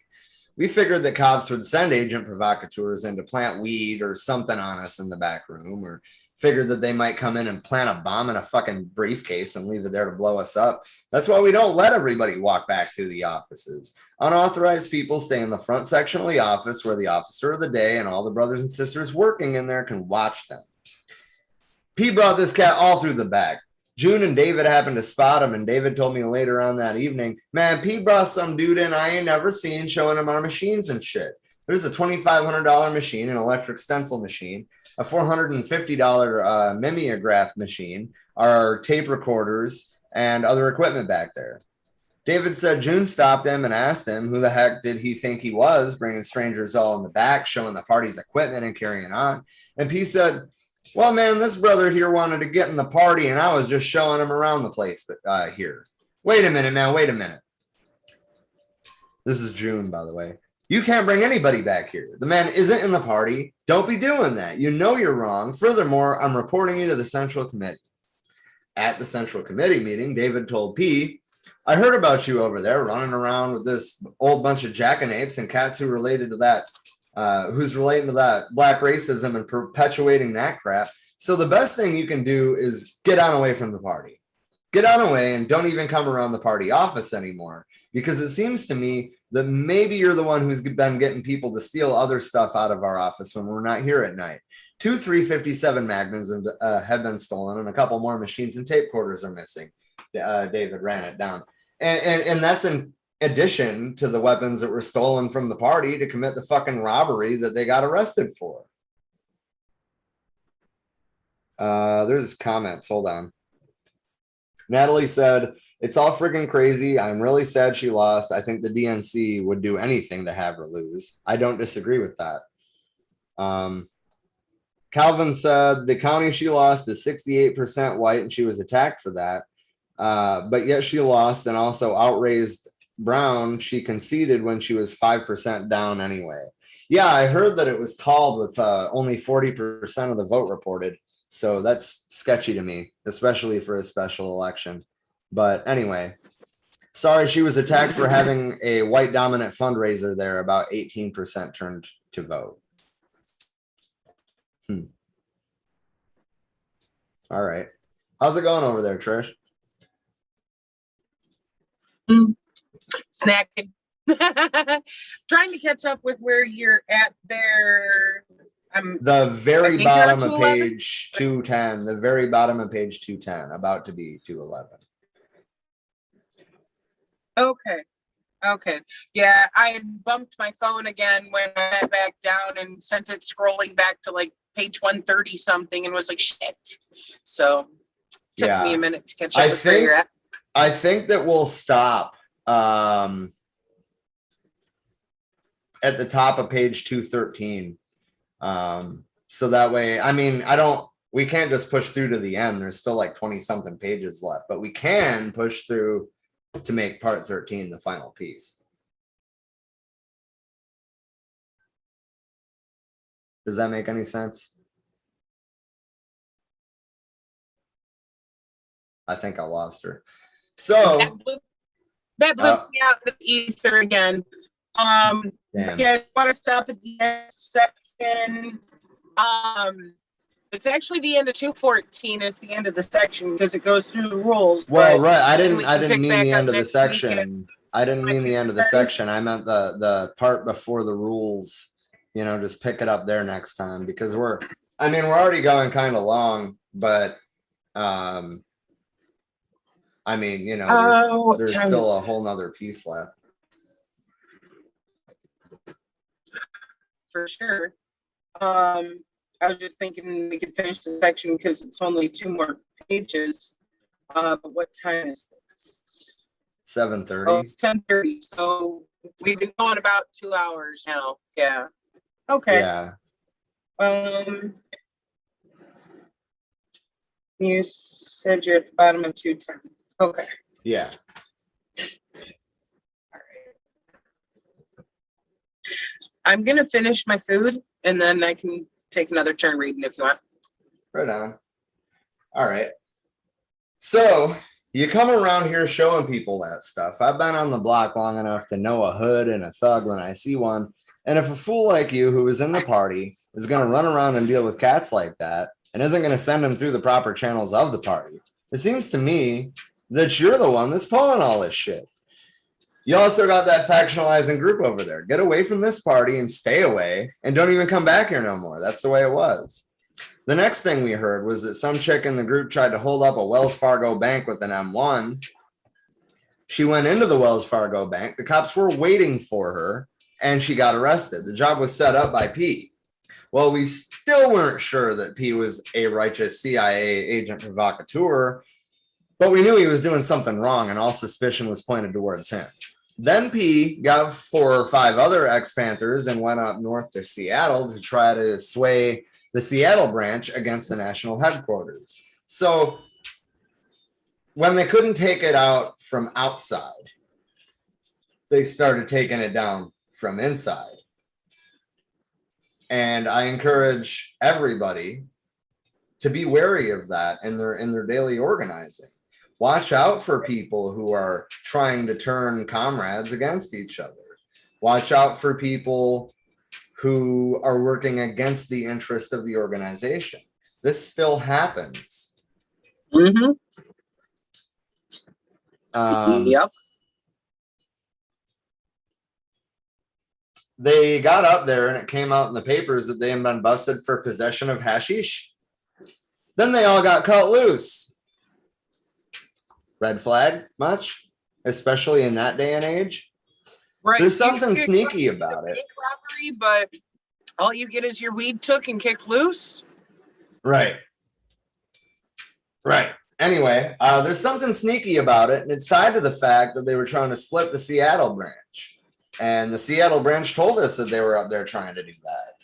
We figured that cops would send agent provocateurs in to plant weed or something on us in the back room, or figured that they might come in and plant a bomb in a fucking briefcase and leave it there to blow us up. That's why we don't let everybody walk back through the offices. Unauthorized people stay in the front section of the office where the officer of the day and all the brothers and sisters working in there can watch them. P brought this cat all through the back. June and David happened to spot him, and David told me later on that evening, man, P brought some dude in I ain't never seen showing him our machines and shit. There's a $2,500 machine, an electric stencil machine, a $450 mimeograph machine, our tape recorders, and other equipment back there. David said June stopped him and asked him who the heck did he think he was, bringing strangers all in the back, showing the party's equipment and carrying on. And P said, well, man, this brother here wanted to get in the party, and I was just showing him around the place here. Wait a minute, man, wait a minute. This is June, by the way. You can't bring anybody back here. The man isn't in the party. Don't be doing that. You know you're wrong. Furthermore, I'm reporting you to the Central Committee. At the Central Committee meeting, David told P, I heard about you over there running around with this old bunch of jackanapes and cats who related to that, who's relating to that black racism and perpetuating that crap. So the best thing you can do is get on away from the party. Get on away and don't even come around the party office anymore, because it seems to me that maybe you're the one who's been getting people to steal other stuff out of our office when we're not here at night. 2 357 Magnums have been stolen, and a couple more machines and tape quarters are missing. David ran it down. And that's in addition to the weapons that were stolen from the party to commit the fucking robbery that they got arrested for. There's comments. Hold on. Natalie said, it's all freaking crazy. I'm really sad she lost. I think the DNC would do anything to have her lose. I don't disagree with that. Calvin said the county she lost is 68% white, and she was attacked for that. But yet she lost and also outraised Brown. She conceded when she was 5% down anyway. Yeah, I heard that it was called with only 40% of the vote reported. So that's sketchy to me, especially for a special election. But anyway, sorry, she was attacked for having a white dominant fundraiser there. About 18% turned to vote. All right. How's it going over there, Trish? Snacking. Trying to catch up with where you're at there. The very think you're bottom at of 211? page 210, the very bottom of page 210, about to be 211. Okay. Yeah, I had bumped my phone again when I went back down and sent it scrolling back to like page 130 something and was like, shit. So took me a minute to catch up with where you're at. I think that we'll stop at the top of page 213. So that way, I mean, we can't just push through to the end. There's still like 20 something pages left, but we can push through to make part 13 the final piece. Does that make any sense? I think I lost her. So that blew me out of the ether again. damn. Yeah, I want to stop at the end section. It's actually the end of 214 is the end of the section because it goes through the rules. Well, right. I then didn't we can mean pick the back end up of the next weekend. section. I didn't mean the end of the section. I meant the part before the rules, just pick it up there next time because we're already going kind of long, but there's still a whole nother piece left. For sure. I was just thinking we could finish the section because it's only 2 more pages. But what time is it? 7:30. Oh, it's 10:30. So we've been going about 2 hours now. Yeah. Okay. Yeah. You said you're at the bottom of 210. Okay. Yeah. I'm gonna finish my food and then I can take another turn reading if you want. Right on. All right. So you come around here showing people that stuff. I've been on the block long enough to know a hood and a thug when I see one. And if a fool like you who is in the party is going to run around and deal with cats like that and isn't going to send them through the proper channels of the party, it seems to me that you're the one that's pulling all this shit. You also got that factionalizing group over there. Get away from this party and stay away and don't even come back here no more. That's the way it was. The next thing we heard was that some chick in the group tried to hold up a Wells Fargo bank with an M1. She went into the Wells Fargo bank. The cops were waiting for her and she got arrested. The job was set up by P. Well, we still weren't sure that P was a righteous CIA agent provocateur, but we knew he was doing something wrong and all suspicion was pointed towards him. Then P got 4 or 5 other ex-Panthers and went up north to Seattle to try to sway the Seattle branch against the national headquarters. So when they couldn't take it out from outside, they started taking it down from inside. And I encourage everybody to be wary of that in their daily organizing. Watch out for people who are trying to turn comrades against each other. Watch out for people who are working against the interest of the organization. This still happens. Mm-hmm. Yep. They got up there and it came out in the papers that they had been busted for possession of hashish. Then they all got cut loose. Red flag much, especially in that day and age. Right. There's something sneaky about it. Robbery, but all you get is your weed took and kicked loose. Right. Anyway, there's something sneaky about it, and it's tied to the fact that they were trying to split the Seattle branch. And the Seattle branch told us that they were up there trying to do that.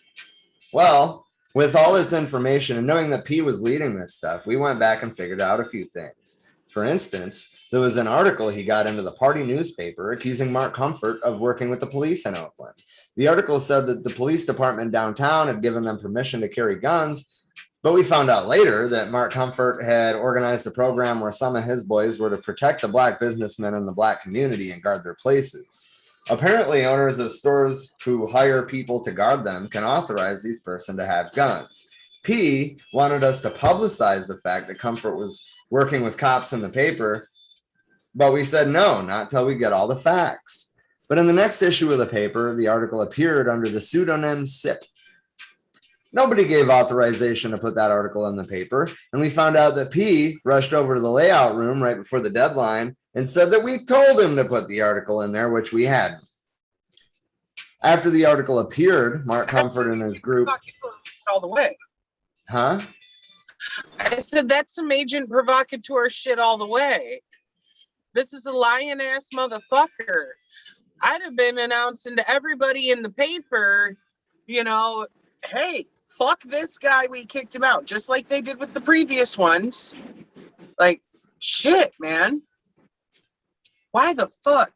Well, with all this information and knowing that P was leading this stuff, we went back and figured out a few things. For instance, there was an article he got into the party newspaper accusing Mark Comfort of working with the police in Oakland. The article said that the police department downtown had given them permission to carry guns, but we found out later that Mark Comfort had organized a program where some of his boys were to protect the black businessmen in the black community and guard their places. Apparently, owners of stores who hire people to guard them can authorize these persons to have guns. P wanted us to publicize the fact that Comfort was working with cops in the paper, but we said no, not till we get all the facts. But in the next issue of the paper, the article appeared under the pseudonym SIP. Nobody gave authorization to put that article in the paper, and we found out that P rushed over to the layout room right before the deadline and said that we told him to put the article in there, which we hadn't. After the article appeared, Mark Comfort and his group... All the way. Huh? I said, that's some agent provocateur shit all the way. This is a lying ass motherfucker. I'd have been announcing to everybody in the paper, you know, hey, fuck this guy, we kicked him out, just like they did with the previous ones. Like, shit, man. Why the fuck?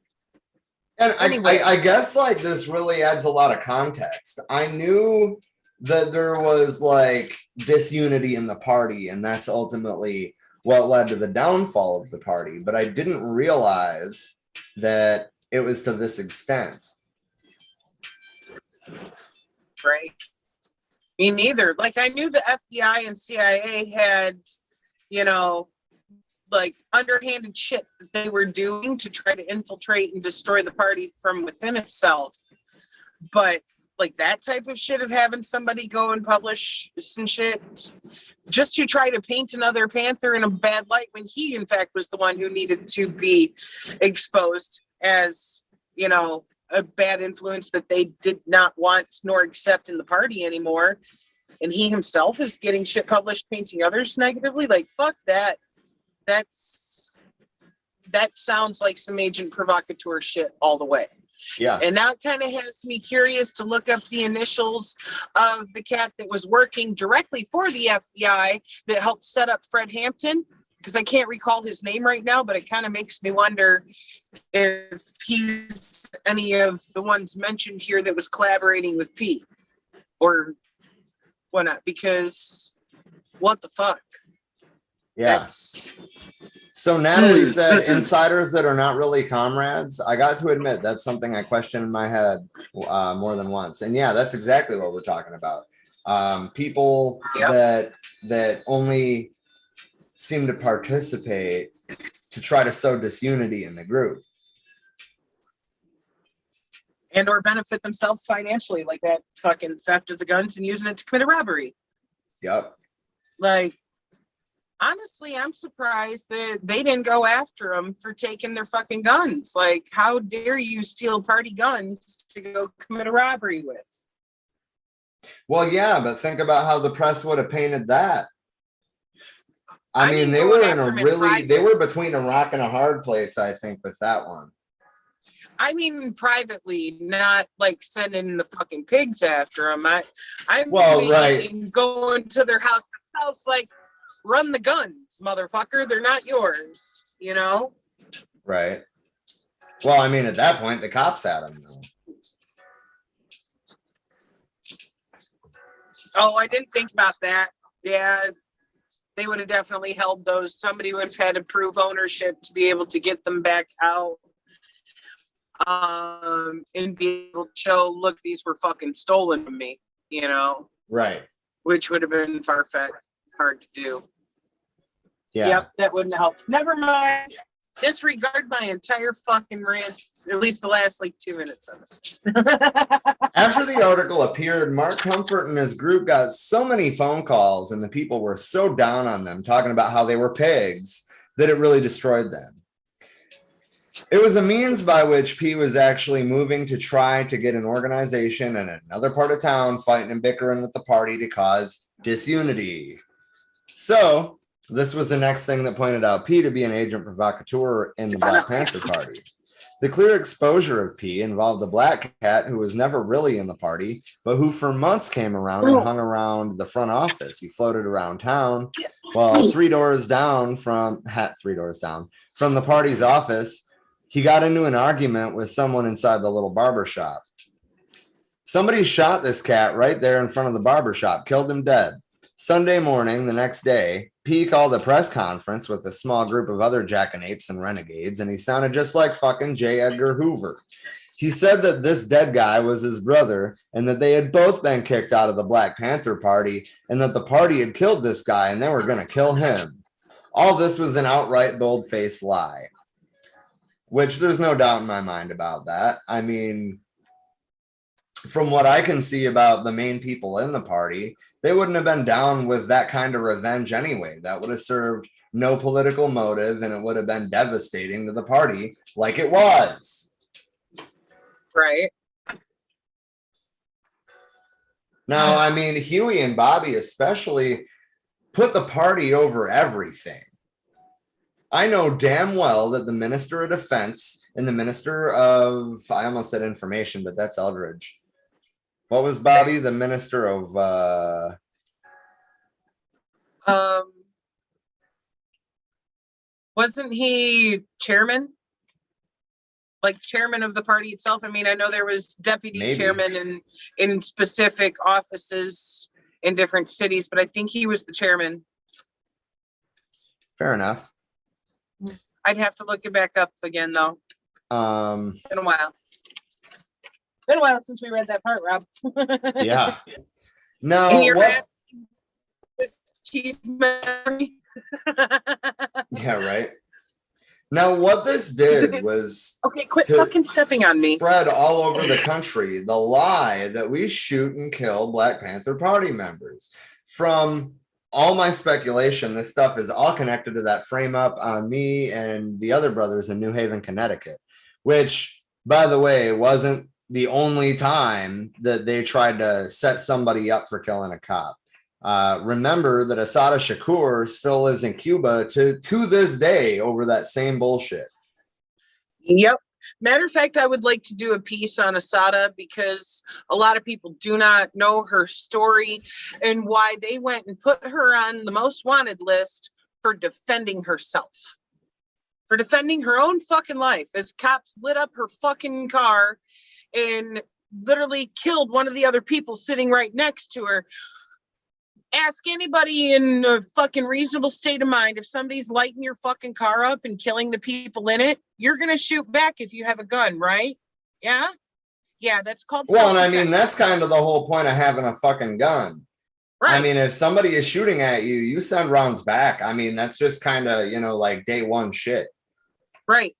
And Anyway. I guess like this really adds a lot of context. I knew that there was like disunity in the party, and that's ultimately what led to the downfall of the party. But I didn't realize that it was to this extent. Right. Me neither. Like, I knew the FBI and CIA had, you know, like underhanded shit that they were doing to try to infiltrate and destroy the party from within itself. But like that type of shit of having somebody go and publish some shit just to try to paint another Panther in a bad light when he, in fact, was the one who needed to be exposed as, you know, a bad influence that they did not want nor accept in the party anymore. And he himself is getting shit published painting others negatively. Like, fuck that. That sounds like some agent provocateur shit all the way. Yeah. And now it kind of has me curious to look up the initials of the cat that was working directly for the FBI that helped set up Fred Hampton, because I can't recall his name right now, but it kind of makes me wonder if he's any of the ones mentioned here that was collaborating with P or whatnot, because what the fuck? Yeah. So Natalie said insiders that are not really comrades. I got to admit, that's something I questioned in my head more than once. And yeah, that's exactly what we're talking about. People that only seem to participate to try to sow disunity in the group. And or benefit themselves financially, like that fucking theft of the guns and using it to commit a robbery. Yep. Like, honestly, I'm surprised that they didn't go after them for taking their fucking guns. Like, how dare you steal party guns to go commit a robbery with? Well, yeah, but think about how the press would have painted that. I mean, they were they were between a rock and a hard place, I think, with that one. I mean, privately, not like sending the fucking pigs after them. I'm going to their house themselves, like, run the guns, motherfucker. They're not yours, you know? Right. Well, I mean, at that point, the cops had them, though. Oh, I didn't think about that. Yeah, they would have definitely held those. Somebody would have had to prove ownership to be able to get them back out. And be able to show, look, these were fucking stolen from me, you know? Right. Which would have been far-fetched, hard to do. Yeah. Yep, that wouldn't have helped. Never mind. Disregard my entire fucking rant, at least the last like 2 minutes of it. After the article appeared, Mark Comfort and his group got so many phone calls and the people were so down on them talking about how they were pigs that it really destroyed them. It was a means by which P was actually moving to try to get an organization in another part of town fighting and bickering with the party to cause disunity. So this was the next thing that pointed out P to be an agent provocateur in the Black Panther Party. The clear exposure of P involved the black cat who was never really in the party, but who for months came around and hung around the front office. He floated around town. Well, three doors down from the party's office, he got into an argument with someone inside the little barber shop. Somebody shot this cat right there in front of the barber shop, killed him dead. Sunday morning, the next day, P called a press conference with a small group of other jackanapes and renegades, and he sounded just like fucking J. Edgar Hoover. He said that this dead guy was his brother and that they had both been kicked out of the Black Panther Party and that the party had killed this guy and they were going to kill him. All this was an outright bold-faced lie, which there's no doubt in my mind about that. I mean, from what I can see about the main people in the party, they wouldn't have been down with that kind of revenge anyway. That would have served no political motive, and it would have been devastating to the party like it was. Right. Now, I mean, Huey and Bobby especially put the party over everything. I know damn well that the Minister of Defense and the Minister of, I almost said information, but that's Eldridge. What was Bobby, the Minister of wasn't he chairman? Like chairman of the party itself? I mean, I know there was deputy chairman in specific offices in different cities, but I think he was the chairman. Fair enough. I'd have to look it back up again, though. Been a while. Been a while since we read that part, Rob. Yeah. No. And you're What? asking this cheese memory. Yeah, right. Now, what this did was Okay, quit fucking stepping on me. Spread all over the country the lie that we shoot and kill Black Panther Party members. From all my speculation, this stuff is all connected to that frame up on me and the other brothers in New Haven, Connecticut, which, by the way, wasn't the only time that they tried to set somebody up for killing a cop. Remember that Asada Shakur still lives in Cuba to this day over that same bullshit. Yep. Matter of fact, I would like to do a piece on Asada because a lot of people do not know her story and why they went and put her on the most wanted list for defending herself. For defending her own fucking life as cops lit up her fucking car and literally killed one of the other people sitting right next to her. Ask anybody in a fucking reasonable state of mind, if somebody's lighting your fucking car up and killing the people in it, you're going to shoot back if you have a gun, right? Yeah? Yeah, that's called Well, and I mean, that's kind of the whole point of having a fucking gun. Right. I mean, if somebody is shooting at you, you send rounds back. I mean, that's just kind of, like day one shit. Right.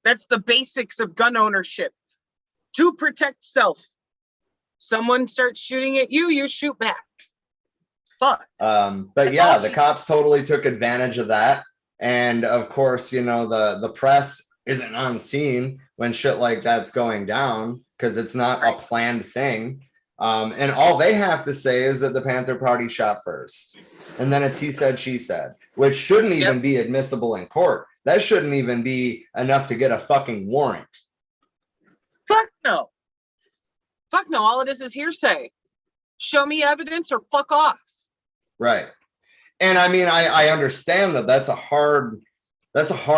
That's the basics of gun ownership. To protect self. Someone starts shooting at you, you shoot back. But yeah, the cops totally took advantage of that. And of course, the press isn't on scene when shit like that's going down because it's not a planned thing. And all they have to say is that the Panther Party shot first. And then it's he said, she said, which shouldn't even be admissible in court. That shouldn't even be enough to get a fucking warrant. Fuck no. Fuck no. All it is hearsay. Show me evidence or fuck off. Right. And I mean, I understand that that's a hard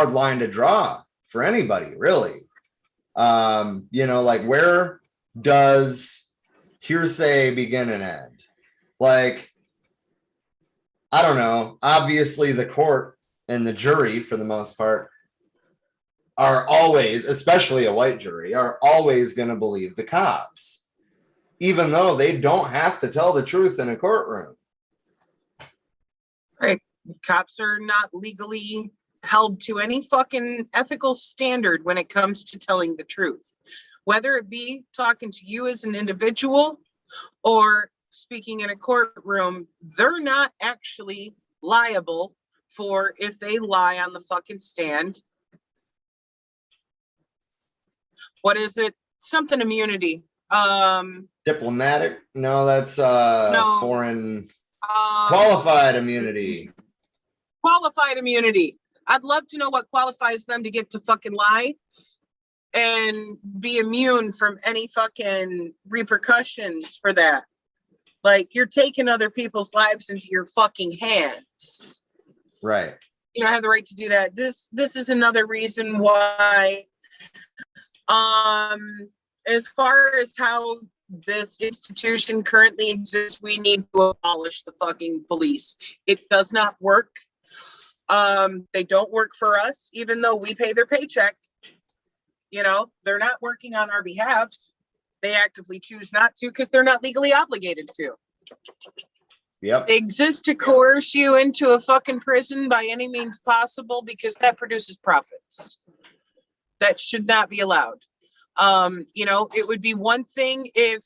line to draw for anybody, really. Like where does hearsay begin and end? Like, I don't know. Obviously, the court and the jury, for the most part, are always, especially a white jury, are always going to believe the cops, even though they don't have to tell the truth in a courtroom. Right. Cops are not legally held to any fucking ethical standard when it comes to telling the truth, whether it be talking to you as an individual or speaking in a courtroom. They're not actually liable for if they lie on the fucking stand. What is it? Something immunity. Diplomatic? No, that's No. Foreign qualified immunity. Qualified immunity. I'd love to know what qualifies them to get to fucking lie and be immune from any fucking repercussions for that. Like, you're taking other people's lives into your fucking hands. Right. You don't have the right to do that. This is another reason why, as far as how this institution currently exists, we need to abolish the fucking police. It does not work. They don't work for us, even though we pay their paycheck. You know, they're not working on our behalves. They actively choose not to because they're not legally obligated to. Yep. They exist to coerce you into a fucking prison by any means possible because that produces profits. That should not be allowed. You know, it would be one thing if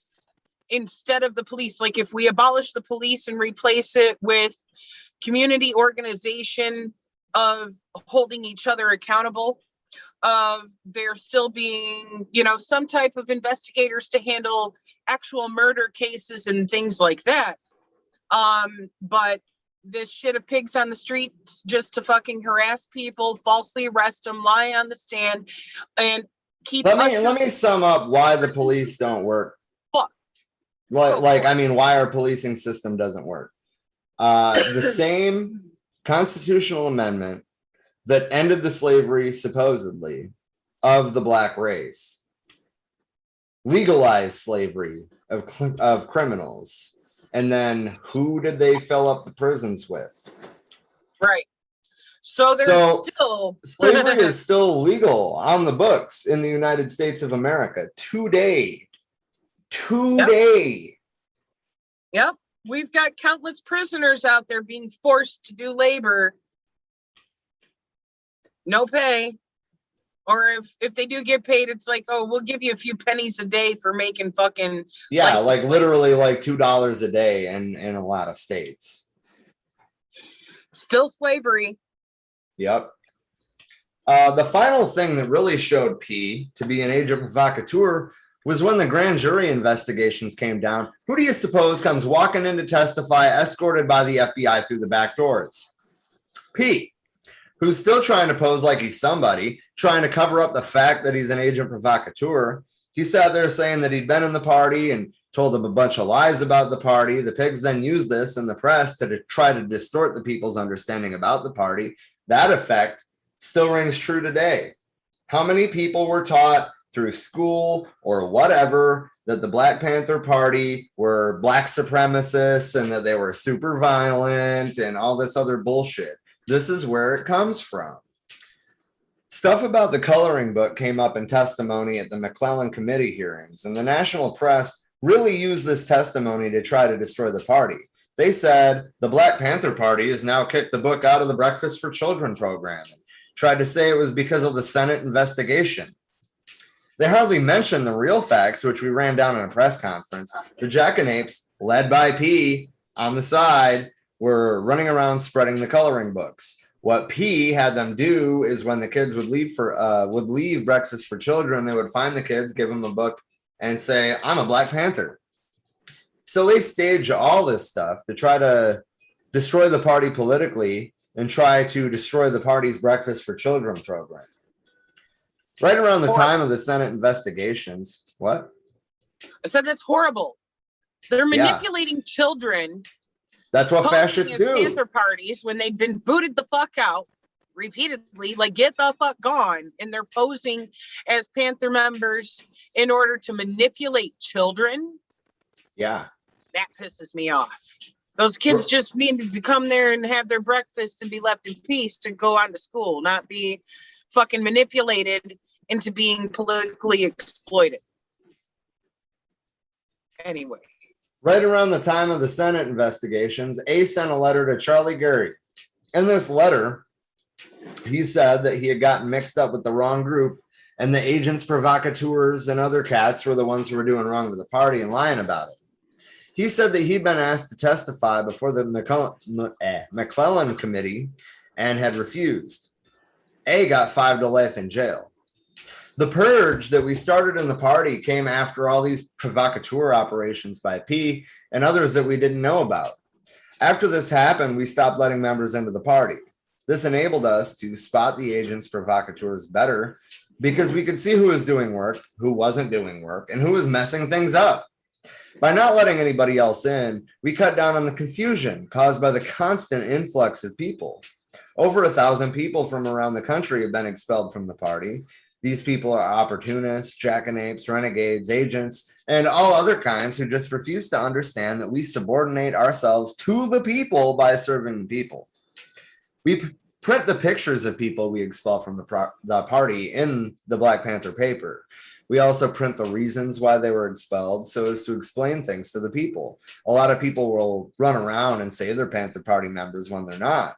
instead of the police, like if we abolish the police and replace it with community organization of holding each other accountable, of there still being, you know, some type of investigators to handle actual murder cases and things like that. But this shit of pigs on the streets just to fucking harass people, falsely arrest them, lie on the stand, and keep. Let me sum up why the police don't work. Fuck. I mean, why our policing system doesn't work. The same constitutional amendment that ended the slavery, supposedly, of the black race, legalized slavery of criminals. And then who did they fill up the prisons with? Right. So there's still slavery is still legal on the books in the United States of America today. Yep. We've got countless prisoners out there being forced to do labor. No pay. Or if they do get paid, it's like, oh, we'll give you a few pennies a day for making fucking. Yeah, like literally like $2 a day in a lot of states. Still slavery. Yep. The final thing that really showed P to be an agent provocateur was when the grand jury investigations came down. Who do you suppose comes walking in to testify, escorted by the FBI through the back doors? P, who's still trying to pose like he's somebody, trying to cover up the fact that he's an agent provocateur. He sat there saying that he'd been in the party and told them a bunch of lies about the party. The pigs then used this in the press to try to distort the people's understanding about the party. That effect still rings true today. How many people were taught through school or whatever that the Black Panther Party were black supremacists and that they were super violent and all this other bullshit? This is where it comes from. Stuff about the coloring book came up in testimony at the McClellan committee hearings, and the national press really used this testimony to try to destroy the party. They said the Black Panther Party has now kicked the book out of the Breakfast for Children program and tried to say it was because of the Senate investigation. They hardly mentioned the real facts, which we ran down in a press conference. The jackanapes, led by P on the side, were running around spreading the coloring books. What P had them do is when the kids would leave Breakfast for Children, they would find the kids, give them a book, and say, "I'm a Black Panther." So they stage all this stuff to try to destroy the party politically and try to destroy the party's Breakfast for Children program. Right around the time of the Senate investigations. What? I said that's horrible. They're manipulating children. That's what fascists do. Panther parties when they've been booted the fuck out repeatedly, like get the fuck gone, and they're posing as Panther members in order to manipulate children. Yeah. That pisses me off. Those kids just needed to come there and have their breakfast and be left in peace to go on to school, not be fucking manipulated into being politically exploited. Anyway. Right around the time of the Senate investigations, A sent a letter to Charlie Gary. In this letter, he said that he had gotten mixed up with the wrong group and the agents, provocateurs, and other cats were the ones who were doing wrong to the party and lying about it. He said that he'd been asked to testify before the McClellan committee and had refused. A got 5 to life in jail. The purge that we started in the party came after all these provocateur operations by P and others that we didn't know about. After this happened, we stopped letting members into the party. This enabled us to spot the agents provocateurs better because we could see who was doing work, who wasn't doing work, and who was messing things up. By not letting anybody else in, we cut down on the confusion caused by the constant influx of people. Over 1,000 people from around the country have been expelled from the party. These people are opportunists, jackanapes, renegades, agents, and all other kinds who just refuse to understand that we subordinate ourselves to the people by serving the people. We print the pictures of people we expel from the party in the Black Panther paper. We also print the reasons why they were expelled so as to explain things to the people. A lot of people will run around and say they're Panther Party members when they're not.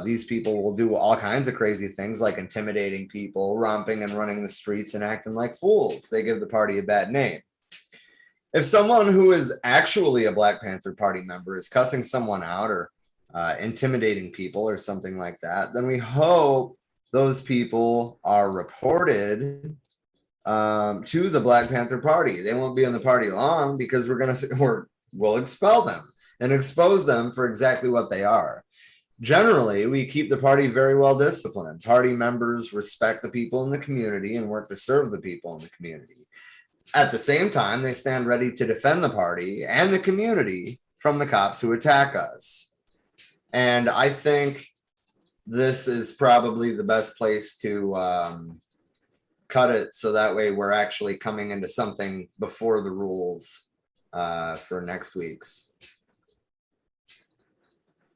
These people will do all kinds of crazy things like intimidating people, romping and running the streets and acting like fools. They give the party a bad name. If someone who is actually a Black Panther Party member is cussing someone out or intimidating people or something like that, then we hope those people are reported to the Black Panther Party. They won't be in the party long because we'll expel them and expose them for exactly what they are. Generally, we keep the party very well disciplined. Party members respect the people in the community and work to serve the people in the community. At the same time, they stand ready to defend the party and the community from the cops who attack us. And I think this is probably the best place to cut it so that way we're actually coming into something before the rules for next week's.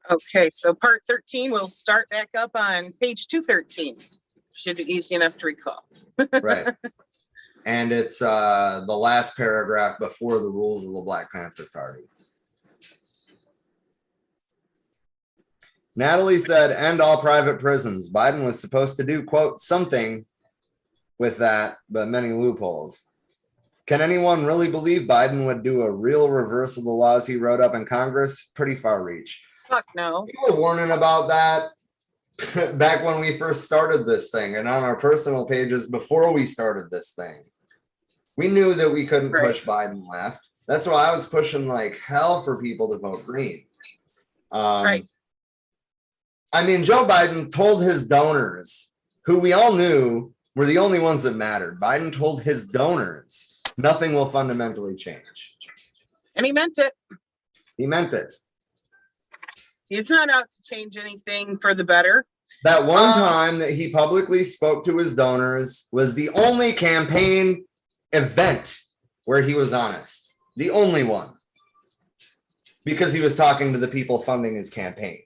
Okay, so part 13 will start back up on page 213. Should be easy enough to recall. Right. And it's the last paragraph before the rules of the Black Panther Party. Natalie said, end all private prisons. Biden was supposed to do, quote, something with that, but many loopholes. Can anyone really believe Biden would do a real reverse of the laws he wrote up in Congress? Pretty far reach. Fuck no. We were warning about that back when we first started this thing and on our personal pages before we started this thing. We knew that we couldn't push Biden left. That's why I was pushing like hell for people to vote green. Right. I mean, Joe Biden told his donors, who we all knew were the only ones that mattered. Biden told his donors, nothing will fundamentally change. And he meant it. He meant it. He's not out to change anything for the better. That one time that he publicly spoke to his donors was the only campaign event where he was honest. The only one. Because he was talking to the people funding his campaign.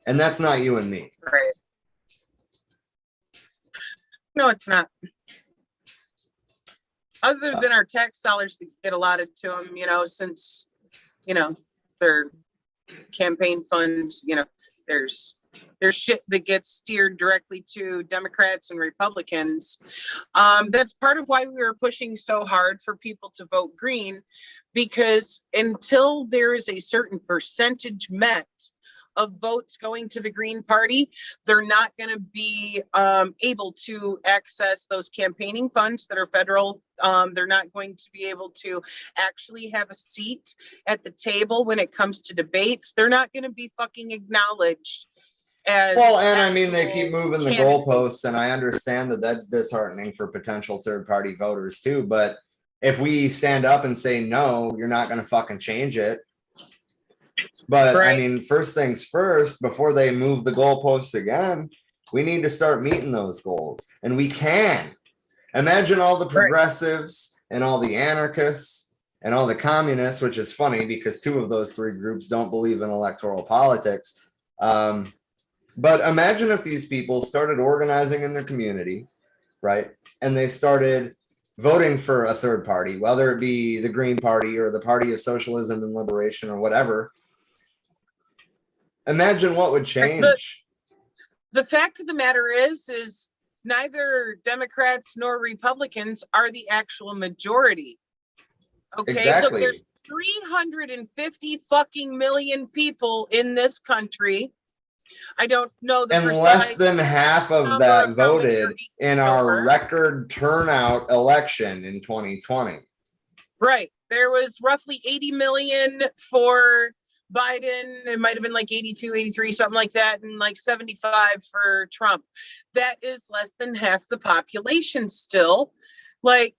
And that's not you and me. Right. No, it's not. Other than our tax dollars that get allotted to them, since, their campaign funds, there's shit that gets steered directly to Democrats and Republicans. That's part of why we were pushing so hard for people to vote green, because until there is a certain percentage met of votes going to the Green Party, they're not going to be able to access those campaigning funds that are federal. They're not going to be able to actually have a seat at the table when it comes to debates. They're not going to be fucking acknowledged. Well, and I mean, they keep moving the goalposts, and I understand that that's disheartening for potential third-party voters too. But if we stand up and say, no, you're not going to fucking change it. But right. I mean, first things first, before they move the goalposts again, we need to start meeting those goals. And we can. Imagine all the progressives and all the anarchists and all the communists, which is funny because two of those three groups don't believe in electoral politics. But imagine if these people started organizing in their community, right? And they started voting for a third party, whether it be the Green Party or the Party of Socialism and Liberation or whatever. Imagine what would change. The fact of the matter is neither Democrats nor Republicans are the actual majority. Okay, exactly. Look, there's 350 fucking million people in this country. I don't know the and less than half of that voted in our record turnout election in 2020. Right. There was roughly 80 million for Biden. It might have been like 82, 83, something like that, and like 75 for Trump. That is less than half the population still. Like,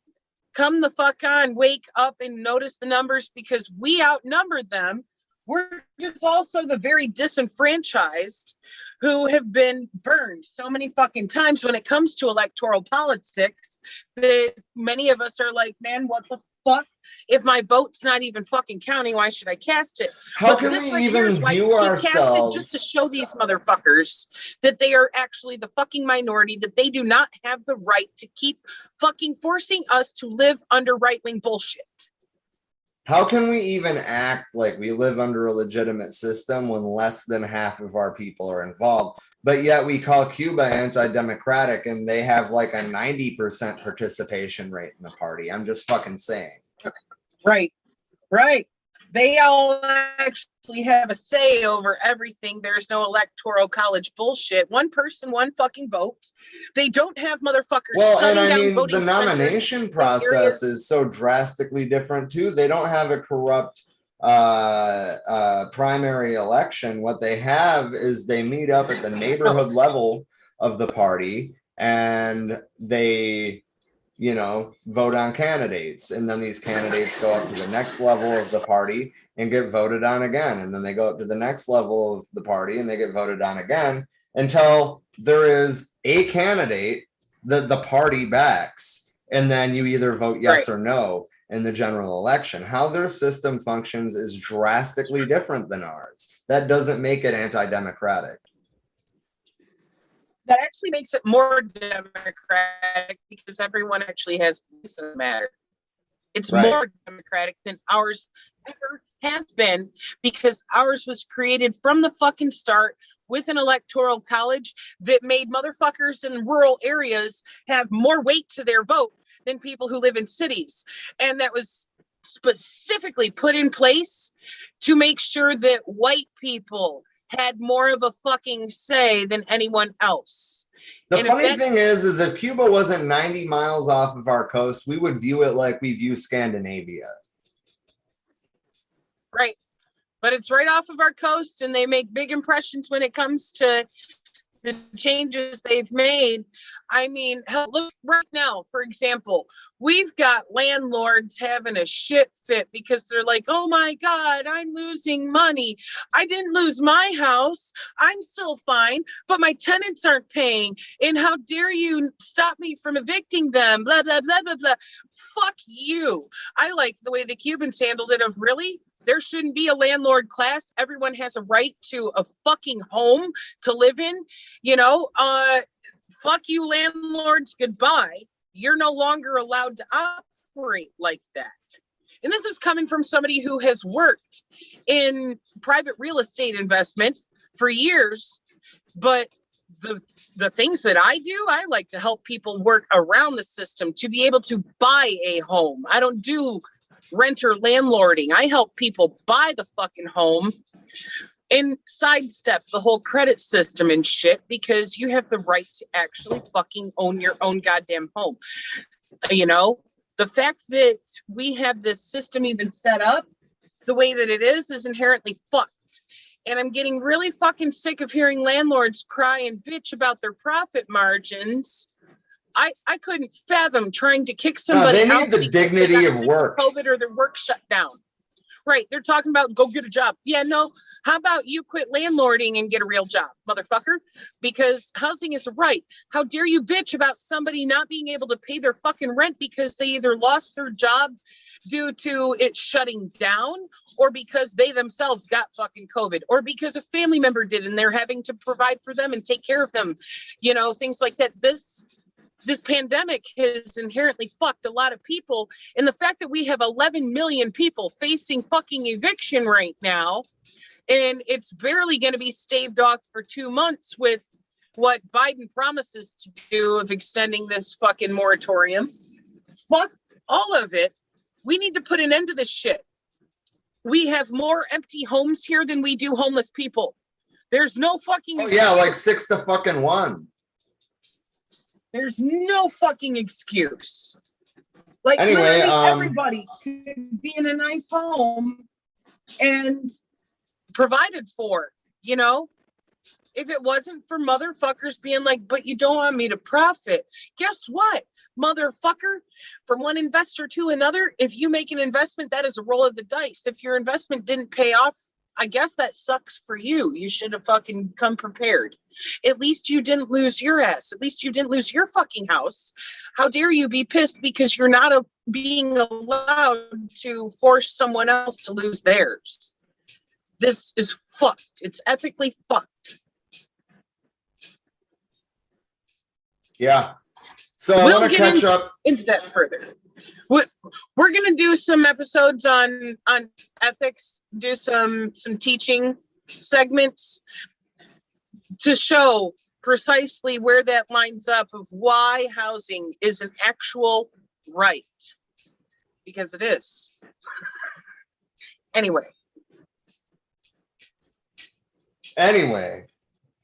come the fuck on, wake up and notice the numbers, because we outnumber them. We're just also the very disenfranchised who have been burned so many fucking times when it comes to electoral politics that many of us are like, man, what the fuck? If my vote's not even fucking counting, why should I cast it? How But can this we right here is even why view you should cast it, just to ourselves? show these motherfuckers that they are actually the fucking minority, that they do not have the right to keep fucking forcing us to live under right-wing bullshit. How can we even act like we live under a legitimate system when less than half of our people are involved? But yet we call Cuba anti-democratic and they have like a 90% participation rate in the party. I'm just fucking saying. Right, right. They all actually have a say over everything. There's no electoral college bullshit. One person, one fucking vote. They don't have motherfuckers Well, and shutting I down mean, voting the centers nomination in process areas. is so drastically different too. They don't have a corrupt primary election. What they have is they meet up at the neighborhood level of the party and they, you know, vote on candidates. And then these candidates go up to the next level of the party and get voted on again. And then they go up to the next level of the party and they get voted on again until there is a candidate that the party backs. And then you either vote yes or no in the general election. How their system functions is drastically different than ours. That doesn't make it anti-democratic. That actually makes it more democratic because everyone actually has voice in the matter. It's more democratic than ours ever has been because ours was created from the fucking start with an electoral college that made motherfuckers in rural areas have more weight to their vote than people who live in cities. And that was specifically put in place to make sure that white people had more of a fucking say than anyone else. The And funny thing is if Cuba wasn't 90 miles off of our coast, we would view it like we view Scandinavia. Right. But it's right off of our coast and they make big impressions when it comes to the changes they've made. I mean, hell, look right now, for example, we've got landlords having a shit fit because they're like, oh my God, I'm losing money. I didn't lose my house. I'm still fine, but my tenants aren't paying. And how dare you stop me from evicting them? Blah, blah, blah, blah, blah. Fuck you. I like the way the Cubans handled it of really, there shouldn't be a landlord class. Everyone has a right to a fucking home to live in. You know, fuck you landlords, goodbye. You're no longer allowed to operate like that. And this is coming from somebody who has worked in private real estate investment for years. But the things that I do, I like to help people work around the system to be able to buy a home. I don't do renter landlording. I help people buy the fucking home and sidestep the whole credit system and shit because you have the right to actually fucking own your own goddamn home. You know, the fact that we have this system even set up the way that it is inherently fucked. And I'm getting really fucking sick of hearing landlords cry and bitch about their profit margins. I couldn't fathom trying to kick somebody out. They need the dignity of work. COVID or their work shut down. Right. They're talking about go get a job. Yeah, no. How about you quit landlording and get a real job, motherfucker? Because housing is a right. How dare you bitch about somebody not being able to pay their fucking rent because they either lost their job due to it shutting down or because they themselves got fucking COVID or because a family member did and they're having to provide for them and take care of them. You know, things like that. This pandemic has inherently fucked a lot of people. And the fact that we have 11 million people facing fucking eviction right now, and it's barely going to be staved off for 2 months with what Biden promises to do of extending this fucking moratorium. Fuck all of it. We need to put an end to this shit. We have more empty homes here than we do homeless people. There's no fucking... Oh yeah, like 6 to fucking 1. There's no fucking excuse. Like anyway, everybody could be in a nice home and provided for, you know? If it wasn't for motherfuckers being like, but you don't want me to profit, guess what, motherfucker? From one investor to another, if you make an investment, that is a roll of the dice. If your investment didn't pay off, I guess that sucks for you. You should have fucking come prepared. At least you didn't lose your ass. At least you didn't lose your fucking house. How dare you be pissed because you're not being allowed to force someone else to lose theirs? This is fucked. It's ethically fucked. Yeah. So I We'll want to get catch up. into that further. We're going to do some episodes on ethics, do some teaching segments to show precisely where that lines up of why housing is an actual right, because it is. Anyway,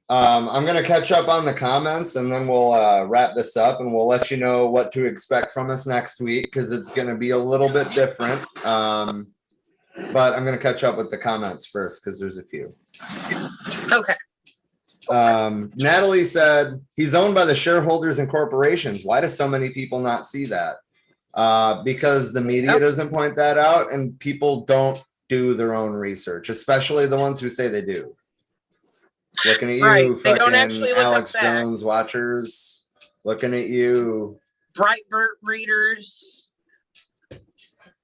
I'm going to catch up on the comments and then we'll wrap this up and we'll let you know what to expect from us next week because it's going to be a little bit different. But I'm going to catch up with the comments first because there's a few. okay. Natalie said, he's owned by the shareholders and corporations. Why do so many people not see that? Because the media doesn't point that out and people don't do their own research, especially the ones who say they do. Looking at you, Right. They don't fucking actually look Alex up that. Jones watchers. Looking at you, Breitbart readers.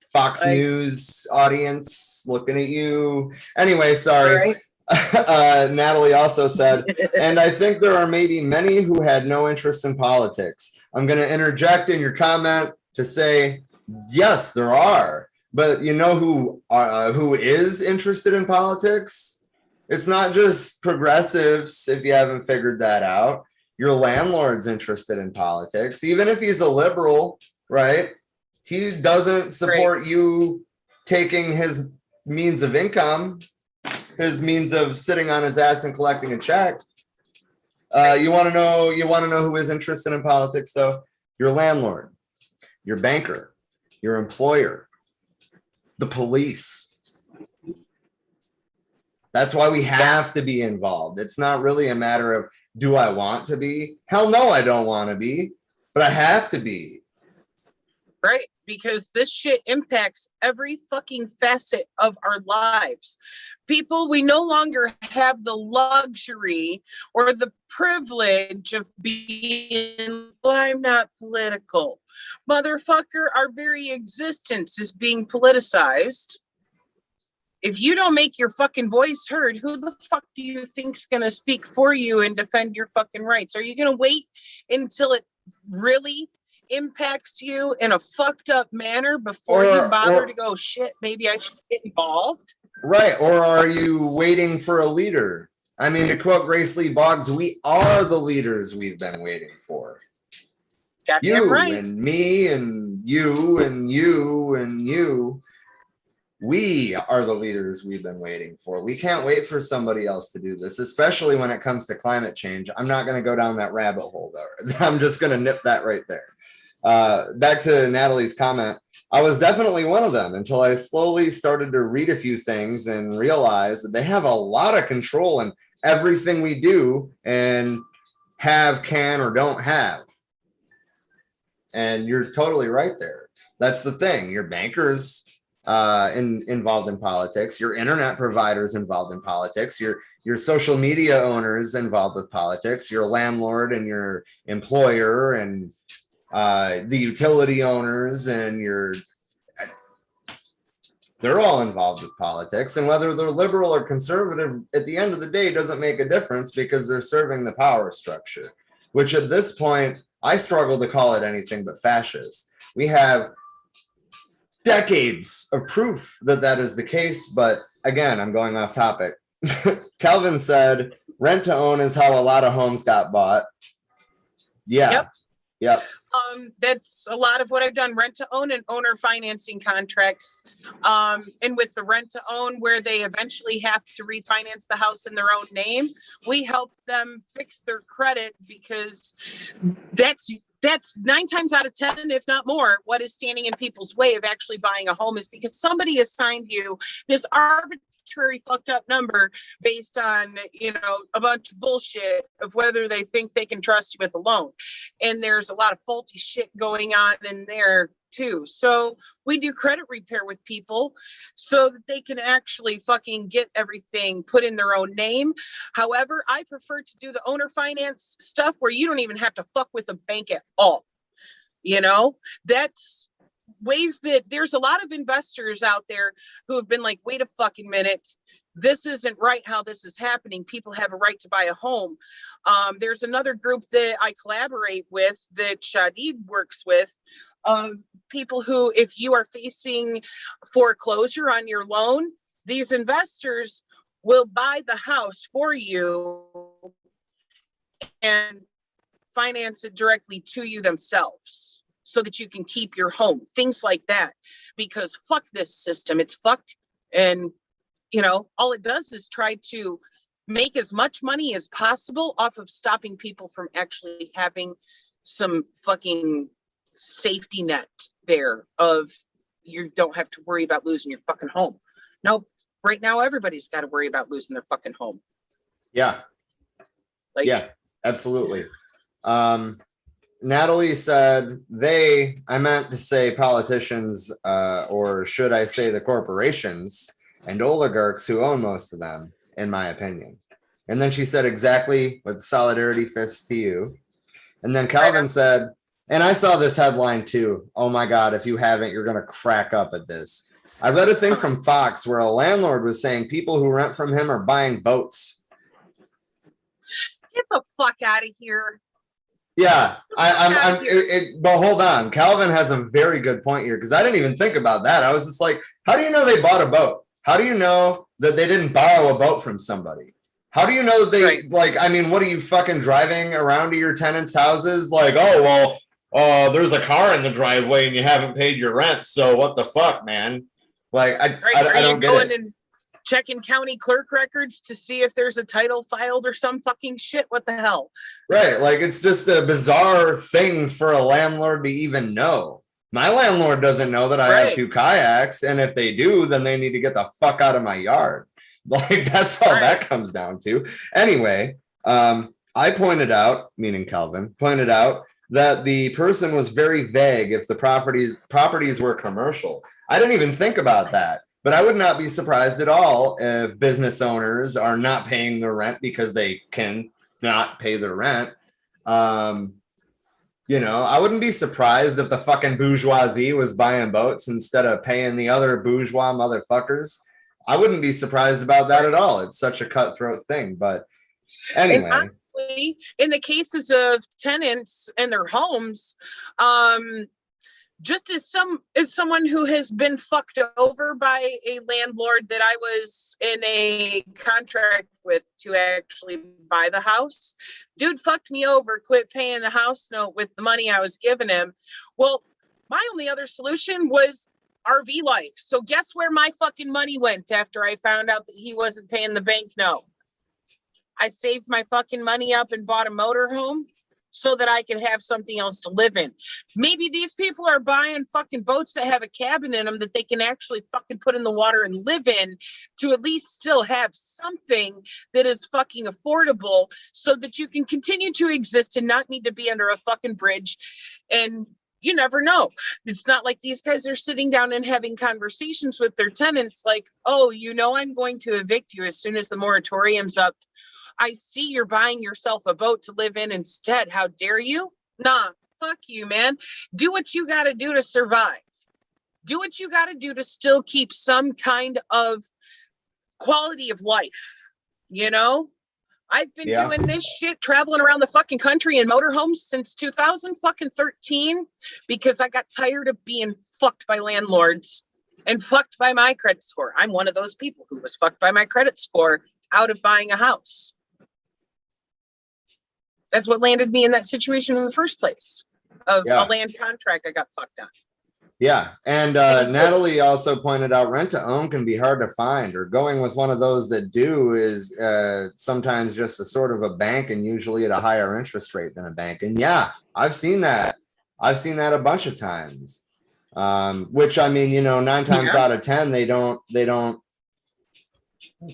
Fox News audience. Looking at you. Anyway, sorry. Right. Natalie also said, and I think there are maybe many who had no interest in politics. I'm going to interject in your comment to say, yes, there are. But you know who is interested in politics? It's not just progressives, if you haven't figured that out. Your landlord's interested in politics, even if he's a liberal, right? He doesn't support you taking his means of income, his means of sitting on his ass and collecting a check. You want to know who is interested in politics, though? Your landlord, your banker, your employer, the police. That's why we have to be involved. It's not really a matter of, do I want to be? Hell no, I don't want to be, but I have to be. Right? Because this shit impacts every fucking facet of our lives. People, we no longer have the luxury or the privilege of being, well, I'm not political. Motherfucker, our very existence is being politicized. If you don't make your fucking voice heard, who the fuck do you think's going to speak for you and defend your fucking rights? Are you going to wait until it really impacts you in a fucked up manner before you bother to go, shit, maybe I should get involved? Right. Or are you waiting for a leader? I mean, to quote Grace Lee Boggs, we are the leaders we've been waiting for. Goddamn right. And me and you and you and you. We are the leaders we've been waiting for. We can't wait for somebody else to do this, especially when it comes to climate change. I'm not going to go down that rabbit hole, though. I'm just going to nip that right there. Back to Natalie's comment. I was definitely one of them until I slowly started to read a few things and realize that they have a lot of control in everything we do and have, can, or don't have. And you're totally right there. That's the thing. Your bankers involved in politics, your internet providers involved in politics, your social media owners involved with politics, your landlord and your employer and the utility owners and they're all involved with politics. And whether they're liberal or conservative, at the end of the day, doesn't make a difference because they're serving the power structure, which at this point, I struggle to call it anything but fascist. We have decades of proof that that is the case. But again, I'm going off topic. Calvin said, rent to own is how a lot of homes got bought. Yeah. Yep. That's a lot of what I've done, rent to own and owner financing contracts. And with the rent to own, where they eventually have to refinance the house in their own name, we help them fix their credit because that's 9 times out of 10, if not more, what is standing in people's way of actually buying a home is because somebody assigned you this arbitrary arbitrary fucked up number based on, you know, a bunch of bullshit of whether they think they can trust you with a loan. And there's a lot of faulty shit going on in there too. So we do credit repair with people so that they can actually fucking get everything put in their own name. However, I prefer to do the owner finance stuff where you don't even have to fuck with a bank at all. You know, that's ways that there's a lot of investors out there who have been like, wait a fucking minute, this isn't right how this is happening. People have a right to buy a home. There's another group that I collaborate with that Shadid works with, people who, if you are facing foreclosure on your loan, these investors will buy the house for you and finance it directly to you themselves so that you can keep your home, things like that. Because fuck this system, it's fucked. And, you know, all it does is try to make as much money as possible off of stopping people from actually having some fucking safety net there of you don't have to worry about losing your fucking home. Nope. Right now, everybody's got to worry about losing their fucking home. Yeah. Like, yeah, absolutely. Natalie said I meant to say politicians, or should I say the corporations and oligarchs who own most of them, in my opinion. And then she said exactly with solidarity fist to you. And then Calvin said, and I saw this headline too. Oh my God, if you haven't, you're going to crack up at this. I read a thing from Fox where a landlord was saying people who rent from him are buying boats. Get the fuck out of here. Yeah, but hold on. Calvin has a very good point here because I didn't even think about that. I was just like, how do you know they bought a boat? How do you know that they didn't borrow a boat from somebody? How do you know that they I mean, what are you fucking driving around to your tenants' houses? Like, oh, well, there's a car in the driveway and you haven't paid your rent. So what the fuck, man? Like, I don't get it. Checking county clerk records to see if there's a title filed or some fucking shit. What the hell? Right. Like, it's just a bizarre thing for a landlord to even know. My landlord doesn't know that I have 2 kayaks. And if they do, then they need to get the fuck out of my yard. Like, that's all that comes down to. Anyway, I pointed out, meaning Calvin, pointed out that the person was very vague if the properties were commercial. I didn't even think about that. But I would not be surprised at all if business owners are not paying their rent because they can not pay their rent. You know, I wouldn't be surprised if the fucking bourgeoisie was buying boats instead of paying the other bourgeois motherfuckers. I wouldn't be surprised about that at all. It's such a cutthroat thing. But anyway. And honestly, in the cases of tenants and their homes, just as someone who has been fucked over by a landlord that I was in a contract with to actually buy the house, dude fucked me over, quit paying the house note with the money I was giving him. Well, my only other solution was RV life. So guess where my fucking money went after I found out that he wasn't paying the bank note? I saved my fucking money up and bought a motorhome so that I could have something else to live in. Maybe these people are buying fucking boats that have a cabin in them that they can actually fucking put in the water and live in to at least still have something that is fucking affordable so that you can continue to exist and not need to be under a fucking bridge. And you never know. It's not like these guys are sitting down and having conversations with their tenants like, oh, you know, I'm going to evict you as soon as the moratorium's up. I see you're buying yourself a boat to live in instead. How dare you? Nah, fuck you, man. Do what you got to do to survive. Do what you got to do to still keep some kind of quality of life. You know, I've been doing this shit, traveling around the fucking country in motorhomes since 2013 because I got tired of being fucked by landlords and fucked by my credit score. I'm one of those people who was fucked by my credit score out of buying a house. That's what landed me in that situation in the first place of a land contract I got fucked on. Yeah. And Natalie also pointed out rent to own can be hard to find, or going with one of those that do is sometimes just a sort of a bank and usually at a higher interest rate than a bank. And yeah, I've seen that. I've seen that a bunch of times, which I mean, you know, 9 times out of 10, they don't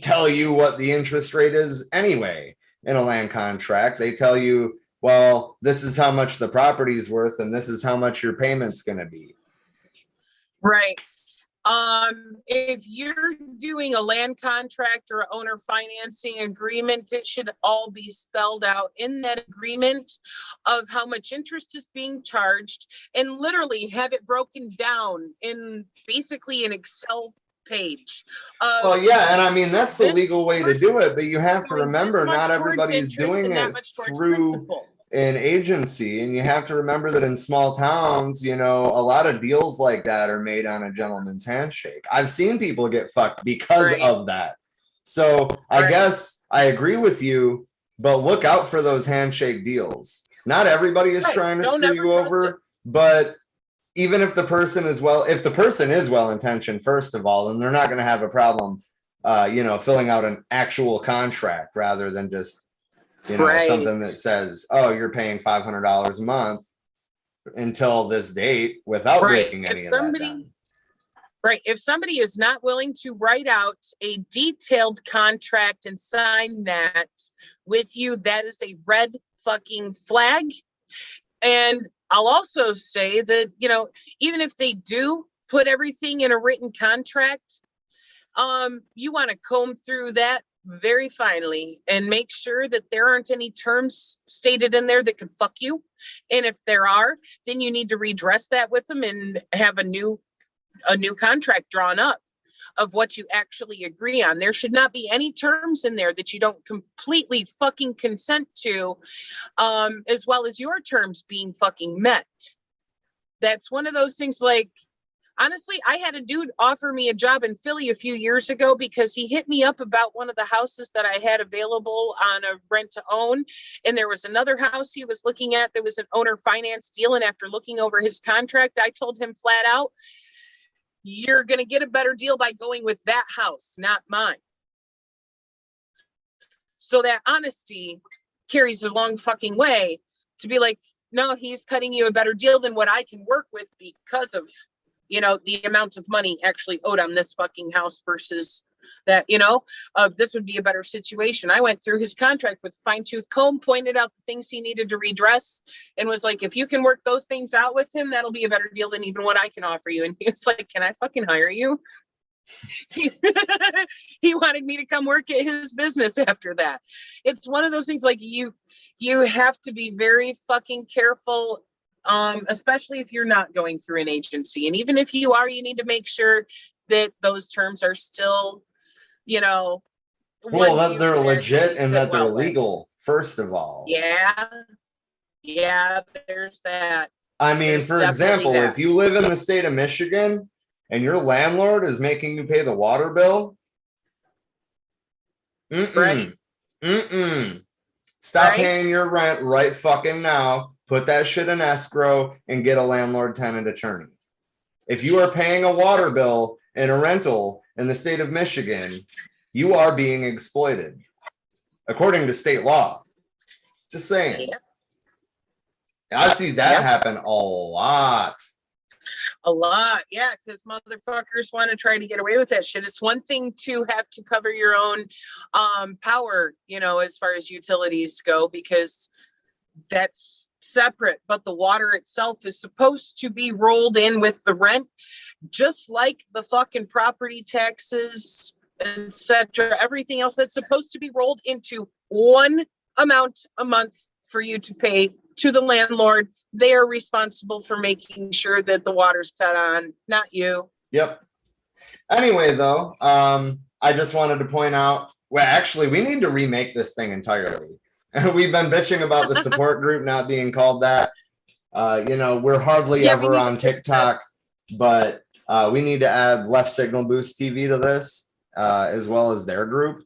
tell you what the interest rate is anyway in a land contract. They tell you, well, this is how much the property's worth and this is how much your payment's going to be. Right. If you're doing a land contract or owner financing agreement, it should all be spelled out in that agreement of how much interest is being charged, and literally have it broken down in basically an Excel page. Well, yeah, and I mean, that's the this legal way to do it, but you have to going remember, this much not towards everybody's interest doing and that it much towards through principal. an agency, and you have to remember that in small towns, you know, a lot of deals like that are made on a gentleman's handshake. I've seen people get fucked because Right. of that. So I Right. guess I agree with you, but look out for those handshake deals. Not everybody is Right. trying to Don't screw ever you trust over, it. but even if the person is if the person is well intentioned, first of all, then they're not going to have a problem, you know, filling out an actual contract rather than just, you know, Right. something that says, oh, you're paying $500 a month until this date without Right. breaking If any of that somebody- down. Right. If somebody is not willing to write out a detailed contract and sign that with you, that is a red fucking flag. And I'll also say that, you know, even if they do put everything in a written contract, you want to comb through that very finely and make sure that there aren't any terms stated in there that could fuck you. And if there are, then you need to redress that with them and have a new contract drawn up of what you actually agree on. There should not be any terms in there that you don't completely fucking consent to, as well as your terms being fucking met. That's one of those things. Like, honestly, I had a dude offer me a job in Philly a few years ago because he hit me up about one of the houses that I had available on a rent to own. And there was another house he was looking at that was an owner finance deal. And after looking over his contract, I told him flat out, you're going to get a better deal by going with that house, not mine. So that honesty carries a long fucking way to be like, no, he's cutting you a better deal than what I can work with because of, you know, the amount of money actually owed on this fucking house versus that, you know, this would be a better situation. I went through his contract with fine tooth comb, pointed out the things he needed to redress, and was like, if you can work those things out with him, that'll be a better deal than even what I can offer you. And he was like, can I fucking hire you? He wanted me to come work at his business after that. It's one of those things, like, you have to be very fucking careful, especially if you're not going through an agency. And even if you are, you need to make sure that those terms are still, you know, Well, ones that you they're can legit actually and sit that they're well with. legal, first of all. Yeah, there's that. I mean, There's for definitely example, that. if you live in the state of Michigan and your landlord is making you pay the water bill, Right. Stop Right. paying your rent right fucking now. Put that shit in escrow and get a landlord tenant attorney. If you are paying a water bill and a rental in the state of Michigan, you are being exploited according to state law. Just saying. Yeah. I see that Yeah. happen a lot. A lot, yeah, because motherfuckers want to try to get away with that shit. It's one thing to have to cover your own power, you know, as far as utilities go, because that's separate. But the water itself is supposed to be rolled in with the rent, just like the fucking property taxes, etc. Everything else that's supposed to be rolled into one amount a month for you to pay to the landlord. They are responsible for making sure that the water's cut on, not you. Yep. Anyway, though, I just wanted to point out, well, actually, we need to remake this thing entirely. We've been bitching about the support group not being called that. You know, we're hardly Yeah, we ever need to on fix TikTok, this. but we need to add Left Signal Boost TV to this, as well as their group.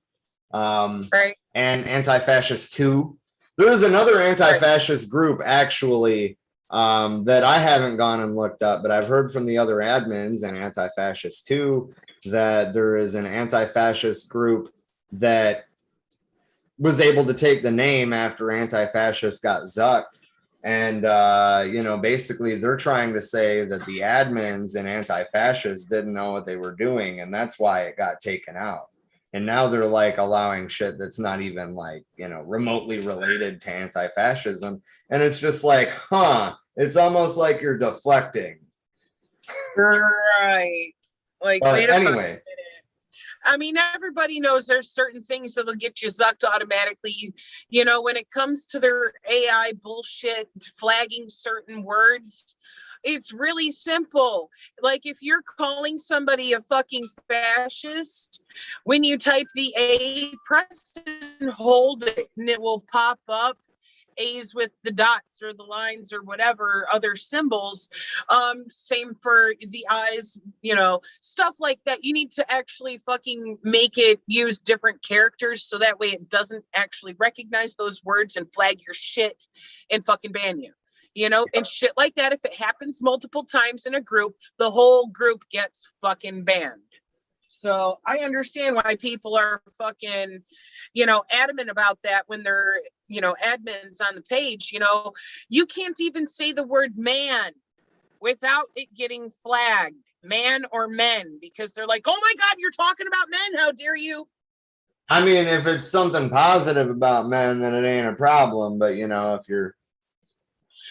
Right. And Anti-Fascist 2. There is another anti-fascist group, actually, that I haven't gone and looked up, but I've heard from the other admins and Anti-Fascist 2 that there is an anti-fascist group that was able to take the name after anti-fascist got zucked. And, you know, basically they're trying to say that the admins and anti-fascists didn't know what they were doing, and that's why it got taken out. And now they're like allowing shit that's not even like, you know, remotely related to anti-fascism. And it's just like, it's almost like you're deflecting. Right. Like, But wait a fucking anyway, minute. I mean, everybody knows there's certain things that'll get you zucked automatically. You know, when it comes to their AI bullshit, flagging certain words, it's really simple. Like, if you're calling somebody a fucking fascist, when you type the A, press and hold it, and it will pop up. A's with the dots or the lines or whatever other symbols. Same for the eyes, you know, stuff like that. You need to actually fucking make it use different characters so that way it doesn't actually recognize those words and flag your shit and fucking ban you. You know, and shit like that. If it happens multiple times in a group, the whole group gets fucking banned. So I understand why people are fucking, you know, adamant about that when they're, you know, admins on the page. You know, you can't even say the word man without it getting flagged, man or men, because they're like, oh my God, you're talking about men. How dare you? I mean, if it's something positive about men, then it ain't a problem. But you know, if you're,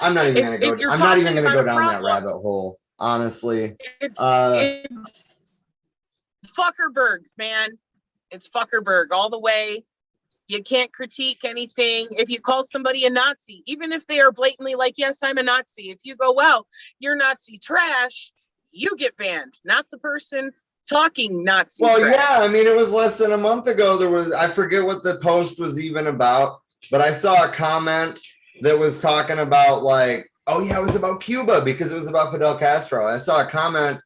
I'm not even gonna go. I'm not even gonna go down that rabbit hole. Honestly, it's Fuckerberg, man. It's Fuckerberg all the way. You can't critique anything. If you call somebody a Nazi, even if they are blatantly like, yes, I'm a Nazi. If you go, well, you're Nazi trash, you get banned, not the person talking Nazi well, trash. yeah, I mean, it was less than a month ago. There was, I forget what the post was even about, but I saw a comment that was talking about like, oh yeah, it was about Cuba because it was about Fidel Castro. I saw a comment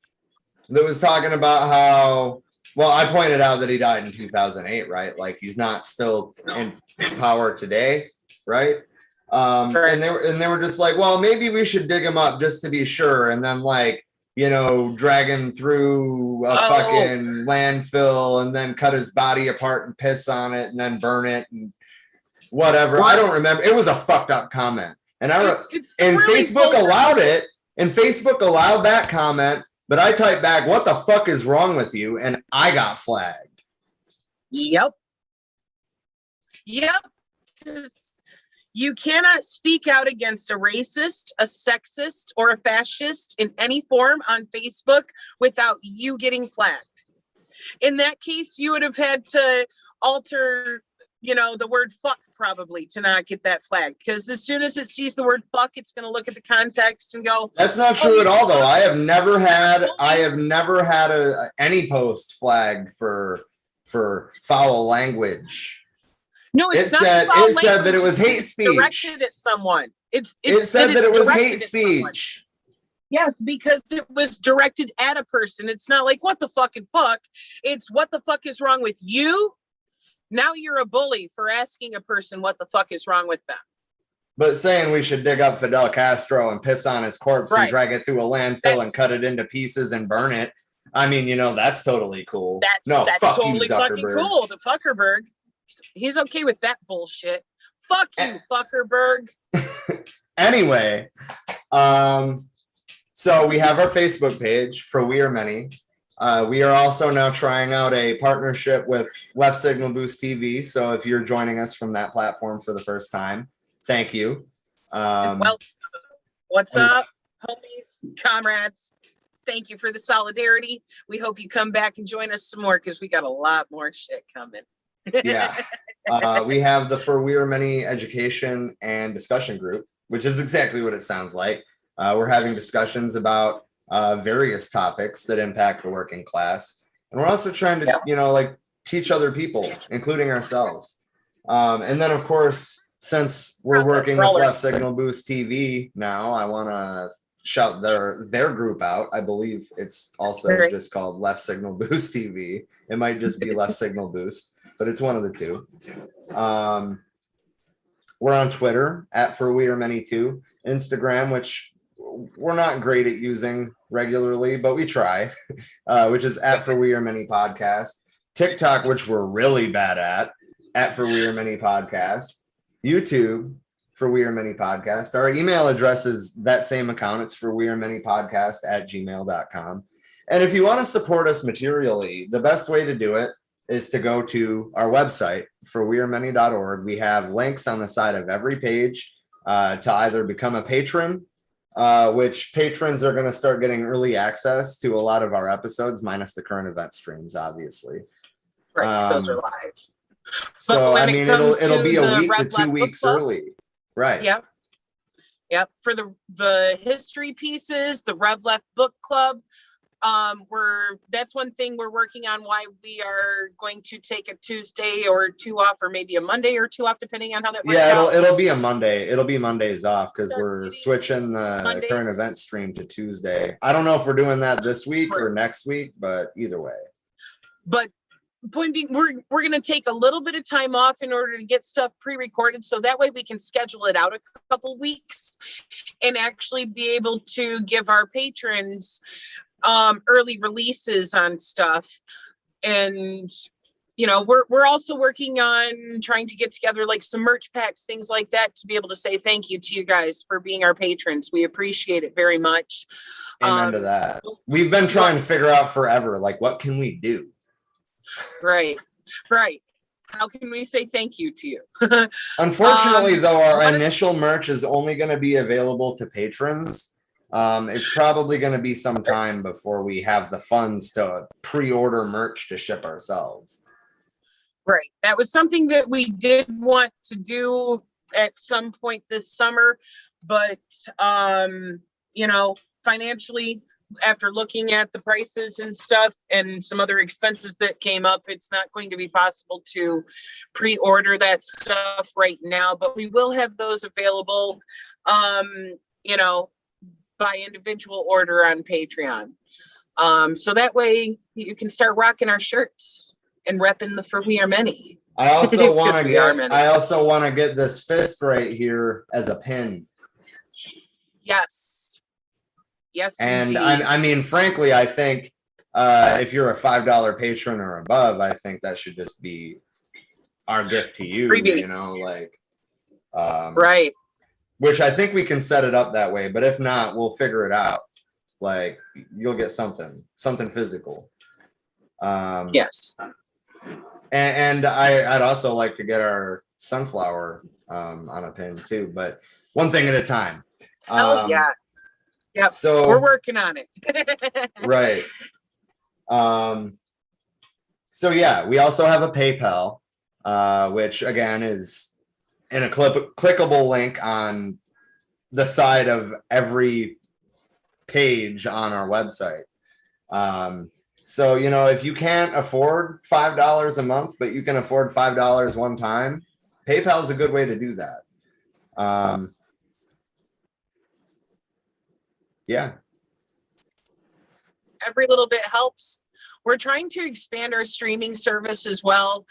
that was talking about how, well, I pointed out that he died in 2008, right? Like he's not still in power today, right? And they were just like, well, maybe we should dig him up just to be sure, and then like, you know, drag him through a fucking landfill and then cut his body apart and piss on it and then burn it and whatever. I don't remember. It was a fucked up comment, and really Facebook allowed it, and Facebook allowed that comment. But I typed back, what the fuck is wrong with you? And I got flagged. Yep. Because you cannot speak out against a racist, a sexist, or a fascist in any form on Facebook without you getting flagged. In that case, you would have had to alter, you know, the word fuck probably to not get that flag, because as soon as it sees the word fuck, it's going to look at the context and go, that's not true at all though. I have never had any post flagged for foul language. No, it said that it was hate speech directed at someone. It said that it was hate speech. Yes, because it was directed at a person. It's not like what the fucking fuck. It's what the fuck is wrong with you. Now you're a bully for asking a person what the fuck is wrong with them. But saying we should dig up Fidel Castro and piss on his corpse and drag it through a landfill and cut it into pieces and burn it. I mean, you know, that's totally cool. That's totally fucking cool to Fuckerberg. He's okay with that bullshit. Fuck you, Fuckerberg. Anyway, so we have our Facebook page for We Are Many. We are also now trying out a partnership with Left Signal Boost TV. So if you're joining us from that platform for the first time, thank you. Well, what's up, homies, comrades? Thank you for the solidarity. We hope you come back and join us some more because we got a lot more shit coming. Yeah. We have the For We Are Many education and discussion group, which is exactly what it sounds like. We're having discussions about various topics that impact the working class. And we're also trying to, you know, like teach other people, including ourselves. And then, of course, since we're working with Left Signal Boost TV now, I want to shout their group out. I believe it's also just called Left Signal Boost TV. It might just be Left Signal Boost, but it's one of the two. We're on Twitter at For We Are Many Too, Instagram, which we're not great at using regularly, but we try, which is at For We Are Many Podcast. TikTok, which we're really bad at For We Are Many Podcast. YouTube, For We Are Many Podcast. Our email address is that same account. It's For We Are Many Podcast at gmail.com. And if you want to support us materially, the best way to do it is to go to our website for wearemany.org. We have links on the side of every page to either become a patron, which patrons are going to start getting early access to a lot of our episodes, minus the current event streams, obviously. Right, 'cause those are live. So when I it mean, comes it'll to be a the week to Rev Left 2 Book weeks Club, early, right? Yep. For the history pieces, the Rev Left Book Club, that's one thing we're working on, why we are going to take a Tuesday or two off, or maybe a Monday or two off, depending on how that works out. It'll be a Monday. It'll be Mondays off because Start we're getting switching the Mondays. current event stream to Tuesday. I don't know if we're doing that this week or next week, but either way. But point being, we're going to take a little bit of time off in order to get stuff pre-recorded, so that way we can schedule it out a couple weeks and actually be able to give our patrons early releases on stuff. And we're also working on trying to get together like some merch packs, things like that, to be able to say thank you to you guys for being our patrons. We appreciate it very much. Amen to that. We've been trying to figure out forever, like, what can we do? Right. How can we say thank you to you? Unfortunately, though, our initial merch is only going to be available to patrons. It's probably going to be some time before we have the funds to pre-order merch to ship ourselves. Right. That was something that we did want to do at some point this summer, but financially, after looking at the prices and stuff and some other expenses that came up, it's not going to be possible to pre-order that stuff right now, but we will have those available, by individual order on Patreon. So that way you can start rocking our shirts and repping the For We Are Many. I also want to Because get this fist right here as a pin. Yes, and indeed. I mean, frankly, I think if you're a $5 patron or above, I think that should just be our gift to you. Freebie. Right. Which I think we can set it up that way, but if not, we'll figure it out. Like, you'll get something physical. Yes. And I'd also like to get our sunflower on a pin too, but one thing at a time. Yeah. Yep. So we're working on it. Right. So yeah, we also have a PayPal, which again is in a clickable link on the side of every page on our website. So, if you can't afford $5 a month, but you can afford $5 one time, PayPal is a good way to do that. Yeah. Every little bit helps. We're trying to expand our streaming service as well.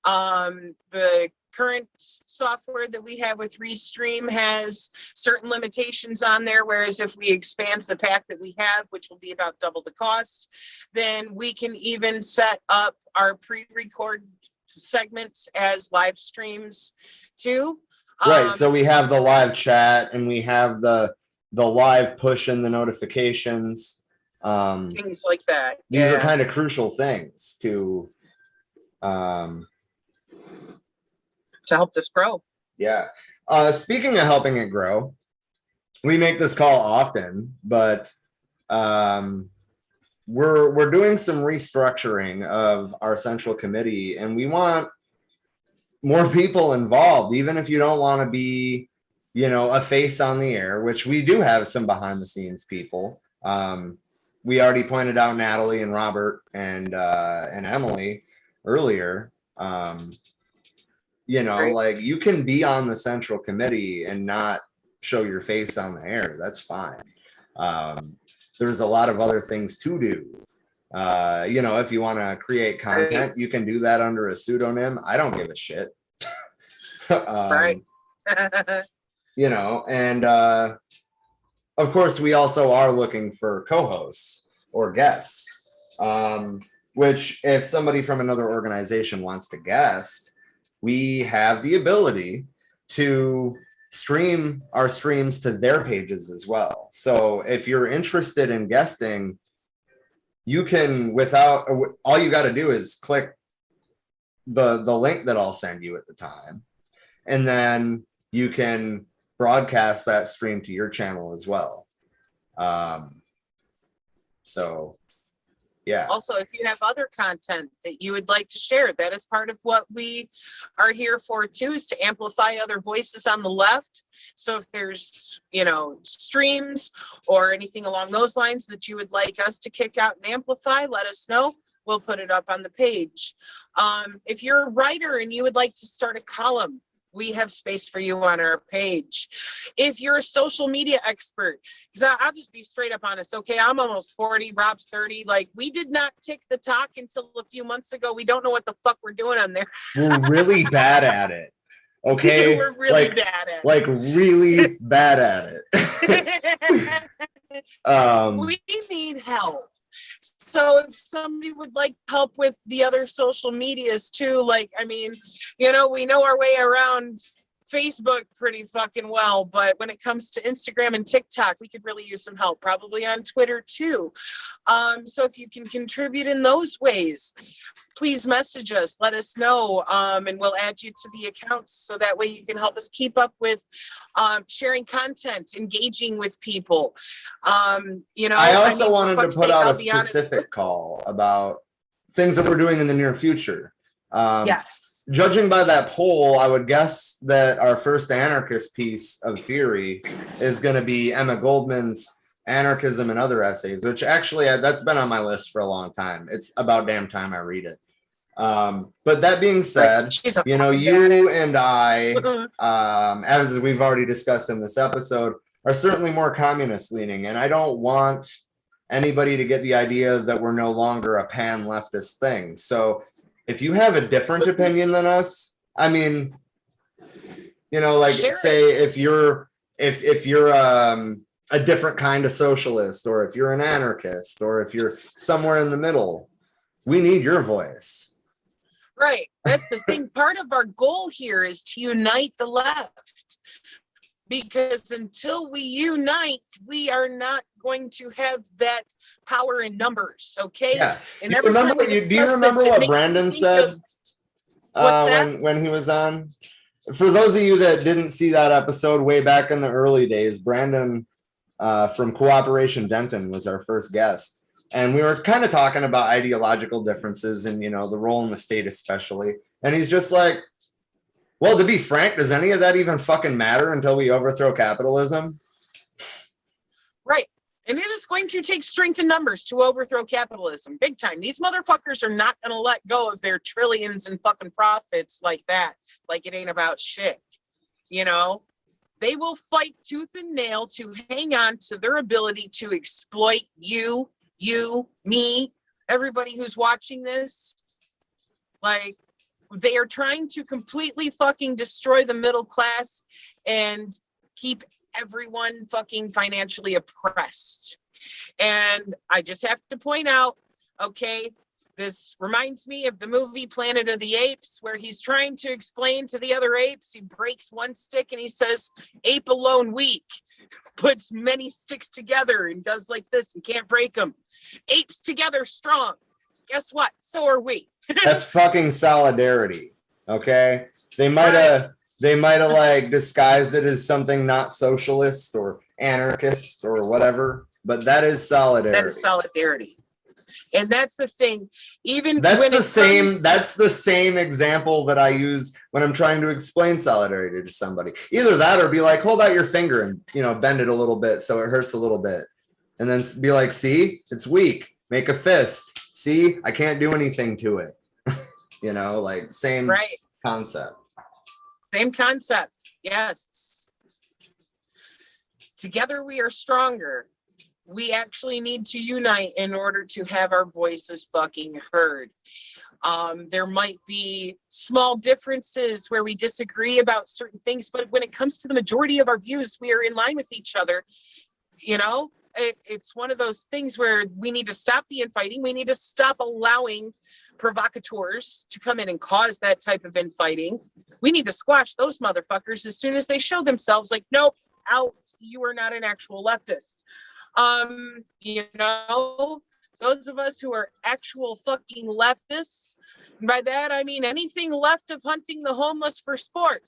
The current software that we have with Restream has certain limitations on there, whereas if we expand the pack that we have, which will be about double the cost, then we can even set up our pre-record segments as live streams too. Right. So we have the live chat and we have the live push and the notifications. Things like that. These are kind of crucial things to help this grow. Yeah. Speaking of helping it grow, we make this call often, but we're doing some restructuring of our central committee, and we want more people involved, even if you don't want to be, a face on the air, which we do have some behind the scenes people. We already pointed out Natalie and Robert and Emily earlier. Great. Like, you can be on the central committee and not show your face on the air. That's fine. There's a lot of other things to do. If you want to create content, you can do that under a pseudonym. I don't give a shit. Right. And of course, we also are looking for co-hosts or guests, which if somebody from another organization wants to guest, we have the ability to stream our streams to their pages as well. So if you're interested in guesting, you can, all you got to do is click the link that I'll send you at the time, and then you can broadcast that stream to your channel as well. So yeah. Also, if you have other content that you would like to share, that is part of what we are here for too, is to amplify other voices on the left. So if there's, streams or anything along those lines that you would like us to kick out and amplify, let us know. We'll put it up on the page. If you're a writer and you would like to start a column, we have space for you on our page. If you're a social media expert, because I'll just be straight up honest, okay, I'm almost 40, Rob's 30. Like, we did not tick the talk until a few months ago. We don't know what the fuck we're doing on there. We're really bad at it. Okay? We're really bad at it. Like, really bad at it. We need help. So if somebody would like help with the other social medias too, we know our way around Facebook pretty fucking well, but when it comes to Instagram and TikTok, we could really use some help, probably on Twitter too. So if you can contribute in those ways, please message us, let us know, and we'll add you to the accounts so that way you can help us keep up with sharing content, engaging with people. I also wanted to put out a specific call about things that we're doing in the near future. Yes. Judging by that poll, I would guess that our first anarchist piece of theory is going to be Emma Goldman's Anarchism and Other Essays, which actually that's been on my list for a long time. It's about damn time I read it. But that being said, you and I, as we've already discussed in this episode, are certainly more communist leaning. And I don't want anybody to get the idea that we're no longer a pan leftist thing. So if you have a different opinion than us, say if you're a different kind of socialist, or if you're an anarchist, or if you're somewhere in the middle, we need your voice. Right. That's the thing. Part of our goal here is to unite the left, because until we unite, we are not going to have that power in numbers. Okay. Yeah. And do you remember what Brandon said when he was on? For those of you that didn't see that episode way back in the early days, Brandon from Cooperation Denton was our first guest. And we were kind of talking about ideological differences and, the role in the state especially. And he's just like, well, to be frank, does any of that even fucking matter until we overthrow capitalism? Right. And it is going to take strength in numbers to overthrow capitalism. Big time. These motherfuckers are not going to let go of their trillions in fucking profits like that. Like it ain't about shit. They will fight tooth and nail to hang on to their ability to exploit you, me, everybody who's watching this. Like, they are trying to completely fucking destroy the middle class and keep everyone fucking financially oppressed. And I just have to point out, okay, this reminds me of the movie Planet of the Apes, where he's trying to explain to the other apes. He breaks one stick and he says, ape alone weak, puts many sticks together and does like this and can't break them. Apes together strong. Guess what? So are we. That's fucking solidarity. Okay. They might have like disguised it as something not socialist or anarchist or whatever, but that is solidarity. That is solidarity. And that's the thing. That's the same example that I use when I'm trying to explain solidarity to somebody. Either that or be like, hold out your finger and bend it a little bit so it hurts a little bit. And then be like, see, it's weak. Make a fist. See, I can't do anything to it. Same concept. Same concept. Yes. Together we are stronger. We actually need to unite in order to have our voices fucking heard. There might be small differences where we disagree about certain things, but when it comes to the majority of our views, we are in line with each other. It's one of those things where we need to stop the infighting. We need to stop allowing provocateurs to come in and cause that type of infighting. We need to squash those motherfuckers as soon as they show themselves like, nope, out, you are not an actual leftist. Those of us who are actual fucking leftists, By that, I mean anything left of hunting the homeless for sport.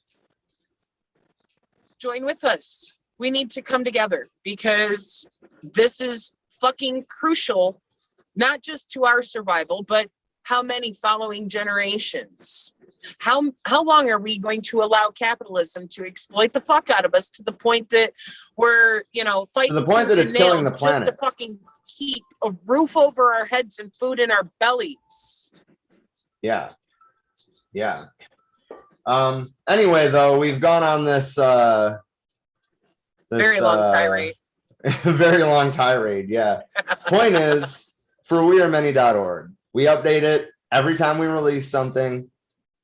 Join with us. We need to come together because this is fucking crucial, not just to our survival, but how many following generations? How long are we going to allow capitalism to exploit the fuck out of us to the point that we're, fighting To the point that it's killing the just planet. to fucking keep a roof over our heads and food in our bellies? Yeah. Yeah. Anyway, though, we've gone on this Very long tirade. very long tirade. Yeah. Point is, for wearemany.org, we update it every time we release something.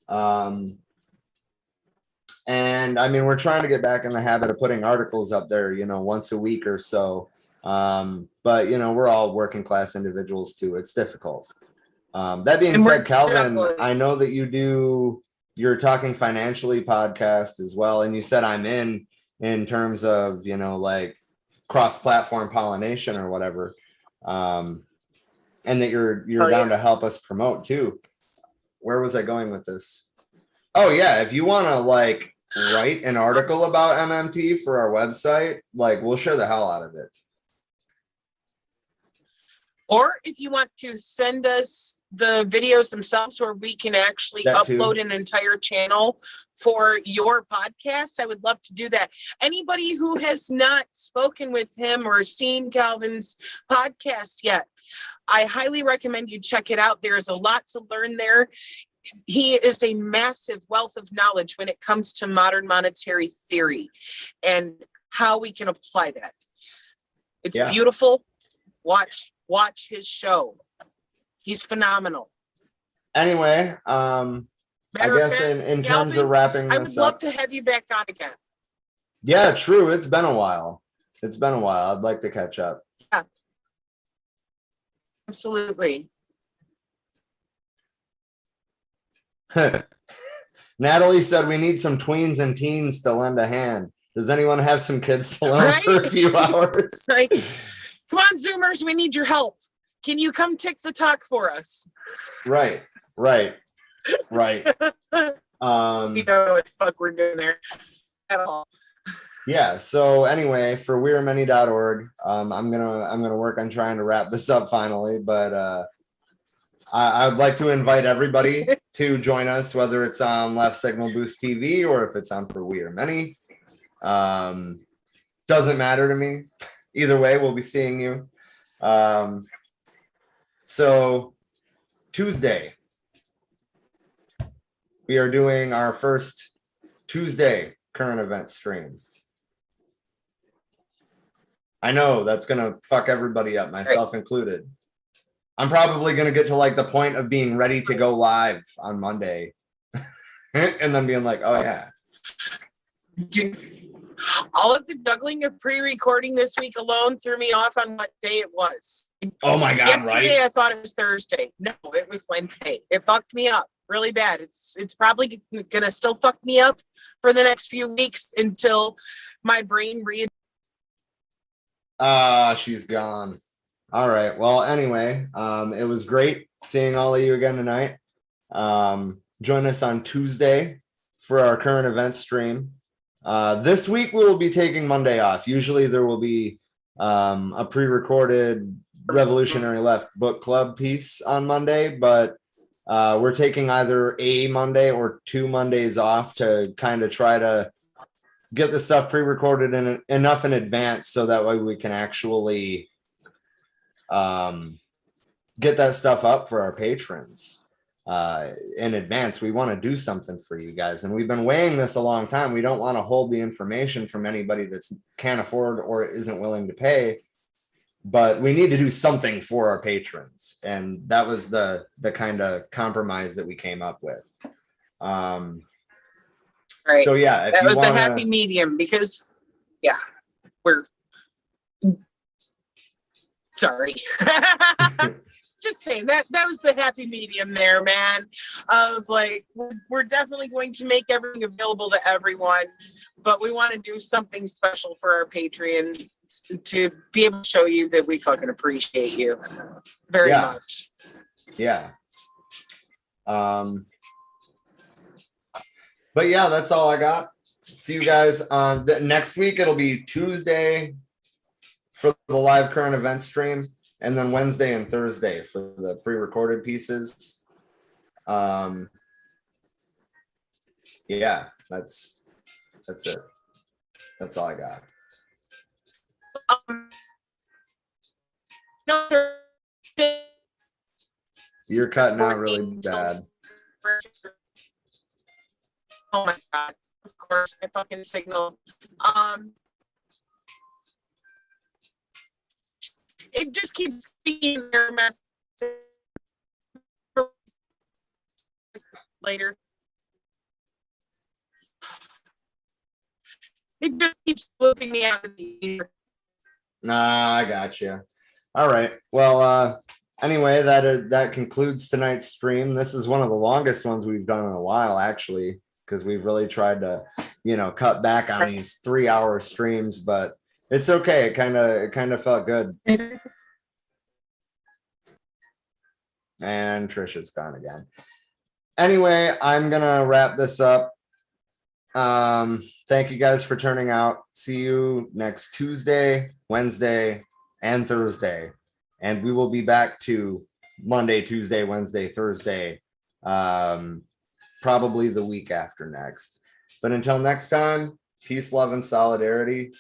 And I mean, we're trying to get back in the habit of putting articles up there, once a week or so. But we're all working class individuals too. It's difficult. That being said, Calvin, I know that you do your Talking Financially podcast as well. And you said I'm in terms of, like cross-platform pollination or whatever. And that you're down to help us promote too. Where was I going with this? Oh yeah. If you want to like write an article about MMT for our website, like we'll share the hell out of it. Or if you want to send us the videos themselves where we can actually upload an entire channel for your podcast, I would love to do that. Anybody who has not spoken with him or seen Calvin's podcast yet, I highly recommend you check it out. There's a lot to learn there. He is a massive wealth of knowledge when it comes to modern monetary theory and how we can apply that. It's beautiful. Watch his show. He's phenomenal. Anyway, I guess in terms of wrapping this up, I would love to have you back on again. Yeah, true. It's been a while. I'd like to catch up. Yeah. Absolutely. Natalie said we need some tweens and teens to lend a hand. Does anyone have some kids to loan for a few hours? Like, come on, Zoomers, we need your help. Can you come tick the talk for us? Right. We know what the fuck we're doing there at all. Yeah. So anyway, for wearemany.org, I'm gonna work on trying to wrap this up finally, but I'd like to invite everybody to join us, whether it's on Left Signal Boost TV or if it's on For We Are Many. Doesn't matter to me. Either way, we'll be seeing you. So Tuesday, we are doing our first Tuesday current event stream. I know that's going to fuck everybody up, myself included. I'm probably going to get to like the point of being ready to go live on Monday and then being like, oh yeah. All of the juggling of pre-recording this week alone threw me off on what day it was. Oh my God, Yesterday, I thought it was Thursday. No, it was Wednesday. It fucked me up really bad. It's probably going to still fuck me up for the next few weeks until my brain she's gone. All right. Well, anyway, it was great seeing all of you again tonight. Join us on Tuesday for our current event stream. This week we will be taking Monday off. Usually there will be a pre-recorded Revolutionary Left book club piece on Monday, but we're taking either a Monday or 2 Mondays off to kind of try to get the stuff pre-recorded enough in advance so that way we can actually get that stuff up for our patrons in advance. We want to do something for you guys, and we've been weighing this a long time. We don't want to hold the information from anybody that can't afford or isn't willing to pay, but we need to do something for our patrons, and that was the kind of compromise that we came up with. Right. So yeah, that was the happy medium, because we're sorry. Just saying that was the happy medium there, man. Of like, we're definitely going to make everything available to everyone, but we want to do something special for our Patreon to be able to show you that we fucking appreciate you very much. Yeah. But yeah, that's all I got. See you guys on the next week. It'll be Tuesday for the live current event stream, and then Wednesday and Thursday for the pre-recorded pieces. Yeah, that's it. That's all I got. No, You're cutting out really bad. oh my God, of course, I fucking signal. It just keeps being their message later. It just keeps looping me out of the ear. Nah, I got you. All right. Well, anyway, that concludes tonight's stream. This is one of the longest ones we've done in a while, actually, because we've really tried to, cut back on these 3-hour streams, but it's okay. It kind of felt good. And Trisha's gone again. Anyway, I'm gonna wrap this up. Thank you guys for turning out. See you next Tuesday, Wednesday, and Thursday. And we will be back to Monday, Tuesday, Wednesday, Thursday, probably the week after next. But until next time, peace, love, and solidarity.